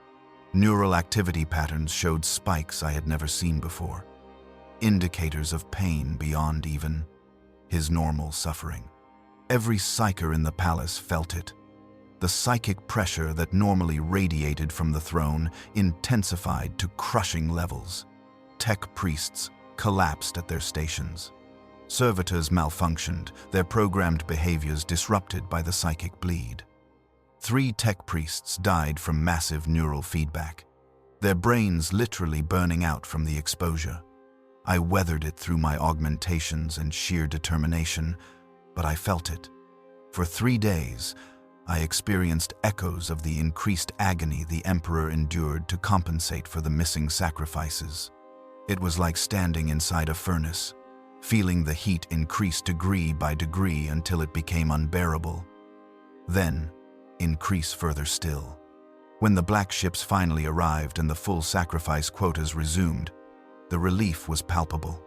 Neural activity patterns showed spikes I had never seen before, indicators of pain beyond even his normal suffering. Every psyker in the palace felt it. The psychic pressure that normally radiated from the throne intensified to crushing levels. Tech-Priests collapsed at their stations. Servitors malfunctioned, their programmed behaviors disrupted by the psychic bleed. 3 Tech-Priests died from massive neural feedback, their brains literally burning out from the exposure. I weathered it through my augmentations and sheer determination, but I felt it. For 3 days, I experienced echoes of the increased agony the Emperor endured to compensate for the missing sacrifices. It was like standing inside a furnace, feeling the heat increase degree by degree until it became unbearable. Then, increase further still. When the black ships finally arrived and the full sacrifice quotas resumed, the relief was palpable.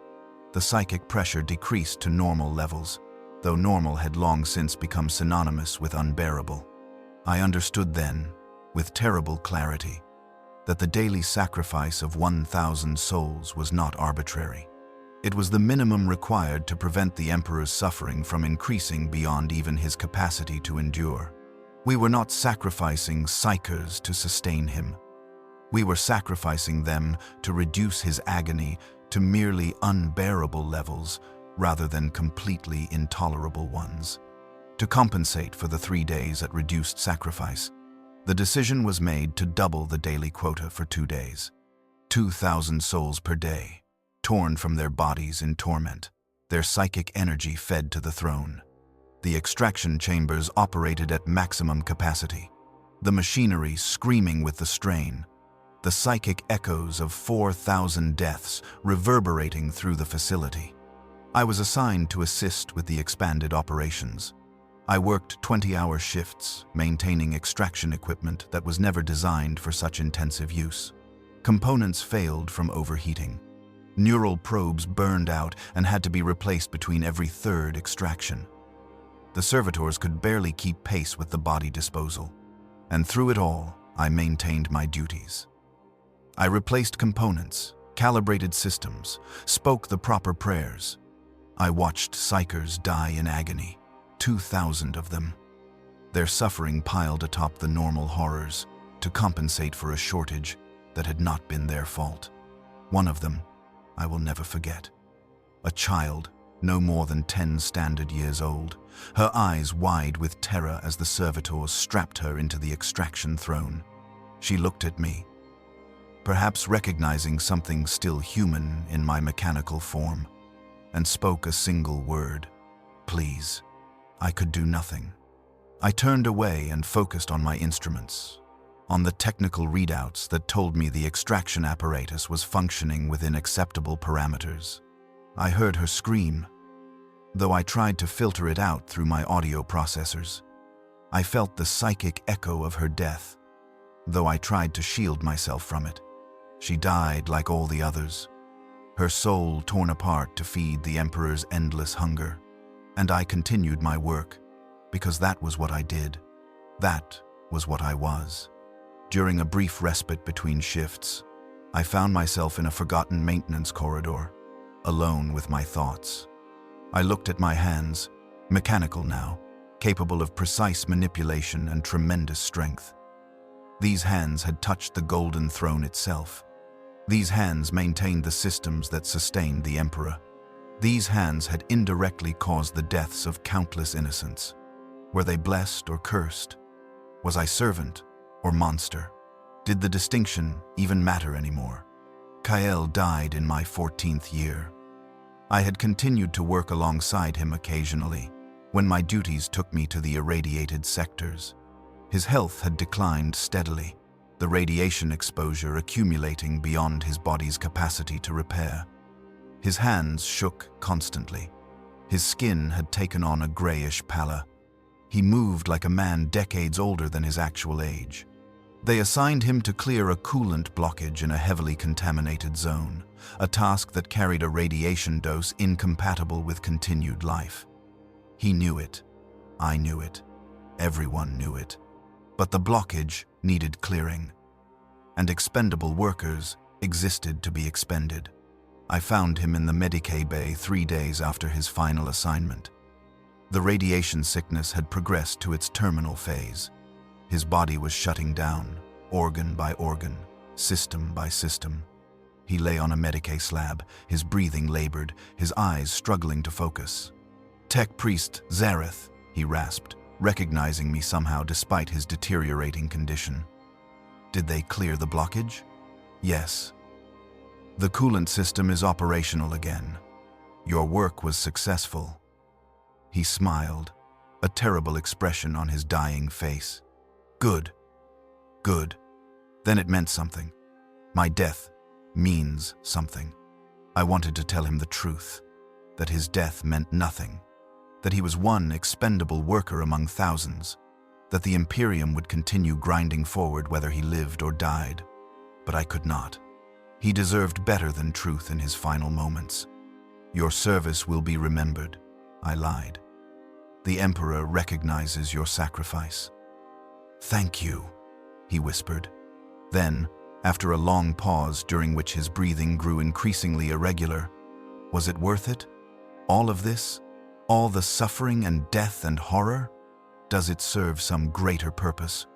The psychic pressure decreased to normal levels, though normal had long since become synonymous with unbearable. I understood then, with terrible clarity, that the daily sacrifice of 1,000 souls was not arbitrary. It was the minimum required to prevent the Emperor's suffering from increasing beyond even his capacity to endure. We were not sacrificing psychers to sustain him. We were sacrificing them to reduce his agony to merely unbearable levels rather than completely intolerable ones. To compensate for the 3 days at reduced sacrifice, the decision was made to double the daily quota for 2 days. 2,000 souls per day, torn from their bodies in torment, their psychic energy fed to the throne. The extraction chambers operated at maximum capacity, the machinery screaming with the strain, the psychic echoes of 4,000 deaths reverberating through the facility. I was assigned to assist with the expanded operations. I worked 20-hour shifts, maintaining extraction equipment that was never designed for such intensive use. Components failed from overheating. Neural probes burned out and had to be replaced between every 3rd extraction. The servitors could barely keep pace with the body disposal, and through it all, I maintained my duties. I replaced components, calibrated systems, spoke the proper prayers. I watched psychers die in agony, 2,000 of them. Their suffering piled atop the normal horrors to compensate for a shortage that had not been their fault. One of them I will never forget. A child, no more than 10 standard years old, her eyes wide with terror as the servitors strapped her into the extraction throne. She looked at me, perhaps recognizing something still human in my mechanical form, and spoke a single word: "Please." I could do nothing. I turned away and focused on my instruments, on the technical readouts that told me the extraction apparatus was functioning within acceptable parameters. I heard her scream, though I tried to filter it out through my audio processors. I felt the psychic echo of her death, though I tried to shield myself from it. She died like all the others, her soul torn apart to feed the Emperor's endless hunger. And I continued my work, because that was what I did. That was what I was. During a brief respite between shifts, I found myself in a forgotten maintenance corridor, alone with my thoughts. I looked at my hands, mechanical now, capable of precise manipulation and tremendous strength. These hands had touched the golden throne itself. These hands maintained the systems that sustained the Emperor. These hands had indirectly caused the deaths of countless innocents. Were they blessed or cursed? Was I servant or monster? Did the distinction even matter anymore? Kael died in my 14th year. I had continued to work alongside him occasionally, when my duties took me to the irradiated sectors. His health had declined steadily, the radiation exposure accumulating beyond his body's capacity to repair. His hands shook constantly. His skin had taken on a grayish pallor. He moved like a man decades older than his actual age. They assigned him to clear a coolant blockage in a heavily contaminated zone, a task that carried a radiation dose incompatible with continued life. He knew it. I knew it. Everyone knew it. But the blockage needed clearing, and expendable workers existed to be expended. I found him in the Medicae Bay 3 days after his final assignment. The radiation sickness had progressed to its terminal phase. His body was shutting down, organ by organ, system by system. He lay on a Medicae slab, his breathing labored, his eyes struggling to focus. "Tech-Priest Zareth," he rasped, recognizing me somehow despite his deteriorating condition. "Did they clear the blockage?" "Yes. The coolant system is operational again. Your work was successful." He smiled, a terrible expression on his dying face. "Good. Good. Then it meant something. My death means something." I wanted to tell him the truth, that his death meant nothing, that he was one expendable worker among thousands, that the Imperium would continue grinding forward whether he lived or died. But I could not. He deserved better than truth in his final moments. "Your service will be remembered," I lied. "The Emperor recognizes your sacrifice." "Thank you," he whispered. Then, after a long pause during which his breathing grew increasingly irregular, "Was it worth it? All of this? All the suffering and death and horror? Does it serve some greater purpose?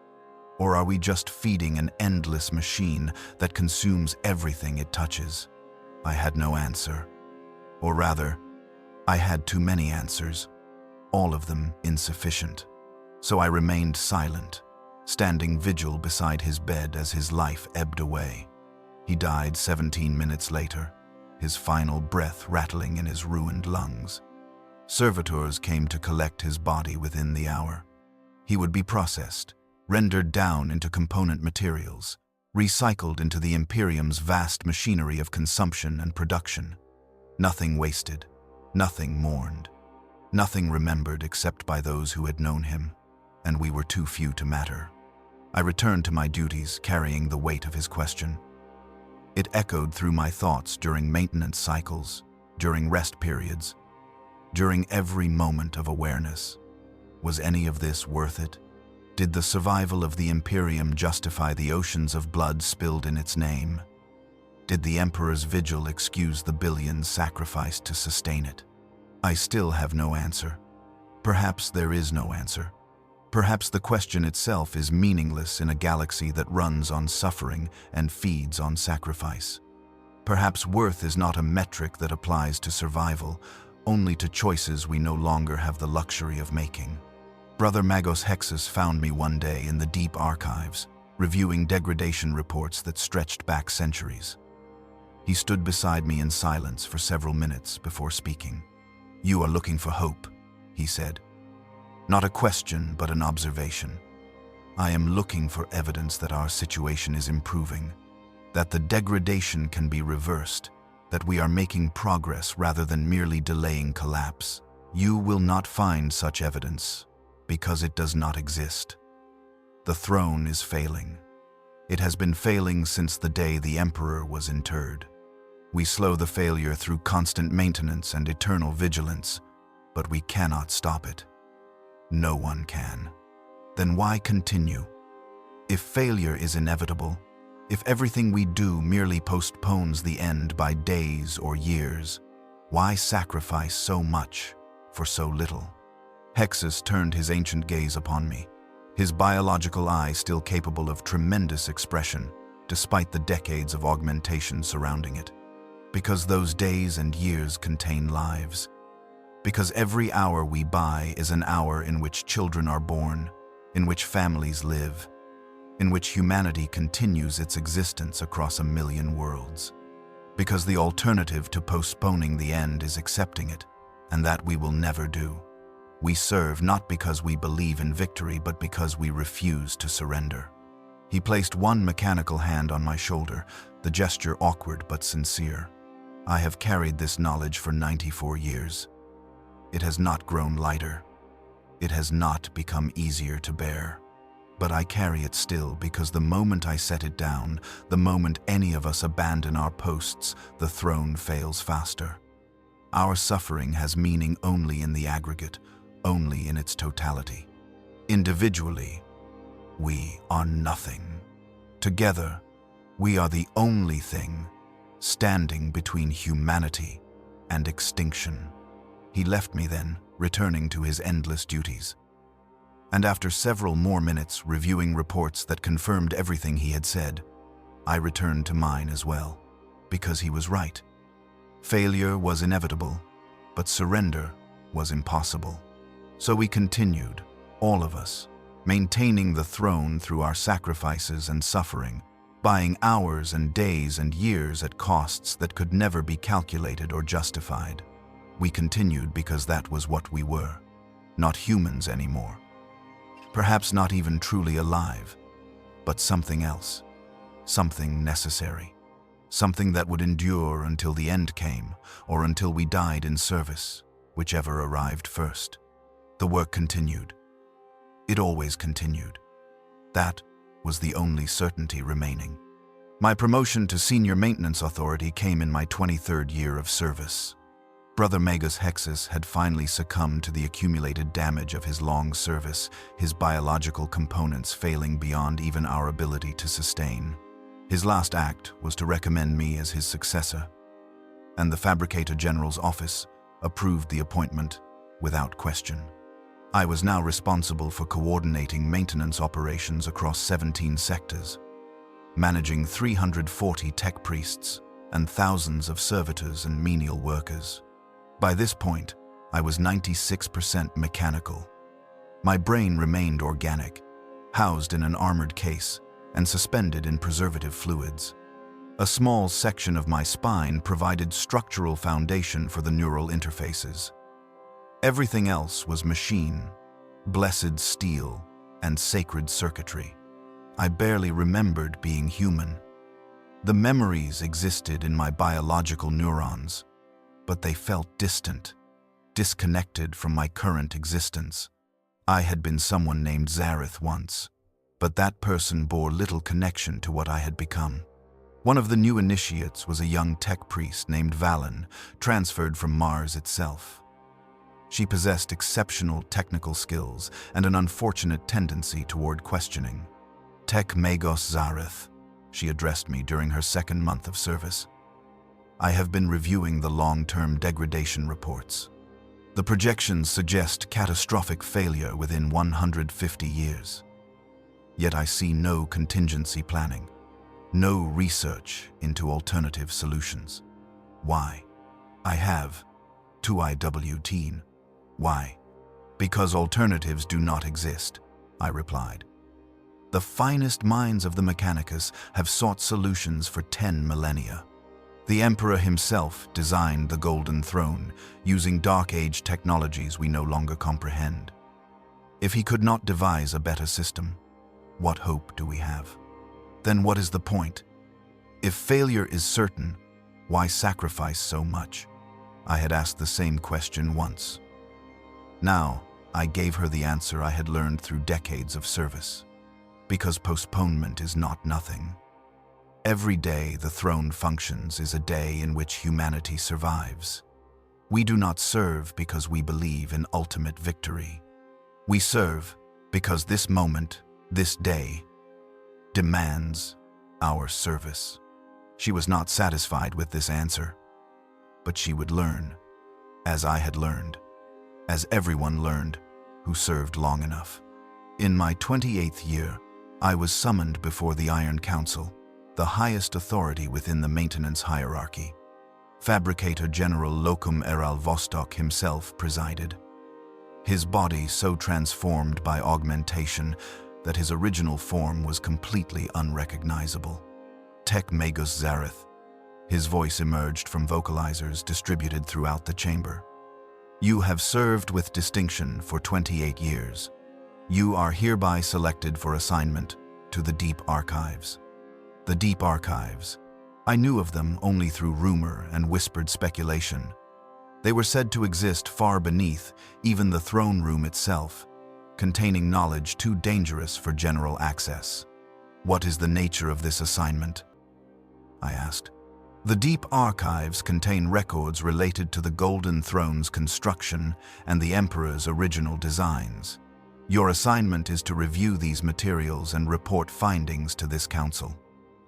Or are we just feeding an endless machine that consumes everything it touches?" I had no answer. Or rather, I had too many answers, all of them insufficient. So I remained silent, standing vigil beside his bed as his life ebbed away. He died 17 minutes later, his final breath rattling in his ruined lungs. Servitors came to collect his body within the hour. He would be processed, rendered down into component materials, recycled into the Imperium's vast machinery of consumption and production. Nothing wasted, nothing mourned, nothing remembered except by those who had known him, and we were too few to matter. I returned to my duties, carrying the weight of his question. It echoed through my thoughts during maintenance cycles, during rest periods, during every moment of awareness. Was any of this worth it? Did the survival of the Imperium justify the oceans of blood spilled in its name? Did the Emperor's vigil excuse the billions sacrificed to sustain it? I still have no answer. Perhaps there is no answer. Perhaps the question itself is meaningless in a galaxy that runs on suffering and feeds on sacrifice. Perhaps worth is not a metric that applies to survival, only to choices we no longer have the luxury of making. Brother Magos Hexus found me one day in the deep archives, reviewing degradation reports that stretched back centuries. He stood beside me in silence for several minutes before speaking. "You are looking for hope," he said. "Not a question, but an observation. I am looking for evidence that our situation is improving, that the degradation can be reversed, that we are making progress rather than merely delaying collapse. You will not find such evidence, because it does not exist. The throne is failing. It has been failing since the day the Emperor was interred. We slow the failure through constant maintenance and eternal vigilance, but we cannot stop it. No one can. Then why continue? If failure is inevitable, if everything we do merely postpones the end by days or years, why sacrifice so much for so little?" Hexus turned his ancient gaze upon me, his biological eye still capable of tremendous expression, despite the decades of augmentation surrounding it. "Because those days and years contain lives. Because every hour we buy is an hour in which children are born, in which families live, in which humanity continues its existence across a million worlds. Because the alternative to postponing the end is accepting it, and that we will never do. We serve not because we believe in victory, but because we refuse to surrender." He placed one mechanical hand on my shoulder, the gesture awkward but sincere. I have carried this knowledge for 94 years. It has not grown lighter. It has not become easier to bear. But I carry it still because the moment I set it down, the moment any of us abandon our posts, the throne fails faster. Our suffering has meaning only in the aggregate, only in its totality. Individually, we are nothing. Together, we are the only thing standing between humanity and extinction. He left me then, returning to his endless duties. And after several more minutes reviewing reports that confirmed everything he had said, I returned to mine as well, because he was right. Failure was inevitable, but surrender was impossible. So we continued, all of us, maintaining the throne through our sacrifices and suffering, buying hours and days and years at costs that could never be calculated or justified. We continued because that was what we were, not humans anymore. Perhaps not even truly alive, but something else, something necessary, something that would endure until the end came, or until we died in service, whichever arrived first. The work continued. It always continued. That was the only certainty remaining. My promotion to Senior Maintenance Authority came in my 23rd year of service. Brother Magus Hexus had finally succumbed to the accumulated damage of his long service, his biological components failing beyond even our ability to sustain. His last act was to recommend me as his successor, and the Fabricator General's office approved the appointment without question. I was now responsible for coordinating maintenance operations across 17 sectors, managing 340 tech priests and thousands of servitors and menial workers. By this point, I was 96% mechanical. My brain remained organic, housed in an armored case and suspended in preservative fluids. A small section of my spine provided structural foundation for the neural interfaces. Everything else was machine, blessed steel, and sacred circuitry. I barely remembered being human. The memories existed in my biological neurons, but they felt distant, disconnected from my current existence. I had been someone named Zareth once, but that person bore little connection to what I had become. One of the new initiates was a young tech priest named Valen, transferred from Mars itself. She possessed exceptional technical skills and an unfortunate tendency toward questioning. Tech-Priest Zareth, she addressed me during her second month of service. I have been reviewing the long-term degradation reports. The projections suggest catastrophic failure within 150 years. Yet I see no contingency planning, no research into alternative solutions. Why? I have 2IWT. Why? Because alternatives do not exist, I replied. The finest minds of the Mechanicus have sought solutions for 10 millennia. The Emperor himself designed the Golden Throne using Dark Age technologies we no longer comprehend. If he could not devise a better system, what hope do we have? Then what is the point? If failure is certain, why sacrifice so much? I had asked the same question once. Now, I gave her the answer I had learned through decades of service. Because postponement is not nothing. Every day the throne functions is a day in which humanity survives. We do not serve because we believe in ultimate victory. We serve because this moment, this day, demands our service. She was not satisfied with this answer, but she would learn, as I had learned, as everyone learned who served long enough. In my 28th year, I was summoned before the Iron Council, the highest authority within the maintenance hierarchy. Fabricator General Locum Eral Vostok himself presided. His body so transformed by augmentation that his original form was completely unrecognizable. Tech-Priest Zareth. His voice emerged from vocalizers distributed throughout the chamber. You have served with distinction for 28 years. You are hereby selected for assignment to the Deep Archives. The Deep Archives. I knew of them only through rumor and whispered speculation. They were said to exist far beneath even the throne room itself, containing knowledge too dangerous for general access. What is the nature of this assignment? I asked. The Deep Archives contain records related to the Golden Throne's construction and the Emperor's original designs. Your assignment is to review these materials and report findings to this council.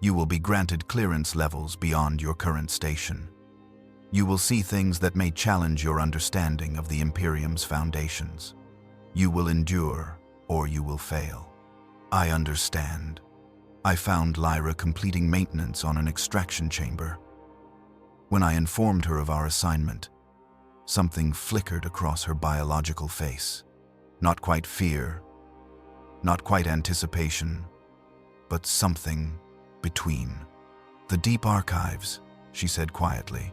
You will be granted clearance levels beyond your current station. You will see things that may challenge your understanding of the Imperium's foundations. You will endure, or you will fail. I understand. I found Lyra completing maintenance on an extraction chamber. When I informed her of our assignment, something flickered across her biological face. Not quite fear, not quite anticipation, but something between. The Deep Archives, she said quietly.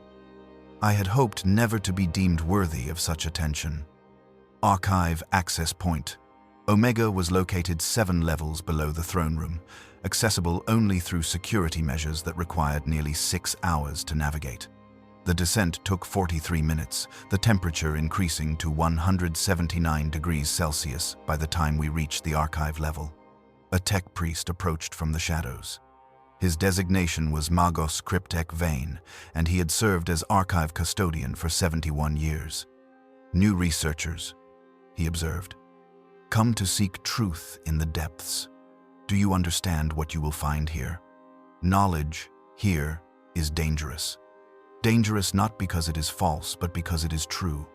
I had hoped never to be deemed worthy of such attention. Archive Access Point. Omega was located 7 levels below the throne room, accessible only through security measures that required nearly 6 hours to navigate. The descent took 43 minutes, the temperature increasing to 179 degrees Celsius by the time we reached the archive level. A Tech-Priest approached from the shadows. His designation was Magos Cryptek Vane, and he had served as archive custodian for 71 years. New researchers, he observed, come to seek truth in the depths. Do you understand what you will find here? Knowledge here is dangerous. Dangerous not because it is false, but because it is true.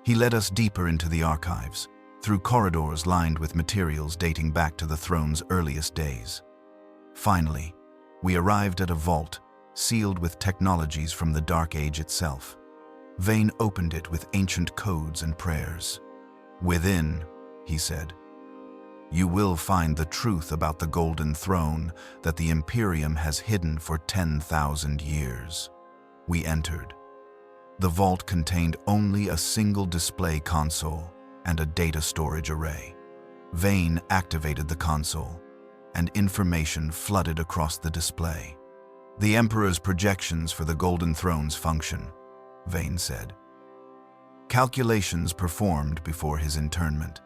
He led us deeper into the archives, through corridors lined with materials dating back to the throne's earliest days. Finally, we arrived at a vault, sealed with technologies from the Dark Age itself. Vane opened it with ancient codes and prayers. Within, he said, you will find the truth about the Golden Throne that the Imperium has hidden for 10,000 years. We entered. The vault contained only a single display console and a data storage array. Vane activated the console, and information flooded across the display. The Emperor's projections for the Golden Throne's function, Vane said. Calculations performed before his internment.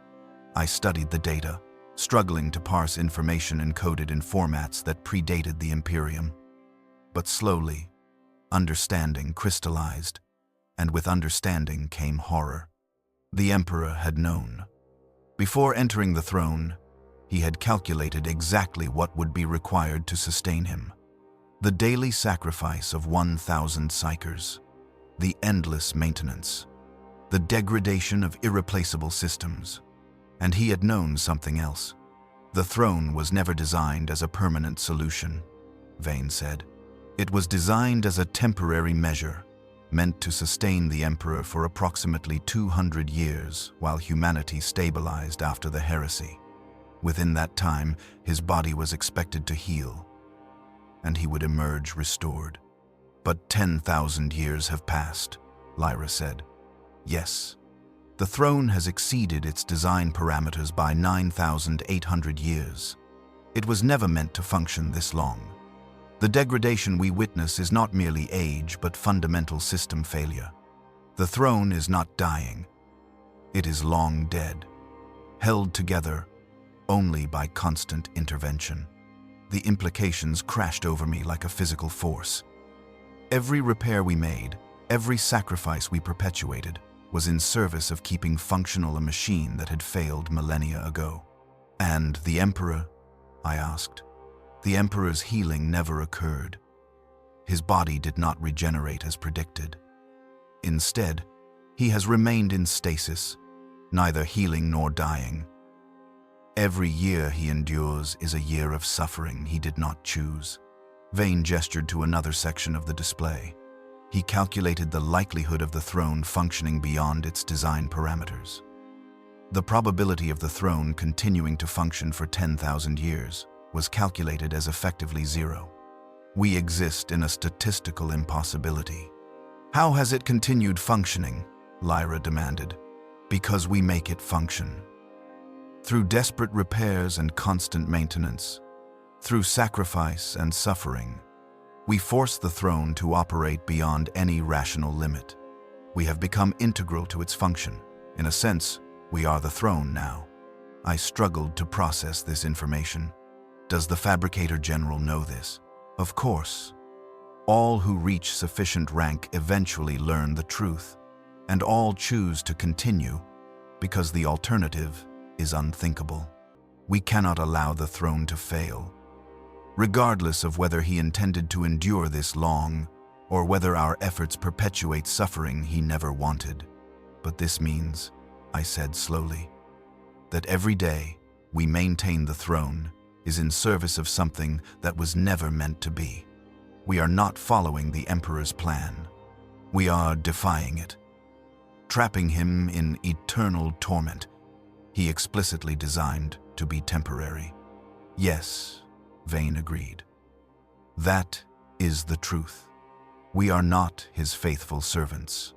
I studied the data, struggling to parse information encoded in formats that predated the Imperium. But slowly, understanding crystallized, and with understanding came horror. The Emperor had known. Before entering the throne, he had calculated exactly what would be required to sustain him. The daily sacrifice of 1,000 psychers, the endless maintenance, the degradation of irreplaceable systems. And he had known something else. The throne was never designed as a permanent solution, Vane said. It was designed as a temporary measure, meant to sustain the Emperor for approximately 200 years while humanity stabilized after the heresy. Within that time, his body was expected to heal, and he would emerge restored. But 10,000 years have passed, Lyra said. Yes, the throne has exceeded its design parameters by 9,800 years. It was never meant to function this long. The degradation we witness is not merely age, but fundamental system failure. The throne is not dying. It is long dead, held together only by constant intervention. The implications crashed over me like a physical force. Every repair we made, every sacrifice we perpetuated, was in service of keeping functional a machine that had failed millennia ago. And the Emperor? I asked. The Emperor's healing never occurred. His body did not regenerate as predicted. Instead, he has remained in stasis, neither healing nor dying. Every year he endures is a year of suffering he did not choose. Vane gestured to another section of the display. He calculated the likelihood of the throne functioning beyond its design parameters. The probability of the throne continuing to function for 10,000 years was calculated as effectively 0. We exist in a statistical impossibility. How has it continued functioning? Lyra demanded. Because we make it function. Through desperate repairs and constant maintenance, Through sacrifice and suffering, we force the throne to operate beyond any rational limit. We have become integral to its function. In a sense, we are the throne now. I struggled to process this information. Does the Fabricator General know this? Of course. All who reach sufficient rank eventually learn the truth, and all choose to continue because the alternative is unthinkable. We cannot allow the throne to fail. Regardless of whether he intended to endure this long, or whether our efforts perpetuate suffering he never wanted. But this means, I said slowly, that every day we maintain the throne is in service of something that was never meant to be. We are not following the Emperor's plan. We are defying it, trapping him in eternal torment he explicitly designed to be temporary. Yes, Vane agreed. That is the truth. We are not his faithful servants.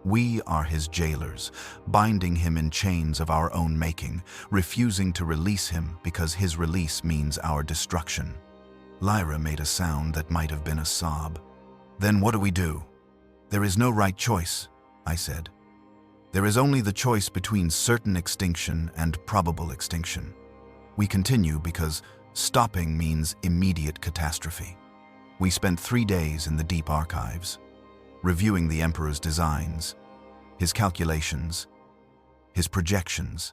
We are his jailers, binding him in chains of our own making, refusing to release him because his release means our destruction. Lyra made a sound that might have been a sob. Then what do we do? There is no right choice, I said. There is only the choice between certain extinction and probable extinction. We continue because stopping means immediate catastrophe. We spent 3 days in the deep archives, reviewing the Emperor's designs, his calculations, his projections,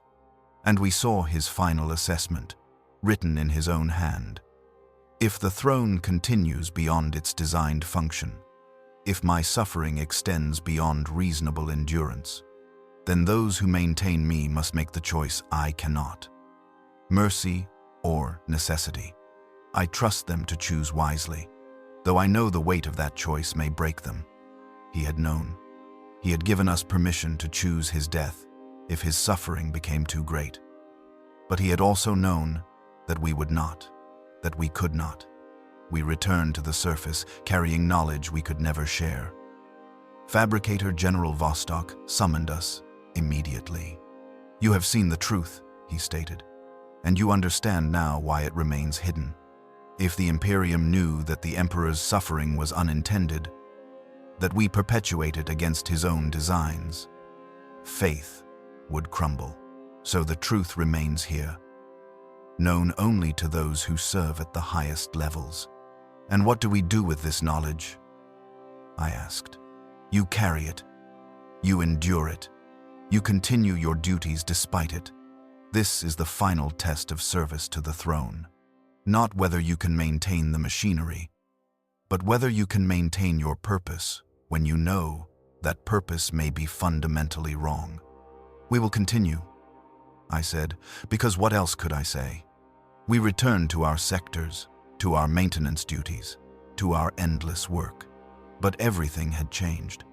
and we saw his final assessment, written in his own hand. If the throne continues beyond its designed function, if my suffering extends beyond reasonable endurance, then those who maintain me must make the choice I cannot. Mercy or necessity. I trust them to choose wisely, though I know the weight of that choice may break them. He had known. He had given us permission to choose his death if his suffering became too great. But he had also known that we would not, that we could not. We returned to the surface, carrying knowledge we could never share. Fabricator General Vostok summoned us immediately. You have seen the truth, he stated, and you understand now why it remains hidden. If the Imperium knew that the Emperor's suffering was unintended, that we perpetuated against his own designs, faith would crumble. So the truth remains here, known only to those who serve at the highest levels. And what do we do with this knowledge? I asked. You carry it. You endure it. You continue your duties despite it. This is the final test of service to the throne. Not whether you can maintain the machinery, but whether you can maintain your purpose when you know that purpose may be fundamentally wrong. We will continue, I said, because what else could I say? We returned to our sectors, to our maintenance duties, to our endless work. But everything had changed.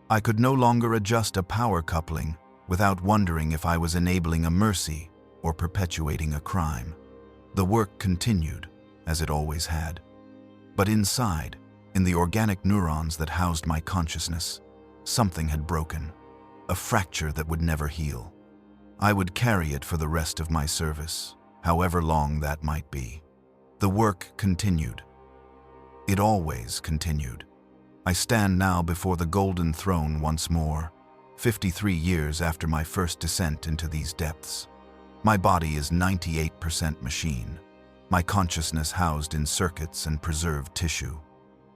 I could no longer adjust a power coupling without wondering if I was enabling a mercy or perpetuating a crime. The work continued, as it always had. But inside, in the organic neurons that housed my consciousness, something had broken, a fracture that would never heal. I would carry it for the rest of my service, however long that might be. The work continued. It always continued. I stand now before the Golden Throne once more, 53 years after my first descent into these depths. My body is 98% machine, my consciousness housed in circuits and preserved tissue.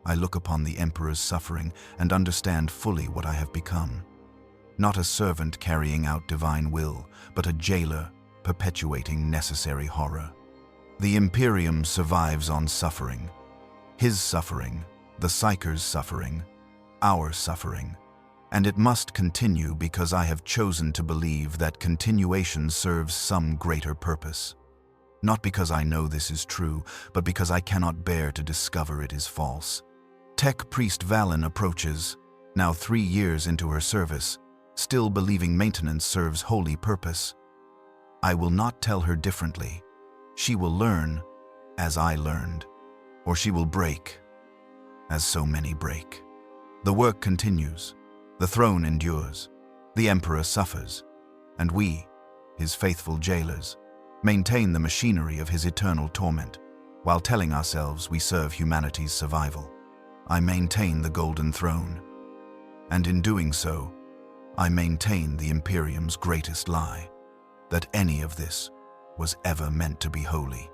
I look upon the Emperor's suffering and understand fully what I have become. Not a servant carrying out divine will, but a jailer perpetuating necessary horror. The Imperium survives on suffering. His suffering, the Psyker's suffering, our suffering. And it must continue because I have chosen to believe that continuation serves some greater purpose. Not because I know this is true, but because I cannot bear to discover it is false. Tech-Priest Valen approaches, now 3 years into her service, still believing maintenance serves holy purpose. I will not tell her differently. She will learn, as I learned, or she will break, as so many break. The work continues. The throne endures, the Emperor suffers, and we, his faithful jailers, maintain the machinery of his eternal torment, while telling ourselves we serve humanity's survival. I maintain the Golden Throne, and in doing so, I maintain the Imperium's greatest lie, that any of this was ever meant to be holy.